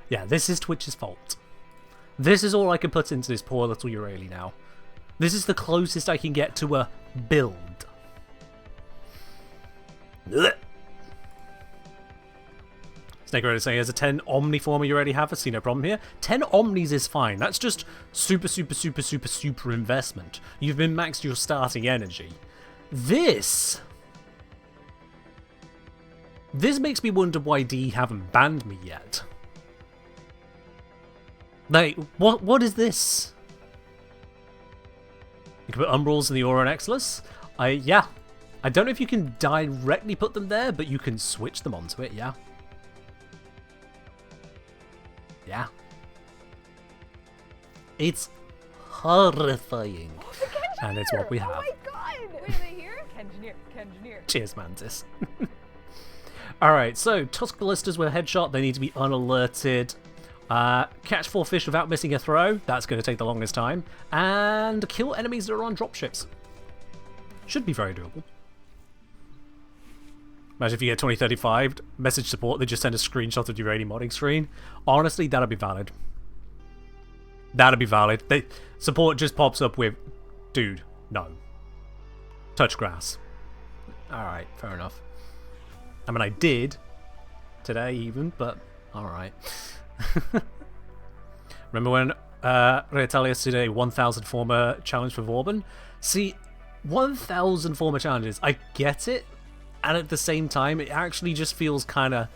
Yeah, this is Twitch's fault. This is all I can put into this poor little Yareli now. This is the closest I can get to a build. Snake Rider saying, as a 10 Omni former you already have, I see no problem here. 10 Omnis is fine. That's just super investment. You've been maxed your starting energy. This makes me wonder why D haven't banned me yet. Like, what is this? You can put Umbrals in the Aura and Exilus? Yeah. I don't know if you can directly put them there, but you can switch them onto it, yeah. Yeah. It's horrifying. And it's what we have. Oh my god! Are they here? Kengineer. Cheers, Mantis. Alright, so Tusk Ballistas were headshot. They need to be unalerted. Catch 4 fish without missing a throw. That's going to take the longest time. And kill enemies that are on dropships. Should be very doable. Imagine if you get 2035, message support, they just send a screenshot of your Yareli modding screen. Honestly, that'd be valid. That'd be valid. Support just pops up with, dude, no. Touch grass. Alright, fair enough. I mean, I did today even, but alright. Remember when Reatalius did a 1000 former challenge for Vorben? See, 1000 former challenges, I get it, and at the same time, it actually just feels kind of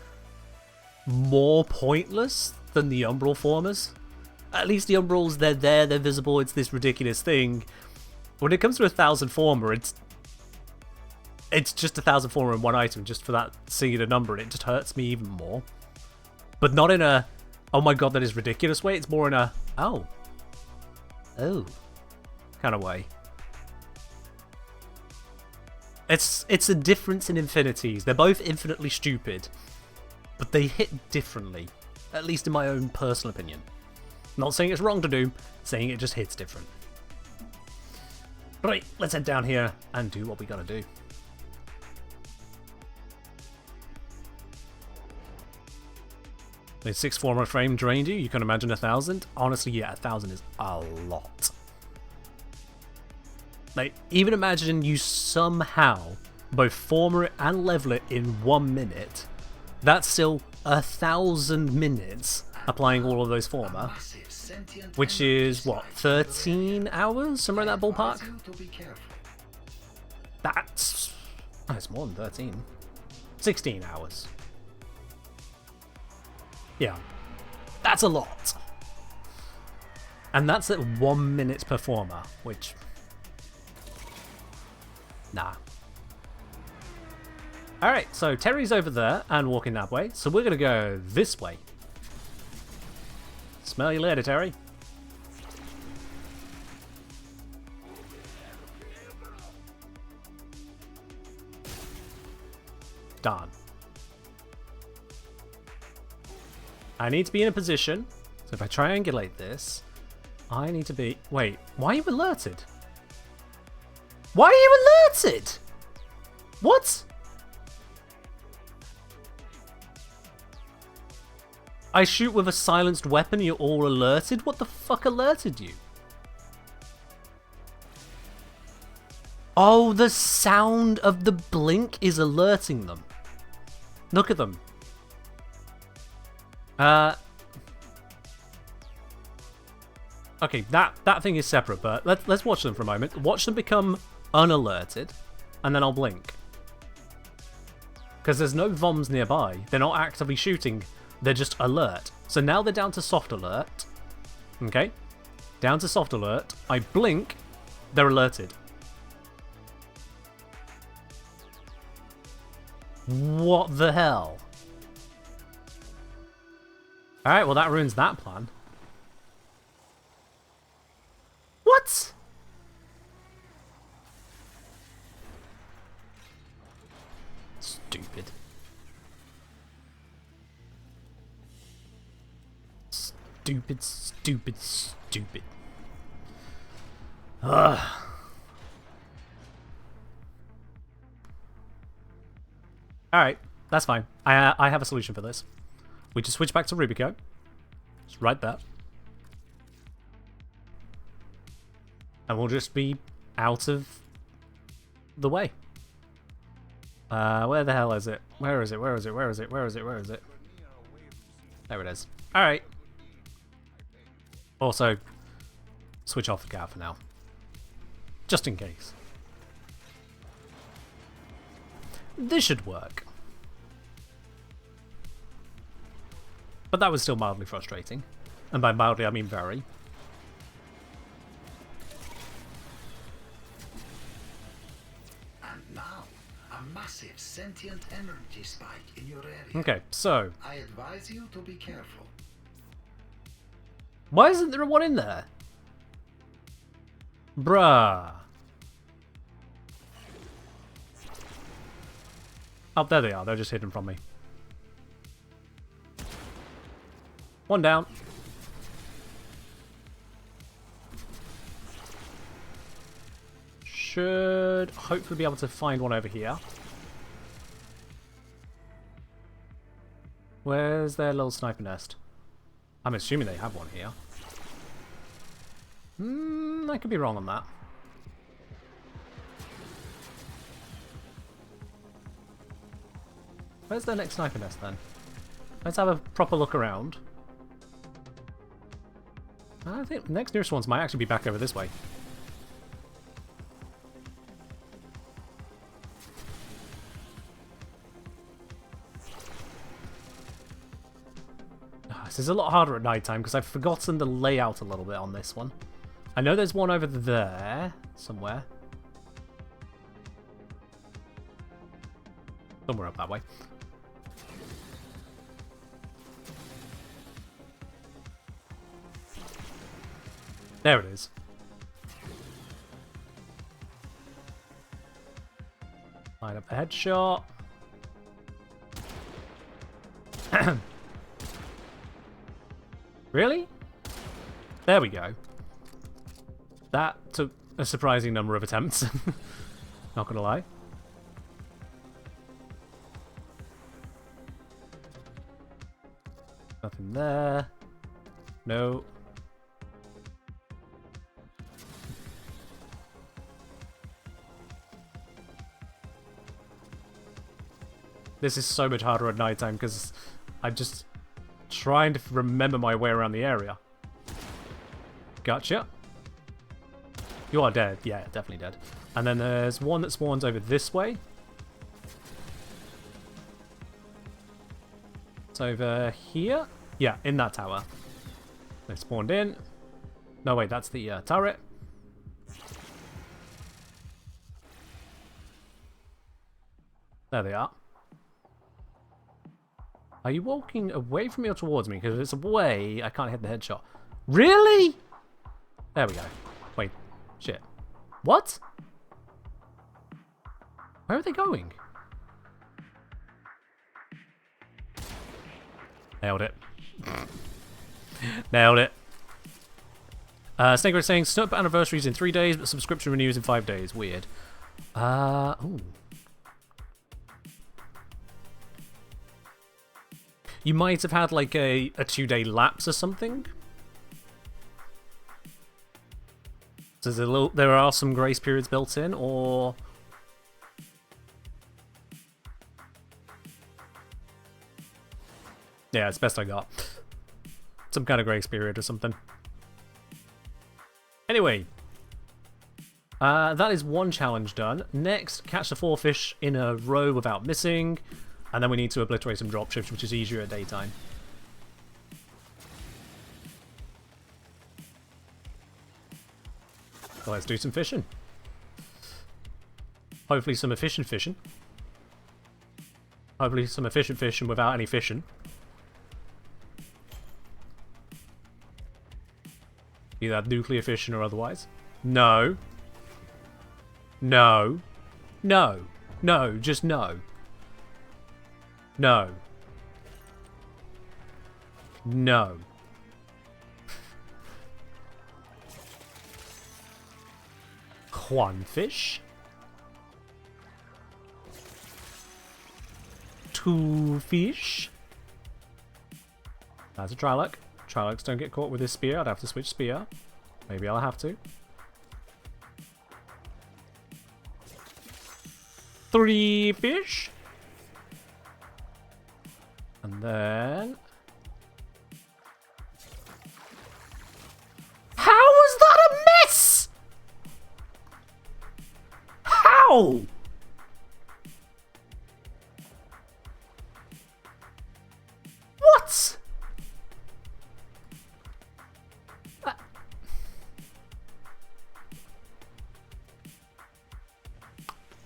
more pointless than the Umbral formers. At least the Umbrals, they're there, they're visible, it's this ridiculous thing. When it comes to 1000 former, it's just 1000 former in one item, just for that singular number, and it just hurts me even more. But not in a, oh my god, that is ridiculous way, it's more in a, oh kind of way. It's a difference in infinities. They're both infinitely stupid, but they hit differently, at least in my own personal opinion. Not saying it's wrong to do, saying it just hits different. Right, let's head down here and do what we gotta do. The 6 former frame drained you, you can imagine 1000. Honestly, yeah, 1000 is a lot. Like, even imagine you somehow both former it and level it in 1 minute. That's still 1000 minutes applying all of those former. Which is, what, 13 hours? Somewhere in that ballpark? That's... Oh, it's more than 13. 16 hours. Yeah. That's a lot. And that's at 1 minute performer, which... Nah. Alright, so Terry's over there and walking that way, so we're going to go this way. Smell you later, Terry. Done. I need to be in a position, so if I triangulate this, I need to be... Wait, why are you alerted? Why are you alerted? What? I shoot with a silenced weapon, you're all alerted? What the fuck alerted you? Oh, the sound of the blink is alerting them. Look at them. Okay, that thing is separate, but let's watch them for a moment. Watch them become unalerted, and then I'll blink. Because there's no VOMs nearby. They're not actively shooting. They're just alert. So now they're down to soft alert. Okay? Down to soft alert. I blink. They're alerted. What the hell? Alright, well that ruins that plan. What? Stupid. Stupid, stupid, stupid. Ugh. Alright, that's fine. I have a solution for this. We just switch back to Rubico. Just right there. And we'll just be out of the way. Where the hell is it? Where is it? Where is it? Where is it? Where is it? Where is it? There it is. Alright. Also, switch off the car for now. Just in case. This should work. But that was still mildly frustrating. And by mildly, I mean very. And now, a massive sentient energy spike in your area. Okay, so... I advise you to be careful. Why isn't there one in there? Bruh. Oh, there they are. They're just hidden from me. One down. Should hopefully be able to find one over here. Where's their little sniper nest? I'm assuming they have one here. I could be wrong on that. Where's their next sniper nest then? Let's have a proper look around. I think the next nearest ones might actually be back over this way. This is a lot harder at night time because I've forgotten the layout a little bit on this one. I know there's one over there somewhere. Somewhere up that way. There it is. Line up the headshot. Really? There we go. That took a surprising number of attempts. Not gonna lie. Nothing there. No. This is so much harder at nighttime because I'm just trying to remember my way around the area. Gotcha. You are dead. Yeah, definitely dead. And then there's one that spawns over this way. It's over here. Yeah, in that tower. They spawned in. No, wait, that's the turret. There they are. Are you walking away from me or towards me? Because if it's away, I can't hit the headshot. Really? There we go. Wait. Shit. What? Where are they going? Nailed it. Nailed it. Snake is saying, Snoop anniversaries in 3 days, but subscription renews in 5 days. Weird. Ooh. You might have had like a 2-day lapse or something. So there are some grace periods built in, or... Yeah, it's best I got. Some kind of grace period or something. Anyway. That is one challenge done. Next, catch the 4 fish in a row without missing. And then we need to obliterate some dropships, which is easier at daytime. So let's do some fishing. Hopefully some efficient fishing. Hopefully some efficient fishing without any fishing. Either nuclear fission or otherwise. No. No. No. No. Just no. No. No. One fish. 2 fish. That's a Trilok. Triloks don't get caught with this spear. I'd have to switch spear. Maybe I'll have to. 3 fish. And then... How was that a miss? How? What?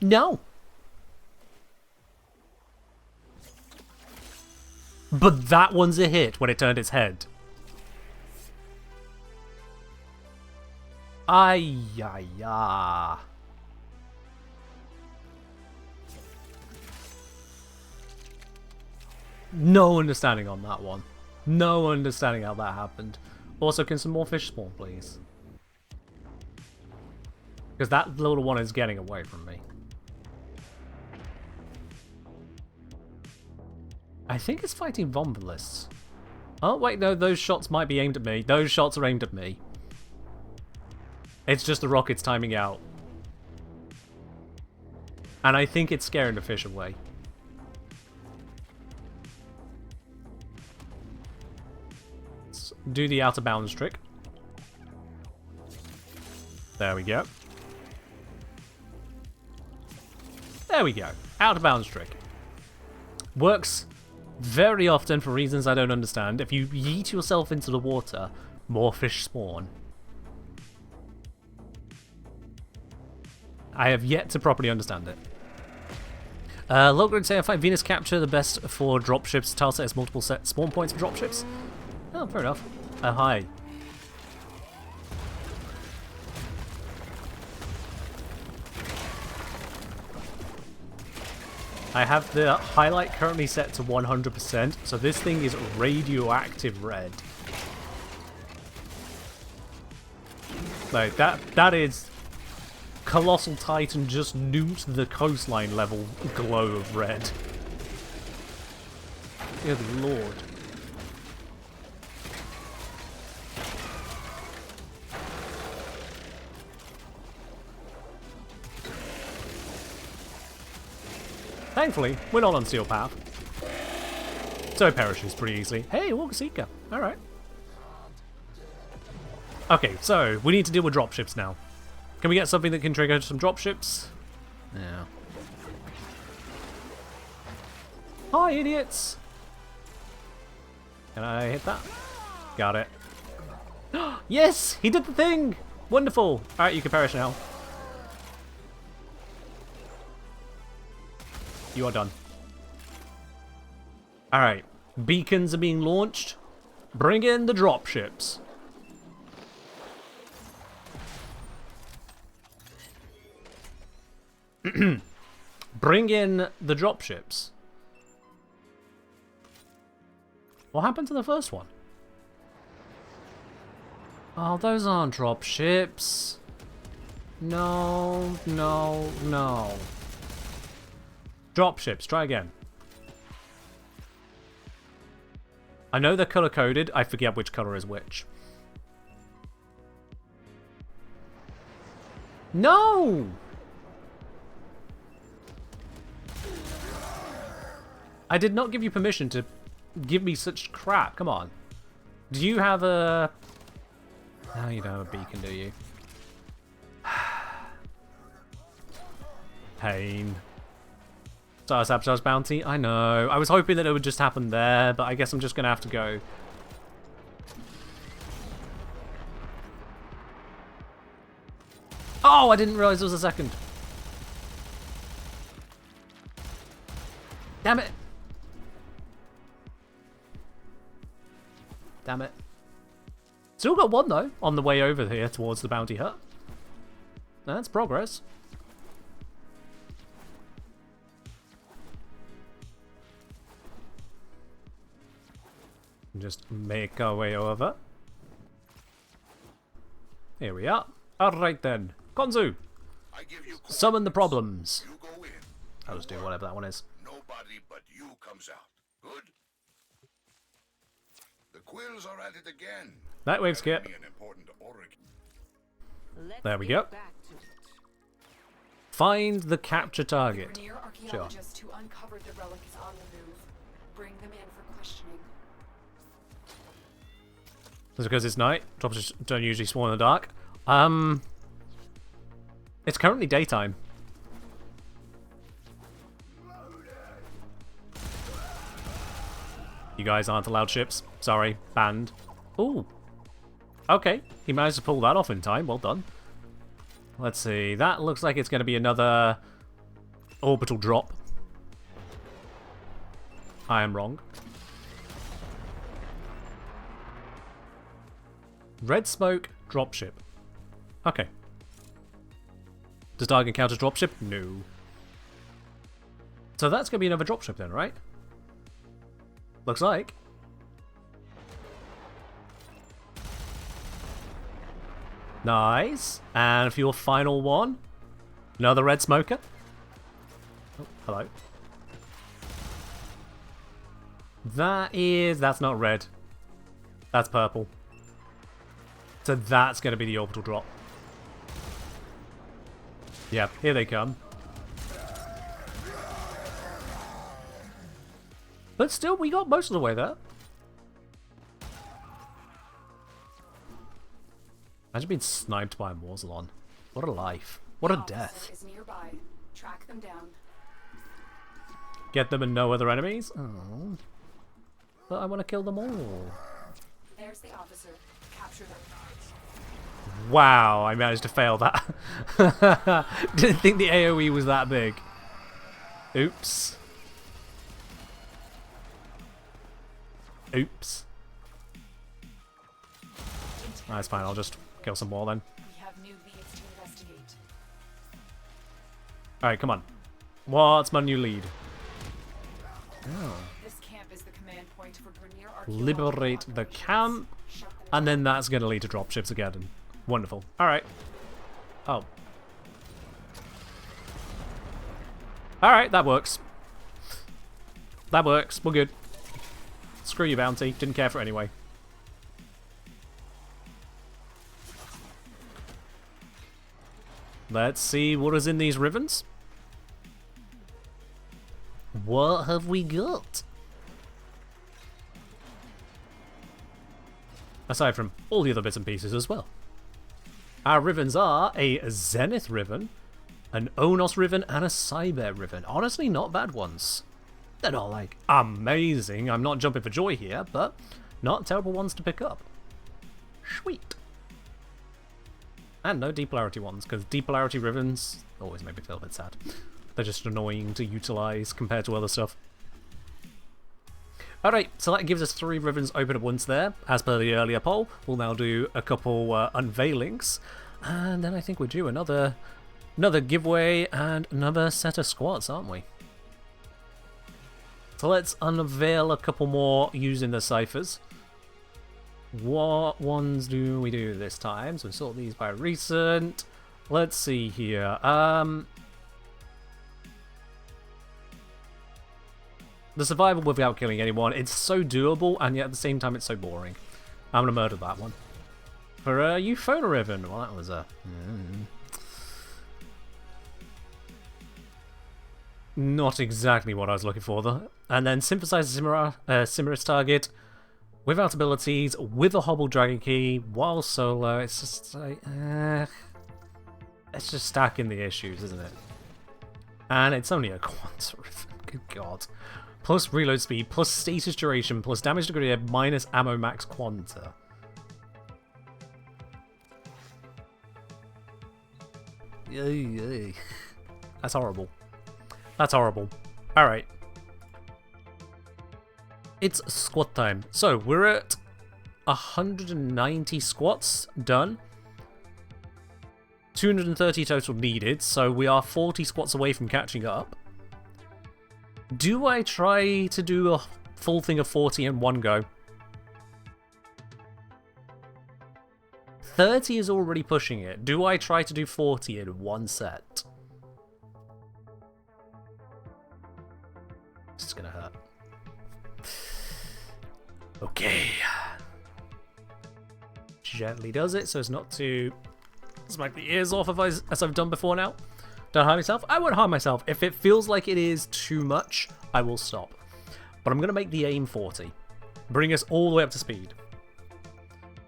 No. But that one's a hit when it turned its head. Ay, ay, ay. No understanding on that one. No understanding how that happened. Also, can some more fish spawn, please? Because that little one is getting away from me. I think it's fighting Vombalists. Oh, wait, no, those shots might be aimed at me. Those shots are aimed at me. It's just the rockets timing out. And I think it's scaring the fish away. Let's do the out of bounds trick. There we go. There we go. Out of bounds trick. Works very often for reasons I don't understand. If you yeet yourself into the water, more fish spawn. I have yet to properly understand it. Logrid say I find Venus Capture the best for dropships. Tile set has multiple set spawn points for dropships. Oh, fair enough. Hi. I have the highlight currently set to 100%, so this thing is radioactive red. Like, that is... Colossal Titan just nuked the coastline level glow of red. Good lord. Thankfully, we're not on Steel Path. So it perishes pretty easily. Hey, Walker-Seeker. Alright. Okay, so we need to deal with dropships now. Can we get something that can trigger some dropships? Yeah. Hi, idiots! Can I hit that? Got it. Yes! He did the thing! Wonderful! Alright, you can perish now. You are done. Alright. Beacons are being launched. Bring in the dropships. Bring in the dropships. What happened to the first one? Oh, those aren't dropships. No, no, no. Dropships, try again. I know they're color coded, I forget which color is which. No! I did not give you permission to give me such crap, come on. Do you have a... No, you don't have a beacon, do you? Pain. Star Sabotage Bounty? I know. I was hoping that it would just happen there, but I guess I'm just going to have to go. Oh, I didn't realize there was a second. Damn it. Damn it. Still got one, though, on the way over here towards the bounty hut. That's progress. Just make our way over. Here we are. Alright then. Konzu! I give you Summon the problems. You go in. I'll just do whatever that one is. Nobody but you comes out. Good? The quills are at it again. That wave skip. An important origin. There we go. Find the capture target. Grenier archaeologists who uncovered the relic is on the move. Bring them in for questioning. That's because it's night. Drops don't usually spawn in the dark. It's currently daytime. You guys aren't allowed ships. Sorry, banned. Ooh. Okay, he managed to pull that off in time. Well done. Let's see. That looks like it's going to be another orbital drop. I am wrong. Red smoke, dropship. Okay. Does target count as dropship? No. So that's going to be another dropship then, right? Looks like. Nice. And for your final one, another red smoker. Oh, hello. That's not red. That's purple. So that's going to be the orbital drop. Yep, here they come. But still, we got most of the way there. Imagine being sniped by a Morzalon. What a life. What a death. Is nearby. Track them down. Get them and no other enemies? Oh. But I want to kill them all. There's the officer. Capture them. Wow, I managed to fail that. Didn't think the AoE was that big. Oops. Oops. That's fine, I'll just kill some more then. We have new leads to investigate. Alright, come on. What's my new lead? Oh. This camp is the command point for Grenier archaeological Liberate the operations. camp, Shut them and then that's going to lead to dropships again. Wonderful. Alright. Oh. Alright, that works. That works. We're good. Screw you, bounty. Didn't care for it anyway. Let's see what is in these ribbons. What have we got? Aside from all the other bits and pieces as well. Our Rivens are a Zenith Riven, an Onos Riven, and a Cyber Riven. Honestly, not bad ones. They're not, like, amazing. I'm not jumping for joy here, but not terrible ones to pick up. Sweet. And no deep polarity ones, because deep polarity Rivens always make me feel a bit sad. They're just annoying to utilise compared to other stuff. Alright, so that gives us 3 Rivens open at once there. As per the earlier poll, we'll now do a couple unveilings. And then I think we're due another giveaway and another set of squads, aren't we? So let's unveil a couple more using the ciphers. What ones do we do this time? So we sort these by recent. Let's see here. The survival without killing anyone. It's so doable, and yet at the same time it's so boring. I'm gonna murder that one. For Euphona Riven. Well, that was a... Not exactly what I was looking for, though. And then Synthesize Simmerus target, without abilities, with a Hobble Dragon Key, while solo. It's just like... it's just stacking the issues, isn't it? And it's only a Quanta Riven. Good God. Plus reload speed, plus status duration, plus damage degree, minus ammo max Quanta. Yay. That's horrible. That's horrible. Alright. It's squat time. So, we're at 190 squats done. 230 total needed, so we are 40 squats away from catching up. Do I try to do a full thing of 40 in one go? 30 is already pushing it. Do I try to do 40 in one set? This is gonna hurt. Okay. Gently does it so as not to smack the ears off as I've done before now. Don't harm myself. I won't harm myself. If it feels like it is too much, I will stop. But I'm going to make the aim 40. Bring us all the way up to speed.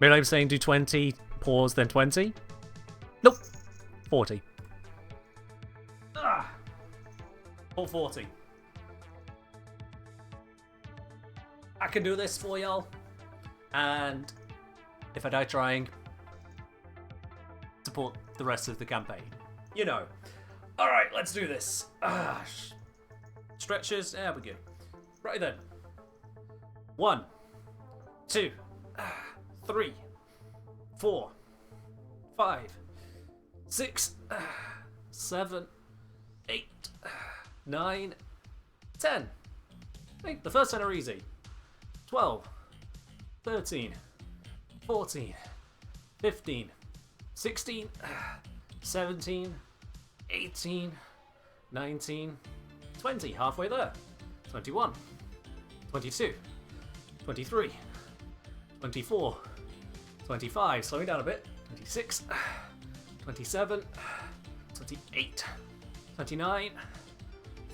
Maybe I'm saying do 20, pause, then 20. Nope. 40. Full 40. I can do this for y'all. And if I die trying, support the rest of the campaign. You know. Alright, let's do this. Stretches, yeah, we're good. Right then. 1, 2, 3, 4, 5, 6, 7, 8, 9, 10. Hey, the first 10 are easy. 12, 13, 14, 15, 16, 17, 18, 19, 20, halfway there. 21, 22, 23, 24, 25, slowing down a bit. 26, 27, 28, 29,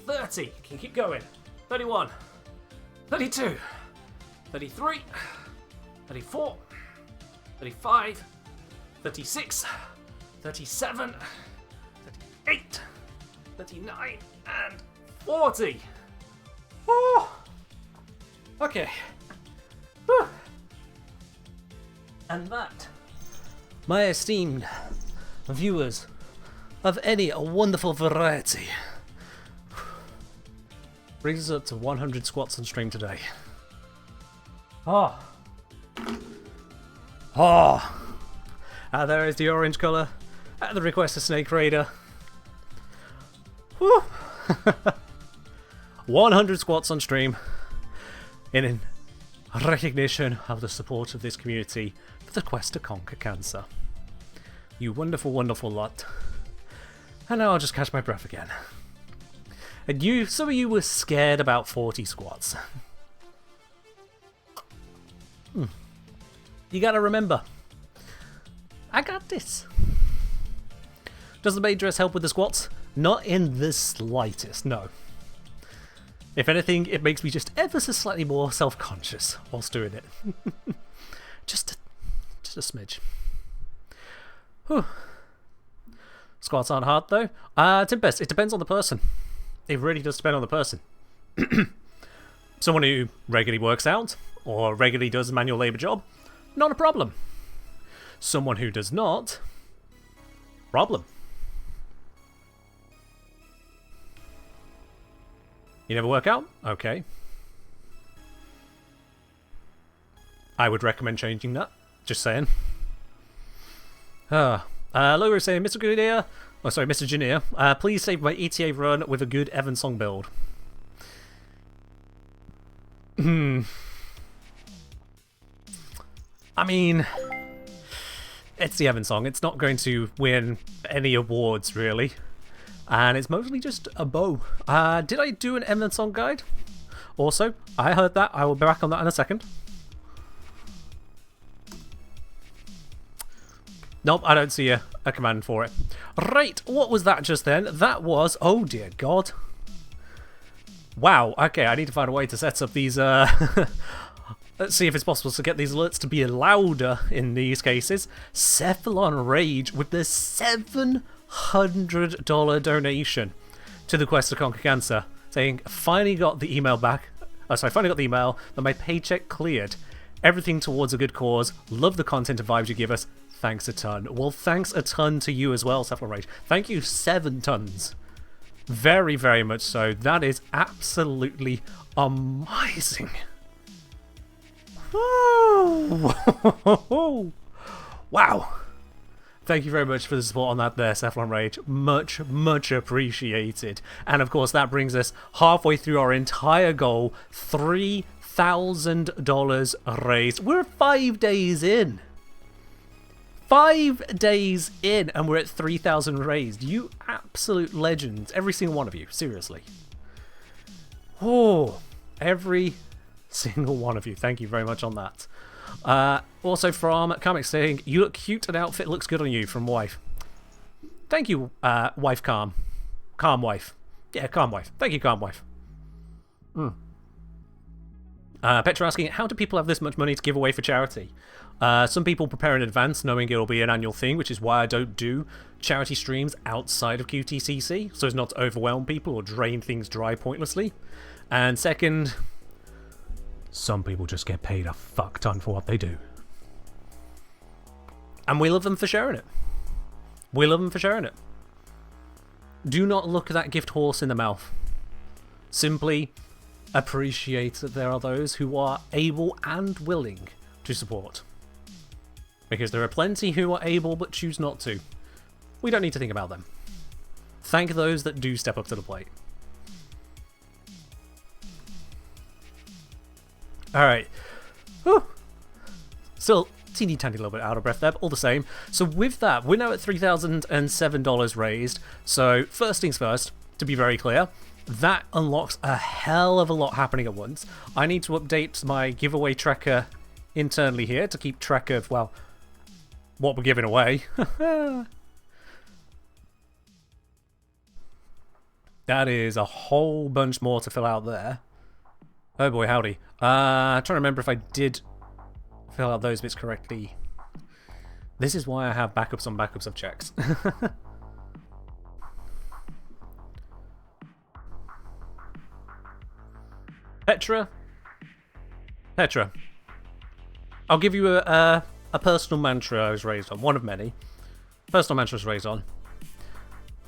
30, can keep going. 31, 32, 33, 34, 35, 36, 37, 38, 39, and 40. Oh! Okay. Whew. And that, my esteemed viewers of any wonderful variety, brings us up to 100 squats on stream today. Oh. Oh. And there is the orange colour at the request of Snake Raider. Whew. 100 squats on stream in recognition of the support of this community for the quest to conquer cancer. You wonderful, wonderful lot. And now I'll just catch my breath again. And you, some of you were scared about 40 squats. You gotta remember, I got this. Does the maid dress help with the squats? Not in the slightest, no. If anything, it makes me just ever so slightly more self-conscious whilst doing it. just a smidge. Squats aren't hard though. Tempest, it depends on the person. It really does depend on the person. Someone who regularly works out or regularly does a manual labour job, not a problem. Someone who does not, problem. You never work out? Okay. I would recommend changing that. Just saying. Logo is saying, Mr. Goodyear, oh sorry, Mr. Janier, please save my ETA run with a good Evensong build. I mean, it's the Evensong. It's not going to win any awards, really. And it's mostly just a bow. Did I do an Evensong guide? Also, I heard that. I will be back on that in a second. Nope, I don't see a command for it. Right, what was that just then? That was... Oh, dear God. Wow, okay, I need to find a way to set up these... Let's see if it's possible to get these alerts to be louder in these cases. Cephalon Rage with the $700 donation to the Quest to Conquer Cancer, saying, finally got the email back. Oh, sorry, finally got the email that my paycheck cleared. Everything towards a good cause. Love the content and vibes you give us. Thanks a ton. Well, thanks a ton to you as well, Cephalon Rage. Thank you 7 tons. Very, very much so. That is absolutely amazing. Wow. Thank you very much for the support on that there, Cephalon Rage. Much, much appreciated. And of course, that brings us halfway through our entire goal. $3,000 raised. We're 5 days in. 5 days in, and we're at 3,000 raised. You absolute legends. Every single one of you. Seriously. Oh, every single one of you. Thank you very much on that. Also from Comic saying, you look cute and outfit looks good on you, from Wife. Thank you, Wife Calm. Calm Wife. Yeah, Calm Wife. Thank you, Calm Wife. Petra asking, how do people have this much money to give away for charity? Some people prepare in advance knowing it'll be an annual thing, which is why I don't do charity streams outside of QTCC, so as not to overwhelm people or drain things dry pointlessly. And second, some people just get paid a fuck ton for what they do. And we love them for sharing it. We love them for sharing it. Do not look that gift horse in the mouth. Simply appreciate that there are those who are able and willing to support. Because there are plenty who are able but choose not to. We don't need to think about them. Thank those that do step up to the plate. Alright. Still, teeny tiny little bit out of breath there, but all the same. So with that, we're now at $3,007 raised. So first things first, to be very clear, that unlocks a hell of a lot happening at once. I need to update my giveaway tracker internally here to keep track of, well, what we're giving away. That is a whole bunch more to fill out there. Oh boy, howdy. Trying to remember if I did fill out those bits correctly. This is why I have backups on backups of checks. Petra. I'll give you a personal mantra I was raised on. One of many. Personal mantra I was raised on.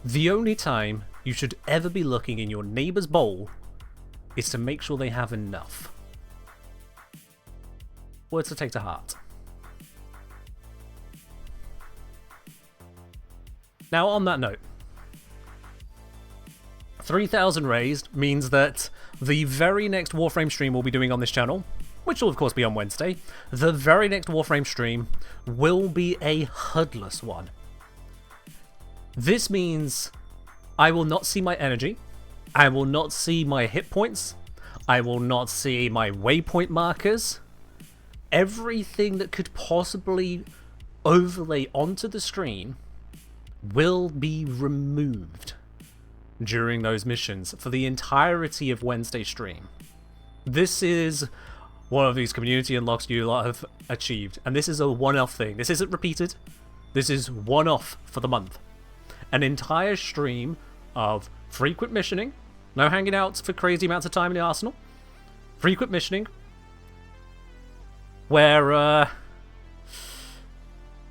The only time you should ever be looking in your neighbour's bowl is to make sure they have enough. Words to take to heart. Now, on that note, 3,000 raised means that the very next Warframe stream we'll be doing on this channel, which will of course be on Wednesday, the very next Warframe stream will be a HUDless one. This means I will not see my energy, I will not see my hit points, I will not see my waypoint markers. Everything that could possibly overlay onto the screen will be removed during those missions for the entirety of Wednesday stream. This is one of these community unlocks you lot have achieved, and this is a one-off thing. This isn't repeated. This is one-off for the month. An entire stream of frequent missioning, no hanging out for crazy amounts of time in the arsenal, frequent missioning, where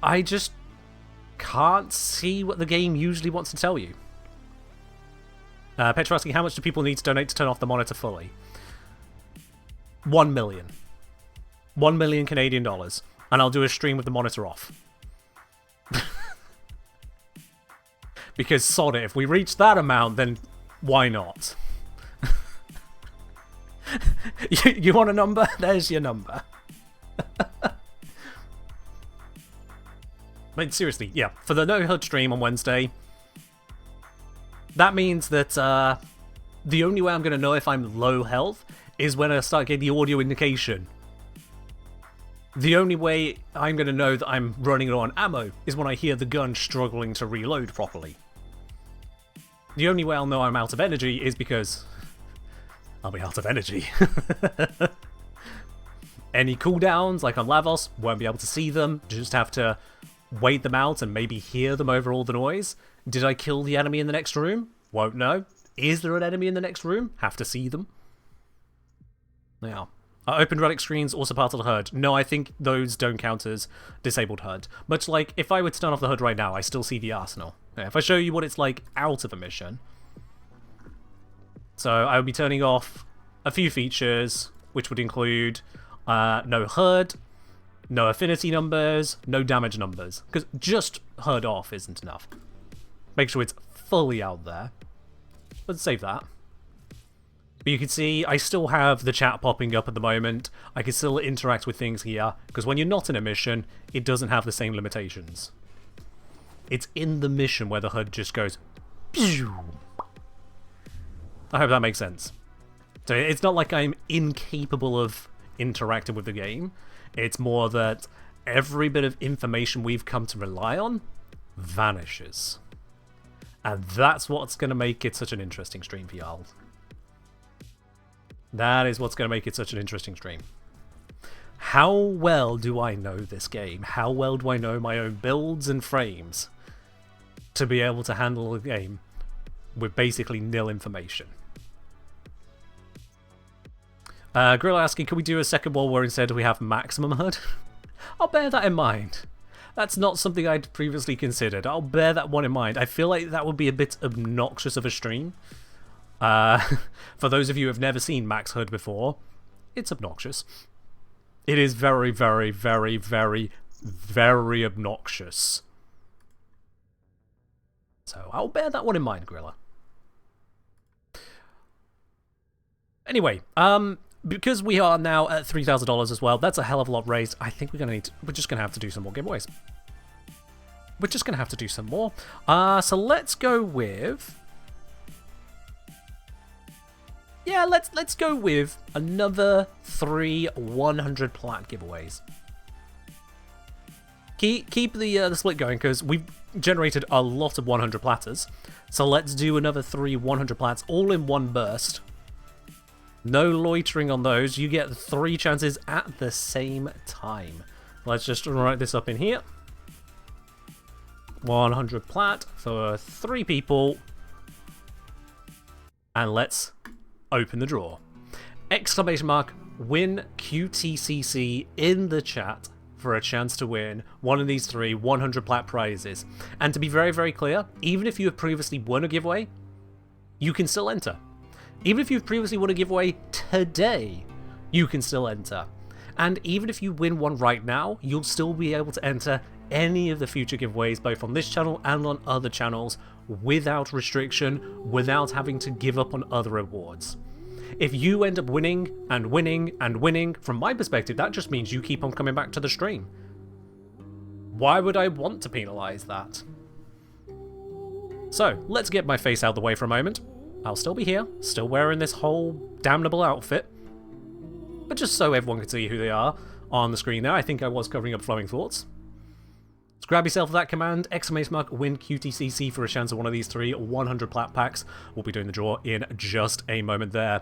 I just can't see what the game usually wants to tell you. Petra asking, how much do people need to donate to turn off the monitor fully? 1 million. 1 million Canadian dollars. And I'll do a stream with the monitor off. Because sod it, if we reach that amount, then why not? you want a number? There's your number. But seriously, yeah, for the No HUD stream on Wednesday, that means that the only way I'm going to know if I'm low health is when I start getting the audio indication. The only way I'm going to know that I'm running low on ammo is when I hear the gun struggling to reload properly. The only way I'll know I'm out of energy is because I'll be out of energy. Any cooldowns, like on Lavos, won't be able to see them, just have to wait them out and maybe hear them over all the noise. Did I kill the enemy in the next room? Won't know. Is there an enemy in the next room? Have to see them. Now, are open relic screens also part of the HUD? No, I think those don't count as disabled HUD. Much like, if I were to turn off the HUD right now, I still see the arsenal. Yeah, if I show you what it's like out of a mission. So, I would be turning off a few features, which would include no HUD, no affinity numbers, no damage numbers. Because just HUD off isn't enough. Make sure it's fully out there. Let's save that. But you can see I still have the chat popping up at the moment. I can still interact with things here. Because when you're not in a mission, it doesn't have the same limitations. It's in the mission where the HUD just goes... Pew! I hope that makes sense. So it's not like I'm incapable of interacting with the game. It's more that every bit of information we've come to rely on vanishes. And that's what's going to make it such an interesting stream for y'all. That is what's going to make it such an interesting stream. How well do I know this game? How well do I know my own builds and frames to be able to handle a game with basically nil information? Gorilla asking, can we do a second wall where instead we have maximum HUD? I'll bear that in mind. That's not something I'd previously considered. I'll bear that one in mind. I feel like that would be a bit obnoxious of a stream. For those of you who have never seen Max HUD before, it's obnoxious. It is very, very, very, very, very obnoxious. So I'll bear that one in mind, Gorilla. Anyway, because we are now at $3,000 as well, that's a hell of a lot raised. I think we're just gonna have to do some more giveaways. We're just gonna have to do some more. So let's go with... Yeah, let's go with another 3 100 plat giveaways. Keep the split going because we've generated a lot of 100 platters. So let's do another 3 100 plats all in one burst. No loitering on those. You get 3 chances at the same time. Let's just write this up in here. 100 plat for 3 people. And let's open the draw. Exclamation mark win QTCC in the chat for a chance to win one of these 3 100 plat prizes. And to be very, very clear, even if you have previously won a giveaway, you can still enter. Even if you've previously won a giveaway today, you can still enter. And even if you win one right now, you'll still be able to enter any of the future giveaways, both on this channel and on other channels, without restriction, without having to give up on other rewards. If you end up winning and winning and winning, from my perspective, that just means you keep on coming back to the stream. Why would I want to penalise that? So, let's get my face out of the way for a moment. I'll still be here, still wearing this whole damnable outfit. But just so everyone can see who they are on the screen there, I think I was covering up Flowing Thoughts. So grab yourself that command, exclamation mark, win QTCC for a chance of one of these 3 100 plat packs. We'll be doing the draw in just a moment there.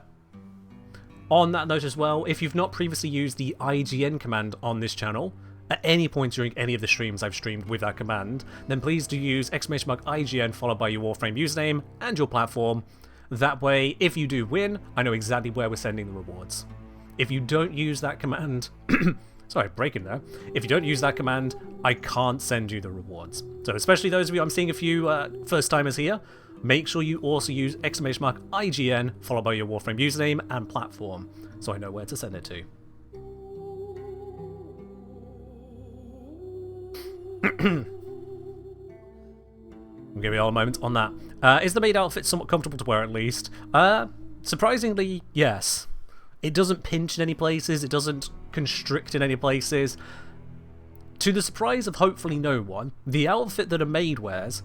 On that note as well, if you've not previously used the IGN command on this channel, at any point during any of the streams I've streamed with that command, then please do use !IGN followed by your Warframe username and your platform. That way, if you do win, I know exactly where we're sending the rewards. If you don't use that command... Sorry, breaking there. If you don't use that command, I can't send you the rewards. So especially those of you, I'm seeing a few first-timers here, make sure you also use !IGN followed by your Warframe username and platform, so I know where to send it to. I'll give you all a moment on that. Is the Maid outfit somewhat comfortable to wear at least? Surprisingly, yes. It doesn't pinch in any places, it doesn't constrict in any places. To the surprise of hopefully no one, the outfit that a maid wears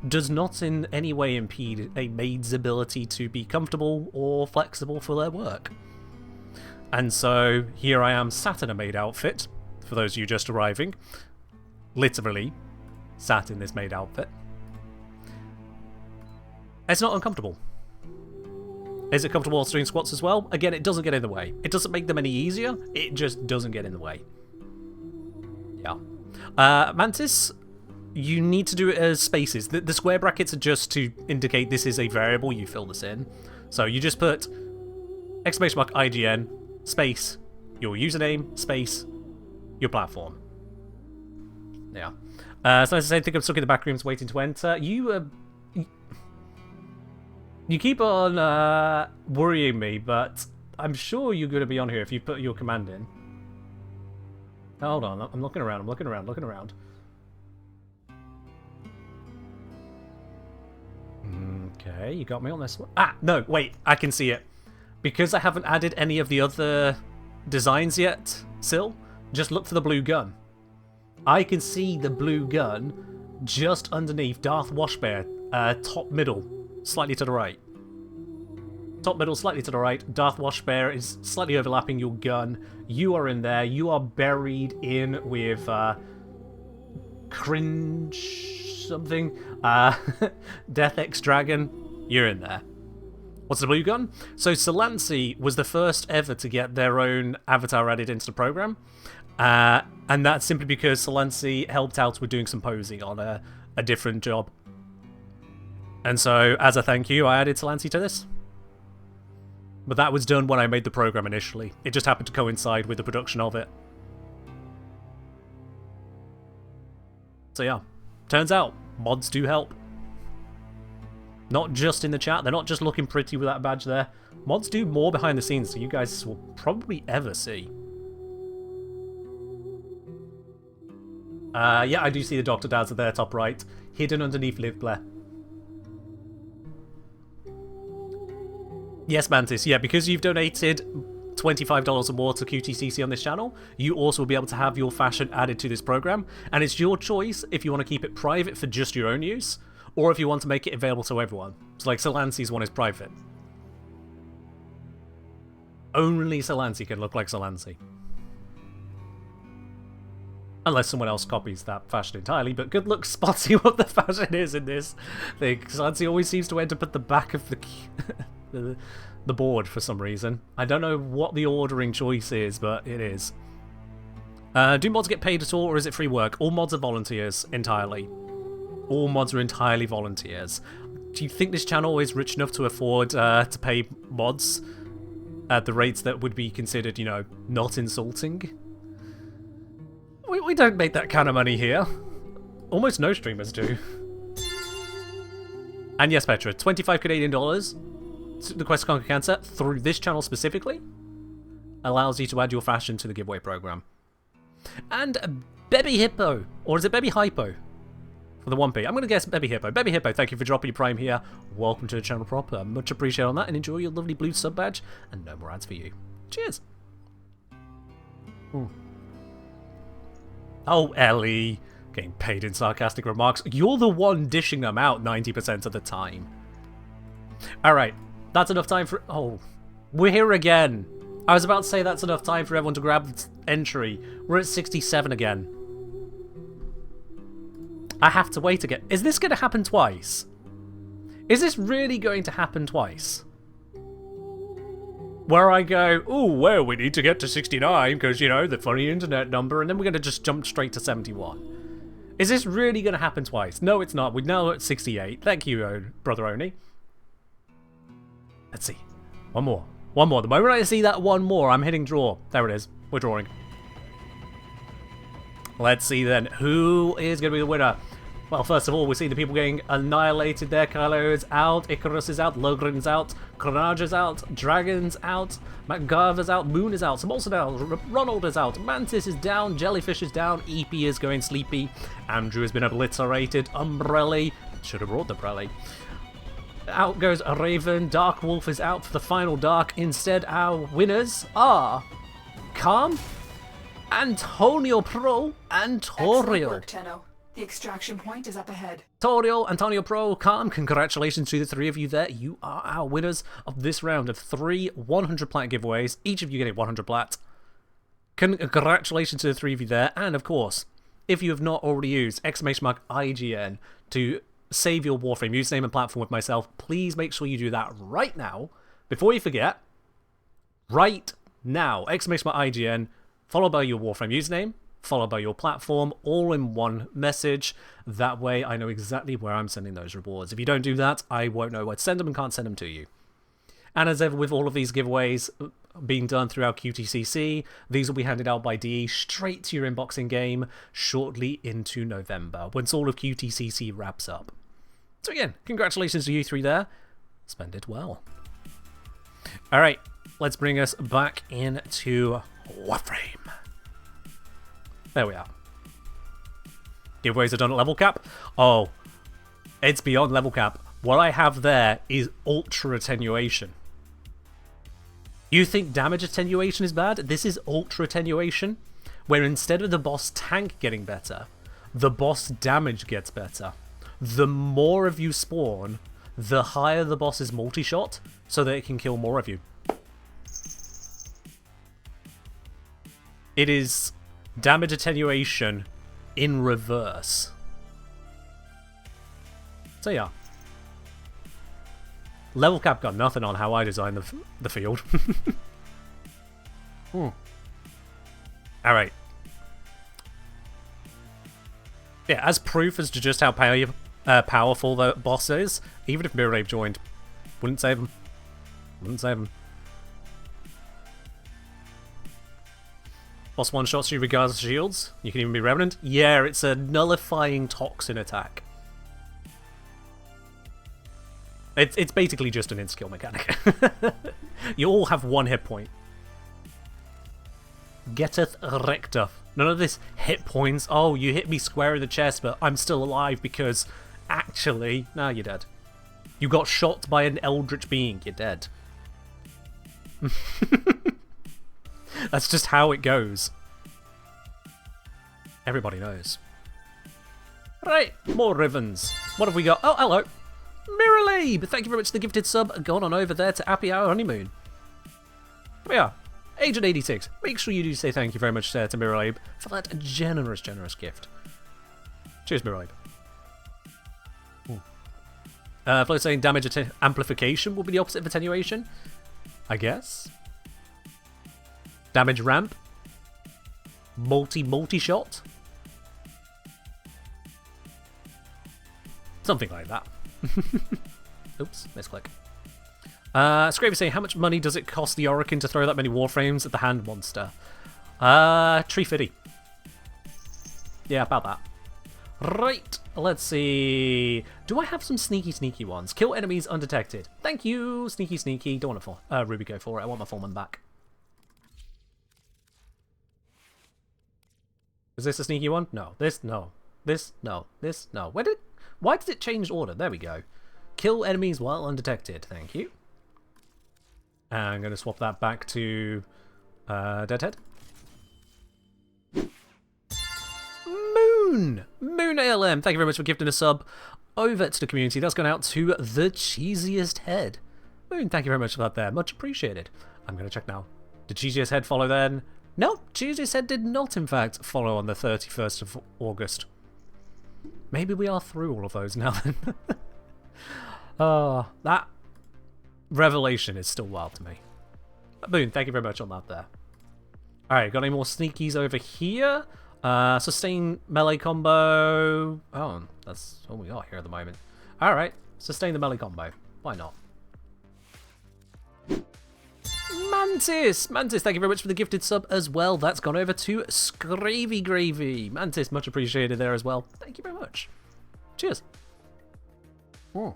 does not in any way impede a maid's ability to be comfortable or flexible for their work. And so, here I am sat in a maid outfit, for those of you just arriving. Literally, sat in this maid outfit. It's not uncomfortable. Is it comfortable whilst doing squats as well? Again, it doesn't get in the way. It doesn't make them any easier, it just doesn't get in the way. Yeah. Mantis, you need to do it as spaces. The square brackets are just to indicate this is a variable, you fill this in. So you just put !IGN, space, your username, space, your platform. Yeah. So as I say, I think I'm stuck in the back rooms waiting to enter. You keep on worrying me, but I'm sure you're going to be on here if you put your command in. Hold on, I'm looking around, looking around. Okay, you got me on this one. Ah, no, wait, I can see it. Because I haven't added any of the other designs yet, Sil, just look for the blue gun. I can see the blue gun just underneath Darth Washbear, top middle, slightly to the right. Top middle, slightly to the right. Darth Washbear is slightly overlapping your gun. You are in there. You are buried in with cringe something. Death X Dragon. You're in there. What's the blue gun? So Solansi was the first ever to get their own avatar added into the program. And that's simply because Solansi helped out with doing some posing on a different job. And so, as a thank you, I added Solansi to this. But that was done when I made the program initially. It just happened to coincide with the production of it. So yeah, turns out, mods do help. Not just in the chat, they're not just looking pretty with that badge there. Mods do more behind the scenes than you guys will probably ever see. Yeah, I do see the Dr. Dazzler there, top right. Hidden underneath Liv Blair. Yes, Mantis, yeah, because you've donated $25 or more to QTCC on this channel, you also will be able to have your fashion added to this program, and it's your choice if you want to keep it private for just your own use, or if you want to make it available to everyone. So like Solansi's one is private. Only Solansi can look like Solansi. Unless someone else copies that fashion entirely, but good luck spotting what the fashion is in this thing. Solansi always seems to end up at the back of the board for some reason. I don't know what the ordering choice is, but it is. Do mods get paid at all, or is it free work? All mods are volunteers, entirely. All mods are entirely volunteers. Do you think this channel is rich enough to afford to pay mods at the rates that would be considered, you know, not insulting? We don't make that kind of money here. Almost no streamers do. And yes, Petra, 25 Canadian dollars, the Quest to Conquer Cancer, through this channel specifically, allows you to add your fashion to the giveaway program. And Baby Hippo, or is it Baby Hypo? For the 1p. I'm going to guess Baby Hippo. Baby Hippo, thank you for dropping your prime here. Welcome to the channel proper. Much appreciated on that, and enjoy your lovely blue sub badge. And no more ads for you. Cheers. Oh, Ellie. Getting paid in sarcastic remarks. You're the one dishing them out 90% of the time. Alright, that's enough time for... Oh, we're here again. I was about to say that's enough time for everyone to grab entry. We're at 67 again. I have to wait again. Is this going to happen twice? Is this really going to happen twice? where I go, oh, well, we need to get to 69 because, you know, the funny internet number, and then we're going to just jump straight to 71. Is this really going to happen twice? No, it's not. We're now at 68. Thank you, Brother Oni. Let's see. One more. One more. The moment I see that one more, I'm hitting draw. There it is. We're drawing. Let's see then. Who is going to be the winner? Well, first of all, we see the people getting annihilated there. Kylo is out, Icarus is out, Logrin's out, Carnage is out, Dragon's out, McGarv is out, Moon is out, Samolson out, Ronald is out, Mantis is down, Jellyfish is down, EP is going sleepy, Andrew has been obliterated, Umbrelli, should have brought the Umbrelli. Out goes a Raven, Dark Wolf is out for the final dark. Instead, our winners are Calm, Antonio Pro, and Excellent Toriel. work, Tenno. The extraction point is up ahead. Toriel, Antonio Pro, Calm, congratulations to the three of you there. You are our winners of this round of 3 100 plat giveaways. Each of you getting 100 plat. Congratulations to the three of you there. And of course, if you have not already used !IGN to save your Warframe username and platform with myself, please make sure you do that right now. Before you forget, right now, !IGN, followed by your Warframe username, followed by your platform, all in one message. That way I know exactly where I'm sending those rewards. If you don't do that, I won't know where to send them and can't send them to you. And as ever with all of these giveaways being done throughout QTCC, these will be handed out by DE straight to your inbox in game shortly into November, once all of QTCC wraps up. So again, congratulations to you three there. Spend it well. Alright, let's bring us back into Warframe. There we are. Giveaways are done at level cap. Oh, it's beyond level cap. What I have there is ultra attenuation. You think damage attenuation is bad? This is ultra attenuation, where instead of the boss tank getting better, the boss damage gets better. The more of you spawn, the higher the boss's multi-shot, so that it can kill more of you. It is damage attenuation in reverse. So yeah. Level cap got nothing on how I designed the field. Alright. Yeah, as proof as to just how powerful the boss is, even if Mirror Ape joined, wouldn't save him. Wouldn't save him. Boss one-shots you regardless of shields. You can even be Revenant. Yeah, it's a nullifying toxin attack. It's basically just an in-skill mechanic. You all have 1 hit point. Getteth recteth. None of this hit points. Oh, you hit me square in the chest, but I'm still alive because actually... Nah, you're dead. You got shot by an eldritch being. You're dead. That's just how it goes. Everybody knows. Right, more Rivens. What have we got? Oh, hello. Mirrorlebe! Thank you very much for the gifted sub. Gone on over there to Happy Hour Honeymoon. Here we are. Agent 86. Make sure you do say thank you very much to Mirrorlebe for that generous, generous gift. Cheers, Mirrorlebe. Flo saying damage amplification will be the opposite of attenuation. I guess. Damage ramp. Multi-shot. Something like that. Oops, misclick. Scraper saying, how much money does it cost the Orokin to throw that many Warframes at the hand monster? Tree Fiddy. Yeah, about that. Right, let's see. Do I have some sneaky ones? Kill enemies undetected. Thank you, sneaky. Don't want to Ruby go for it. I want my Foreman back. Is this a sneaky one? No. This, no. This, no. This, no. Why did it change order? There we go. Kill enemies while undetected. Thank you. And I'm going to swap that back to Deadhead. Moon ALM. Thank you very much for gifting a sub over to the community. That's gone out to the cheesiest head. Moon, thank you very much for that there. Much appreciated. I'm going to check now. Did cheesiest head follow then? No, cheesiest head did not, in fact, follow on the 31st of August. Maybe we are through all of those now then. That revelation is still wild to me. Boon, thank you very much on that there. Alright, got any more sneakies over here? Sustain melee combo. Oh, that's all we got here at the moment. Alright, sustain the melee combo. Why not? Mantis! Mantis, thank you very much for the gifted sub as well. That's gone over to Scravy Gravy. Mantis, much appreciated there as well. Thank you very much. Cheers. Oh.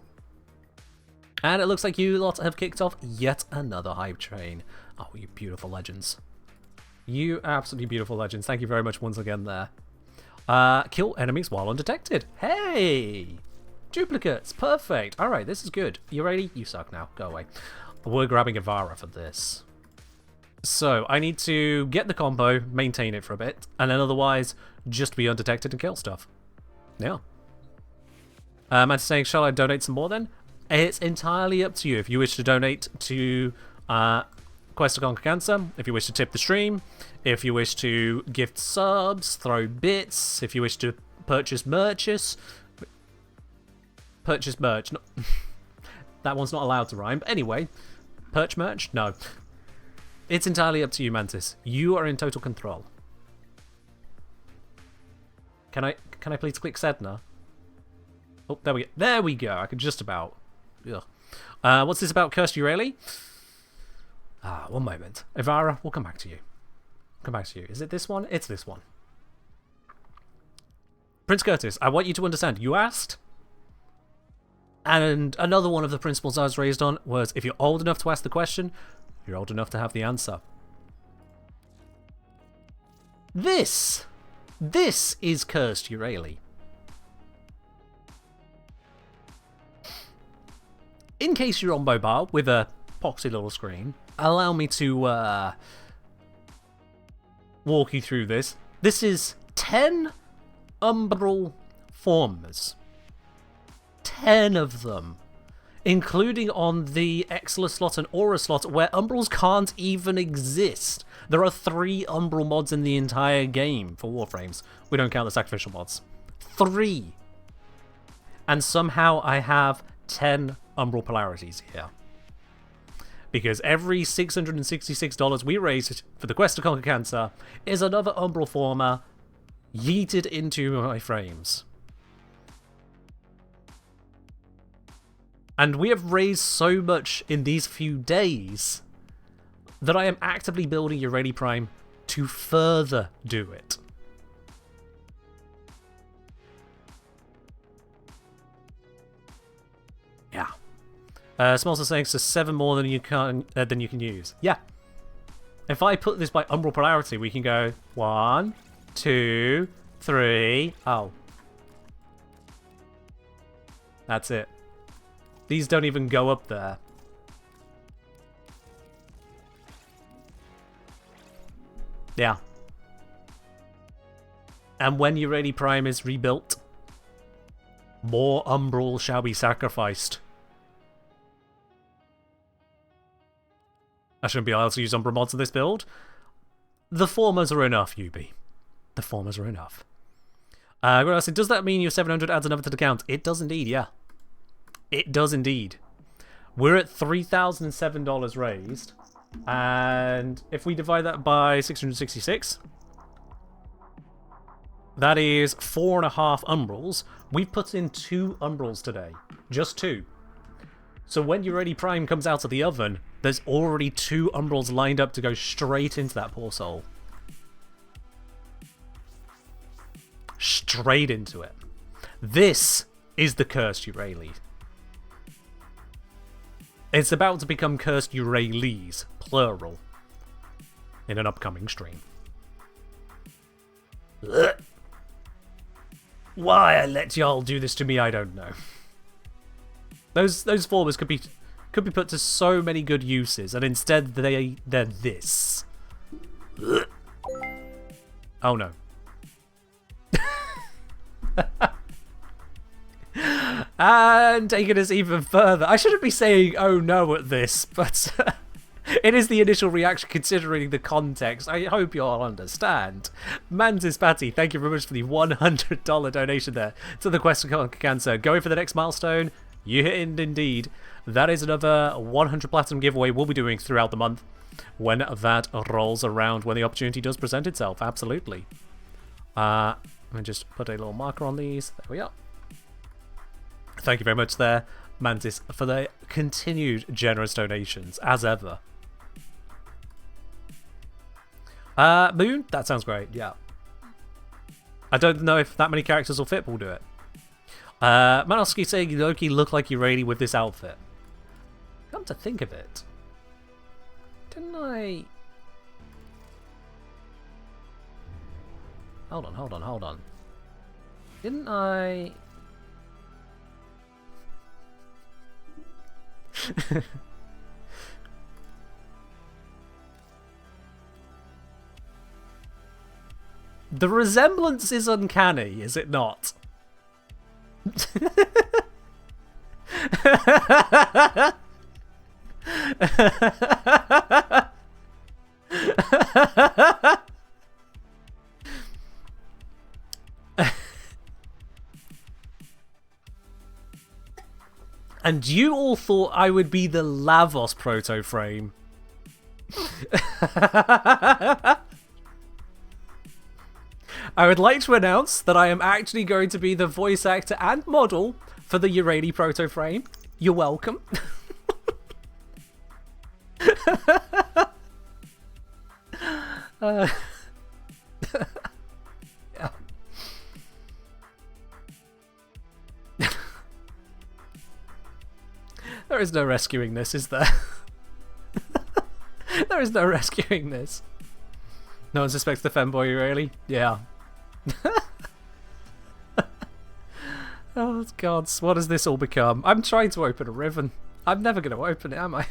And it looks like you lot have kicked off yet another hype train. Oh, you beautiful legends. You absolutely beautiful legends. Thank you very much once again there. Kill enemies while undetected. Hey! Duplicates. Perfect. Alright, this is good. You ready? You suck now. Go away. We're grabbing Ivara for this. So, I need to get the combo, maintain it for a bit, and then otherwise just be undetected and kill stuff. Yeah. I'm saying, shall I donate some more then? It's entirely up to you. If you wish to donate to Quest to Conquer Cancer, if you wish to tip the stream, if you wish to gift subs, throw bits, if you wish to purchase merches. Purchase merch. No, that one's not allowed to rhyme. But anyway, purchase merch? No. It's entirely up to you, Mantis. You are in total control. Can I please click Sedna? Oh, there we go. There we go. I could just about. Ugh. What's this about Cursed Yareli? One moment. Ivara, we'll come back to you. Come back to you. Is it this one? It's this one. Prince Curtis, I want you to understand. You asked. And another one of the principles I was raised on was if you're old enough to ask the question, you're old enough to have the answer. This is Cursed Yareli. In case you're on mobile with a poxy little screen, allow me to walk you through this. This is 10 Umbral formers. 10 of them. Including on the Exila slot and Aura slot, where Umbrals can't even exist. There are 3 Umbral mods in the entire game for Warframes. We don't count the sacrificial mods. 3. And somehow I have 10 Umbral polarities here. Because every $666 we raised for the Quest to Conquer Cancer is another Umbral former yeeted into my frames. And we have raised so much in these few days that I am actively building Yareli Prime to further do it. Yeah. Smells is saying so 7 more than you can use. Yeah. If I put this by Umbral polarity, we can go 1, 2, 3. Oh. That's it. These don't even go up there. Yeah. And when Yareli Prime is rebuilt, more Umbral shall be sacrificed. I shouldn't be able to use Umbral mods in this build. The formers are enough, Yubi. The formers are enough. Does that mean your 700 adds another to the count? It does indeed, yeah. It does indeed. We're at $3,007 raised. And if we divide that by 666, that is 4.5 Umbrals. We've put in 2 Umbrals today. Just 2. So when Yareli Prime comes out of the oven, there's already 2 Umbrals lined up to go straight into that poor soul. Straight into it. This is the Cursed Yareli. It's about to become Cursed Yarelis, plural, in an upcoming stream. Ugh. Why I let y'all do this to me, I don't know. Those formers could be put to so many good uses, and instead they're this. Ugh. Oh no. And taking us even further. I shouldn't be saying oh no at this, but it is the initial reaction considering the context. I hope you all understand. Mantis Patty, thank you very much for the $100 donation there to the Quest to Conquer Cancer. Going for the next milestone. You hit it indeed. That is another 100 platinum giveaway we'll be doing throughout the month when that rolls around, when the opportunity does present itself. Absolutely. Let me just put a little marker on these. There we are. Thank you very much there, Mantis, for the continued generous donations, as ever. Moon? That sounds great, yeah. I don't know if that many characters will fit, but we'll do it. Manowski saying Loki look like Yareli with this outfit. Come to think of it, didn't I... Hold on. Didn't I... The resemblance is uncanny, is it not? And you all thought I would be the Lavos proto-frame. I would like to announce that I am actually going to be the voice actor and model for the Yareli proto-frame. You're welcome. Yeah. There is no rescuing this, is there? There is no rescuing this. No one suspects the femboy, really? Yeah. Oh, gods, what has this all become? I'm trying to open a ribbon. I'm never going to open it, am I?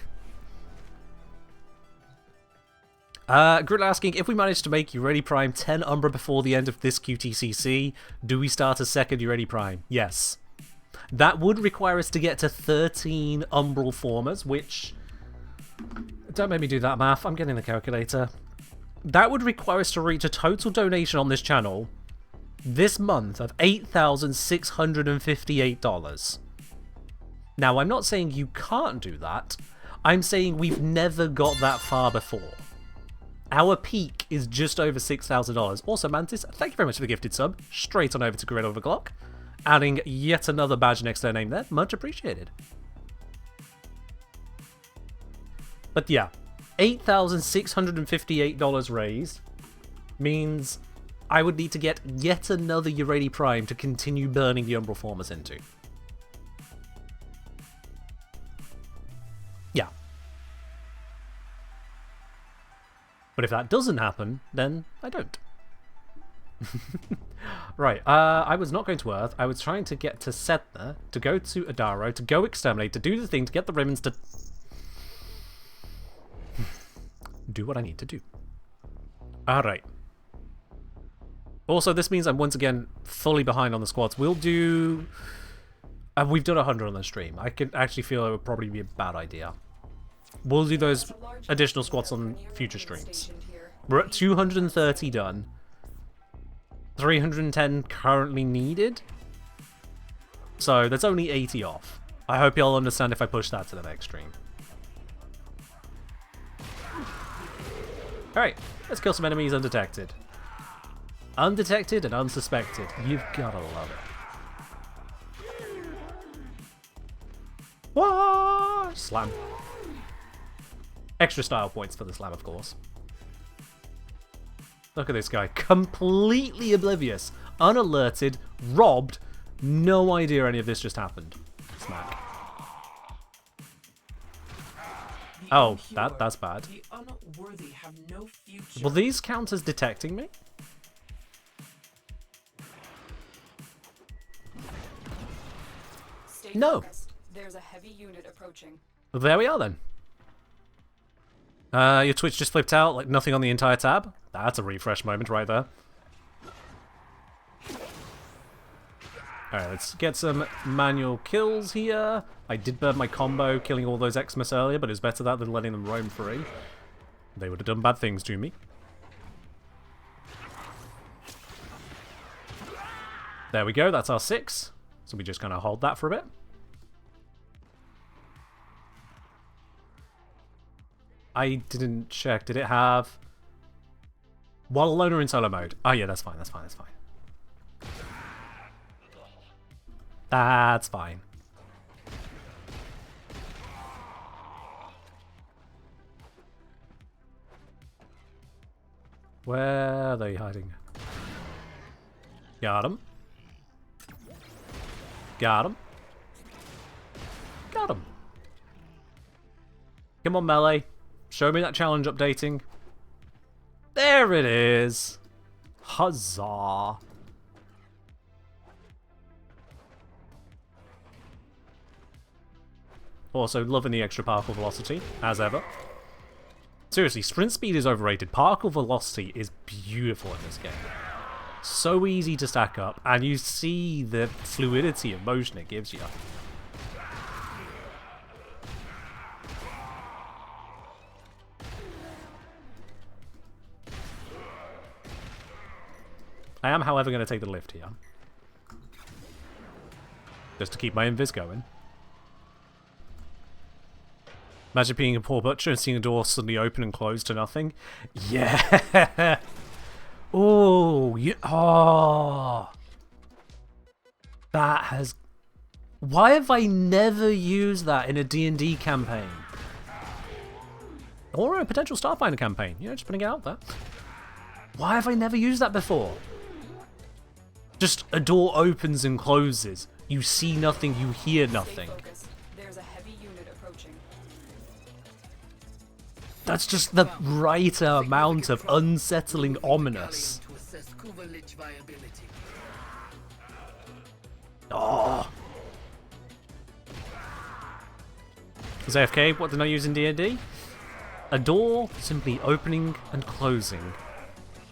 Grill asking, if we manage to make Yareli Prime 10 Umbra before the end of this QTCC, do we start a second Yareli Prime? Yes. That would require us to get to 13 Umbral Formers, which... Don't make me do that math, I'm getting the calculator. That would require us to reach a total donation on this channel this month of $8,658. Now, I'm not saying you can't do that. I'm saying we've never got that far before. Our peak is just over $6,000. Also, Mantis, thank you very much for the gifted sub. Straight on over to Gorilla Overclock. Adding yet another badge next to their name there. Much appreciated. But yeah, $8,658 raised means I would need to get yet another Yareli Prime to continue burning the Umbral Formers into. Yeah. But if that doesn't happen, then I don't. Right, I was not going to Earth. I was trying to get to Setna, to go to Adaro, to go exterminate, to do the thing, to get the ribbons, to... do what I need to do. Alright. Also, this means I'm once again fully behind on the squads. We'll do... we've done 100 on the stream. I can actually feel it would probably be a bad idea. We'll do those additional squads on future streams. We're at 230 done. 310 currently needed. So that's only 80 off. I hope y'all understand if I push that to the next stream. Alright, let's kill some enemies undetected. Undetected and unsuspected. You've gotta love it. Whoa! Slam. Extra style points for the slam, of course. Look at this guy. Completely oblivious. Unalerted. Robbed. No idea any of this just happened. Smack. Oh, that's bad. The unworthy have no future. Will these count as detecting me? Stay No. focused. There's a heavy unit approaching. Well, there we are then. Your Twitch just flipped out, like nothing on the entire tab. That's a refresh moment right there. Alright, let's get some manual kills here. I did burn my combo killing all those Xmas earlier, but it's better that than letting them roam free. They would have done bad things to me. There we go, that's our 6. So we just kind of hold that for a bit. I didn't check. Did it have... While alone or in solo mode? Oh yeah, that's fine, that's fine, that's fine. That's fine. Where are they hiding? Got him. Got him. Got him. Come on, Melee. Show me that challenge updating. There it is. Huzzah. Also, loving the extra particle velocity, as ever. Seriously, sprint speed is overrated. Particle velocity is beautiful in this game. So easy to stack up, and you see the fluidity of motion it gives you. I am, however, going to take the lift here. Just to keep my invis going. Imagine being a poor butcher and seeing a door suddenly open and close to nothing. Yeah! Oh, yeah. Oh. That has... Why have I never used that in a D&D campaign? Or a potential Starfinder campaign. You know, just putting it out there. Why have I never used that before? Just a door opens and closes. You see nothing, you hear nothing. There's a heavy unit approaching. That's just the right amount of unsettling ominous. Oh. Is AFK what did I use in D&D? A door simply opening and closing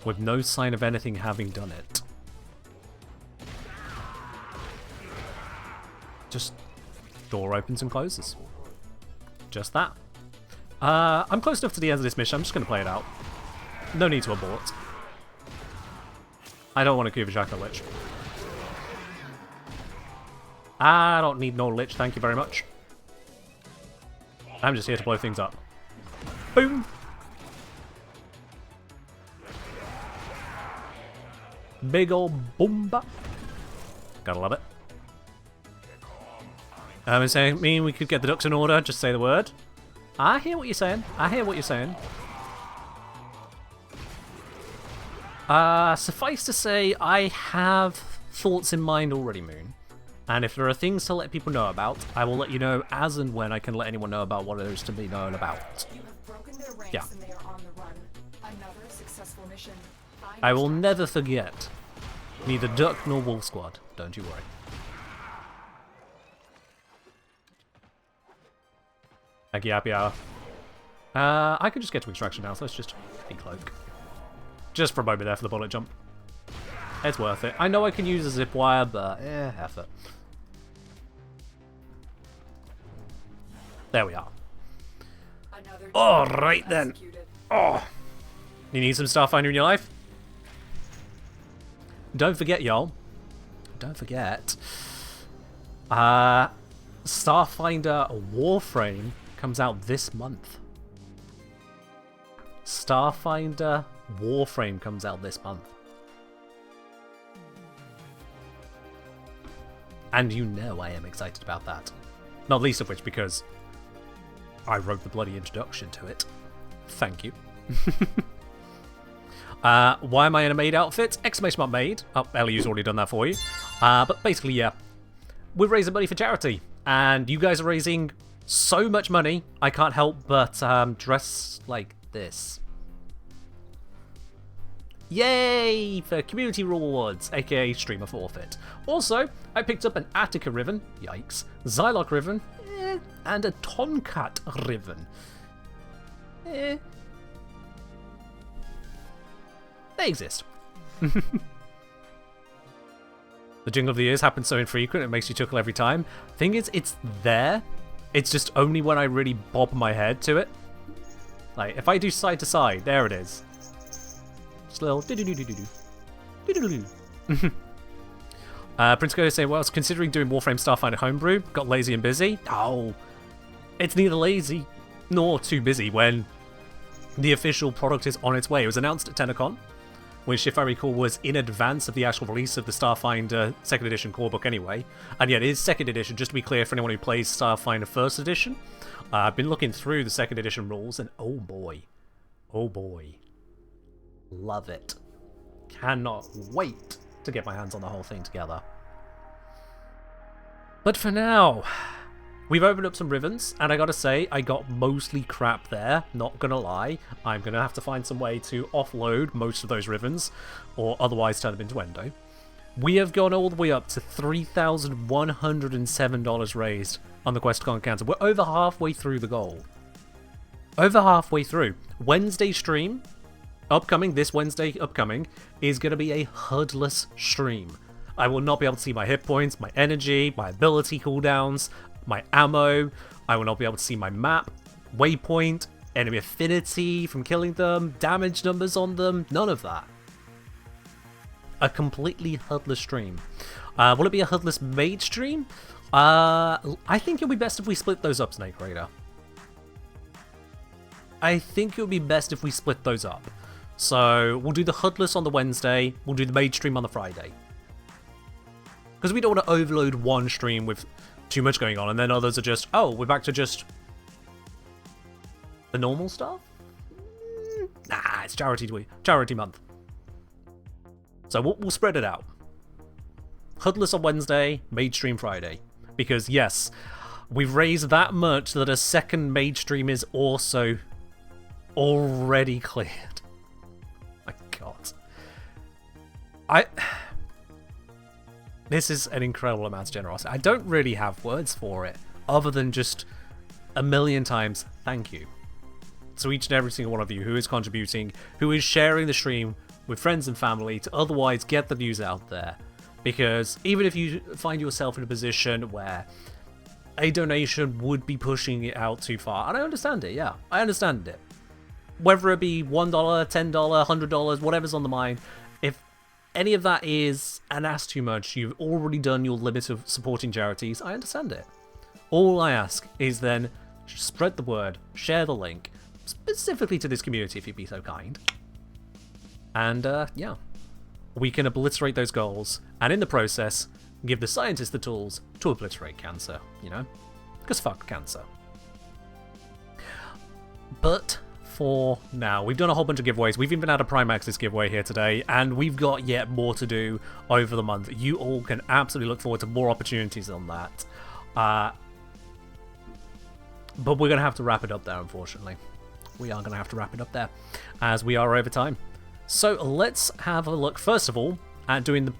with no sign of anything having done it. Just door opens and closes. Just that. I'm close enough to the end of this mission. I'm just going to play it out. No need to abort. I don't want to Cuba Jack a Lich. I don't need no Lich, thank you very much. I'm just here to blow things up. Boom! Big ol' boomba. Gotta love it. Is that mean we could get the ducks in order? Just say the word. I hear what you're saying. I hear what you're saying. Suffice to say, I have thoughts in mind already, Moon. And if there are things to let people know about, I will let you know as and when I can let anyone know about what there is to be known about. You have broken their ranks Yeah. and they are on the run. Another successful mission. I will never forget. Neither Duck nor Wolf Squad. Don't you worry. Thank you, happy hour. I could just get to extraction now, so let's just cloak. Just for a moment there for the bullet jump. It's worth it. I know I can use a zip wire, but effort. There we are. Alright then. Oh, you need some Starfinder in your life? Don't forget, y'all. Don't forget. Starfinder Warframe comes out this month. Starfinder Warframe comes out this month. And you know I am excited about that. Not least of which because I wrote the bloody introduction to it. Thank you. Why am I in a Maid outfit? Exclamation mark Maid. Oh, Ellie's already done that for you. But basically, yeah. We're raising money for charity. And you guys are raising so much money, I can't help but dress like this. Yay! For community rewards, aka streamer forfeit. Also, I picked up an Attica ribbon, yikes, Zylok ribbon, and a Tonkat ribbon. They exist. The jingle of the ears happens so infrequent it makes you chuckle every time. Thing is, it's there. It's just only when I really bob my head to it. Like, if I do side to side, there it is. Just a little do-do-do-do-do-do. Prince Go saying, well, I was considering doing Warframe Starfinder homebrew, got lazy and busy. Oh, it's neither lazy nor too busy when the official product is on its way. It was announced at TennoCon, which, if I recall, was in advance of the actual release of the Starfinder 2nd Edition core book anyway. And yet, it is 2nd Edition, just to be clear for anyone who plays Starfinder 1st Edition. I've been looking through the 2nd Edition rules, and oh boy. Love it. Cannot wait to get my hands on the whole thing together. But for now, we've opened up some ribbons, and I gotta say, I got mostly crap there, not gonna lie. I'm gonna have to find some way to offload most of those ribbons, or otherwise turn them into endo. We have gone all the way up to $3,107 raised on the Quest to Conquer Cancer. We're over halfway through the goal. Over halfway through. Wednesday stream, this Wednesday upcoming, is going to be a HUD-less stream. I will not be able to see my hit points, my energy, my ability cooldowns, my ammo. I will not be able to see my map, waypoint, enemy affinity from killing them, damage numbers on them, none of that. A completely HUD-less stream. Will it be a HUD-less Maid stream? I think it would be best if we split those up, Snake Raider. I think it would be best if we split those up. So we'll do the HUD-less on the Wednesday, we'll do the Maid stream on the Friday. Because we don't want to overload one stream with too much going on, and then others are just, oh, we're back to just the normal stuff? Nah, it's charity month. So we'll spread it out. HUD-less on Wednesday, Maid stream Friday. Because yes, we've raised that much that a second Maid stream is also already cleared. My god. This is an incredible amount of generosity. I don't really have words for it, other than just a million times thank you. So each and every single one of you who is contributing, who is sharing the stream with friends and family to otherwise get the news out there. Because even if you find yourself in a position where a donation would be pushing it out too far, and I understand it, yeah, I understand it. Whether it be $1, $10, $100, whatever's on the mind, if any of that is an ask too much, you've already done your limit of supporting charities, I understand it. All I ask is then spread the word, share the link, specifically to this community if you'd be so kind. And yeah, we can obliterate those goals, and in the process, give the scientists the tools to obliterate cancer, you know? Because fuck cancer. But for now, we've done a whole bunch of giveaways. We've even had a Prime Access giveaway here today, and we've got yet more to do over the month. You all can absolutely look forward to more opportunities on that. But we're going to have to wrap it up there, unfortunately. We are going to have to wrap it up there, as we are over time. So let's have a look, first of all, at doing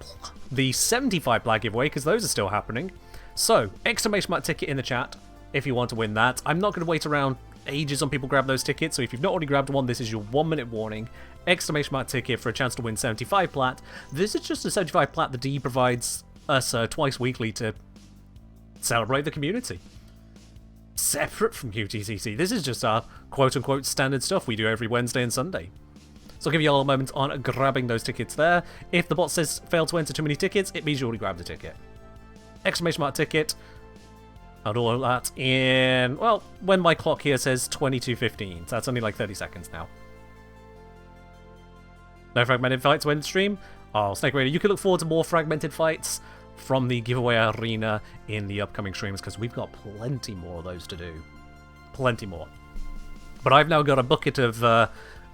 the 75 plat giveaway, because those are still happening. So, exclamation mark ticket in the chat if you want to win that. I'm not going to wait around ages on people grab those tickets, so if you've not already grabbed one, this is your 1 minute warning. Exclamation mark ticket for a chance to win 75 plat. This is just a 75 plat that D provides us twice weekly to celebrate the community. Separate from QTCC. This is just our quote-unquote standard stuff we do every Wednesday and Sunday. So I'll give you all a moment on grabbing those tickets there. If the bot says fail to enter too many tickets, it means you already grabbed a ticket. Exclamation mark ticket. I'll do all that in, well, when my clock here says 22:15. So that's only like 30 seconds now. No fragmented fights to end the stream. Oh, Snake Raider, you can look forward to more fragmented fights from the giveaway arena in the upcoming streams, because we've got plenty more of those to do. Plenty more. But I've now got a bucket of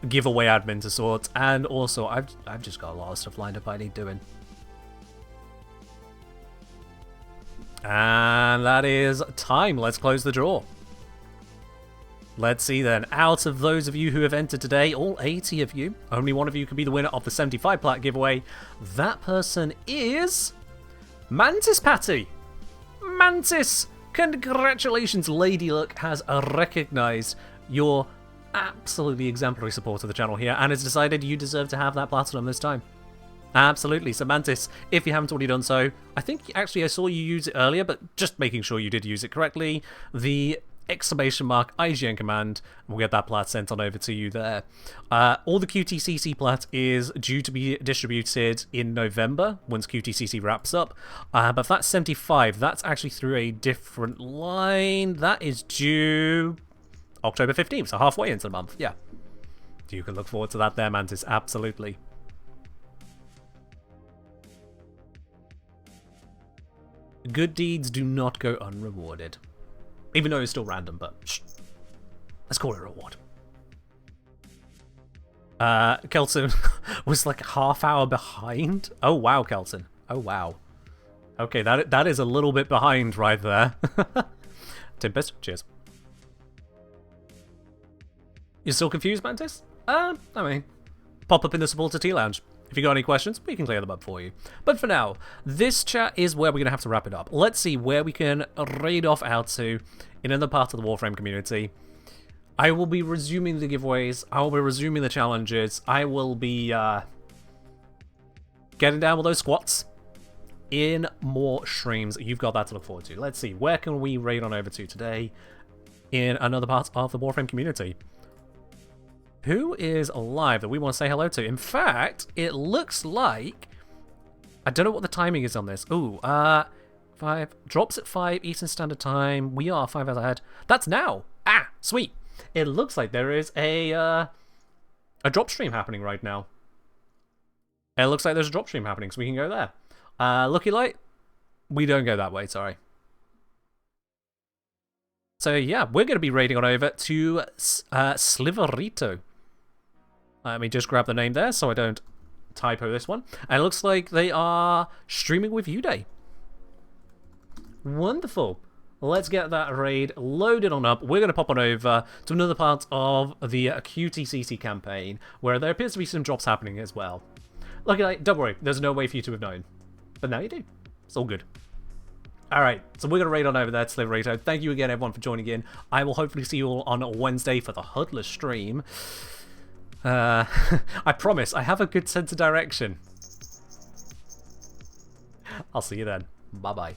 giveaway admin to sort, and also I've just got a lot of stuff lined up I need doing. And that is time. Let's close the draw. Let's see then. Out of those of you who have entered today, all 80 of you, only one of you can be the winner of the 75 plat giveaway. That person is Mantis Patty. Mantis, congratulations. Lady Luck has recognized your absolutely exemplary support of the channel here and has decided you deserve to have that platinum this time. Absolutely. So Mantis, if you haven't already done so, I think actually I saw you use it earlier, but just making sure you did use it correctly. The exclamation mark IGN command, and we'll get that plat sent on over to you there. All the QTCC plat is due to be distributed in November once QTCC wraps up, but that's 75. That's actually through a different line. That is due October 15th, so halfway into the month, yeah. You can look forward to that there, Mantis. Absolutely. Good deeds do not go unrewarded. Even though it's still random, but shh. Let's call it a reward. Kelton was like a half hour behind. Oh wow, Kelton. Oh wow. Okay, that is a little bit behind right there. Tempest, cheers. You're still confused, Mantis? I mean, pop up in the supporter tea lounge. If you got any questions, we can clear them up for you. But for now, this chat is where we're going to have to wrap it up. Let's see where we can raid off out to in another part of the Warframe community. I will be resuming the giveaways. I will be resuming the challenges. I will be getting down with those squats in more streams. You've got that to look forward to. Let's see, where can we raid on over to today in another part of the Warframe community? Who is alive that we want to say hello to? In fact, it looks like... I don't know what the timing is on this. Ooh, 5... Drops at 5 Eastern Standard Time. We are 5 hours ahead. That's now! Ah, sweet! It looks like there is a drop stream happening right now. It looks like there's a drop stream happening, so we can go there. Lucky Light? We don't go that way, sorry. So yeah, we're going to be raiding on over to Sliverito. Let me just grab the name there so I don't typo this one. And it looks like they are streaming with Uday. Wonderful. Let's get that raid loaded on up. We're going to pop on over to another part of the QTCC campaign, where there appears to be some drops happening as well. Lucky Light, don't worry, there's no way for you to have known. But now you do. It's all good. Alright, so we're going to raid on over there to Sliverito. Thank you again, everyone, for joining in. I will hopefully see you all on Wednesday for the Huddler stream. I promise, I have a good sense of direction. I'll see you then. Bye-bye.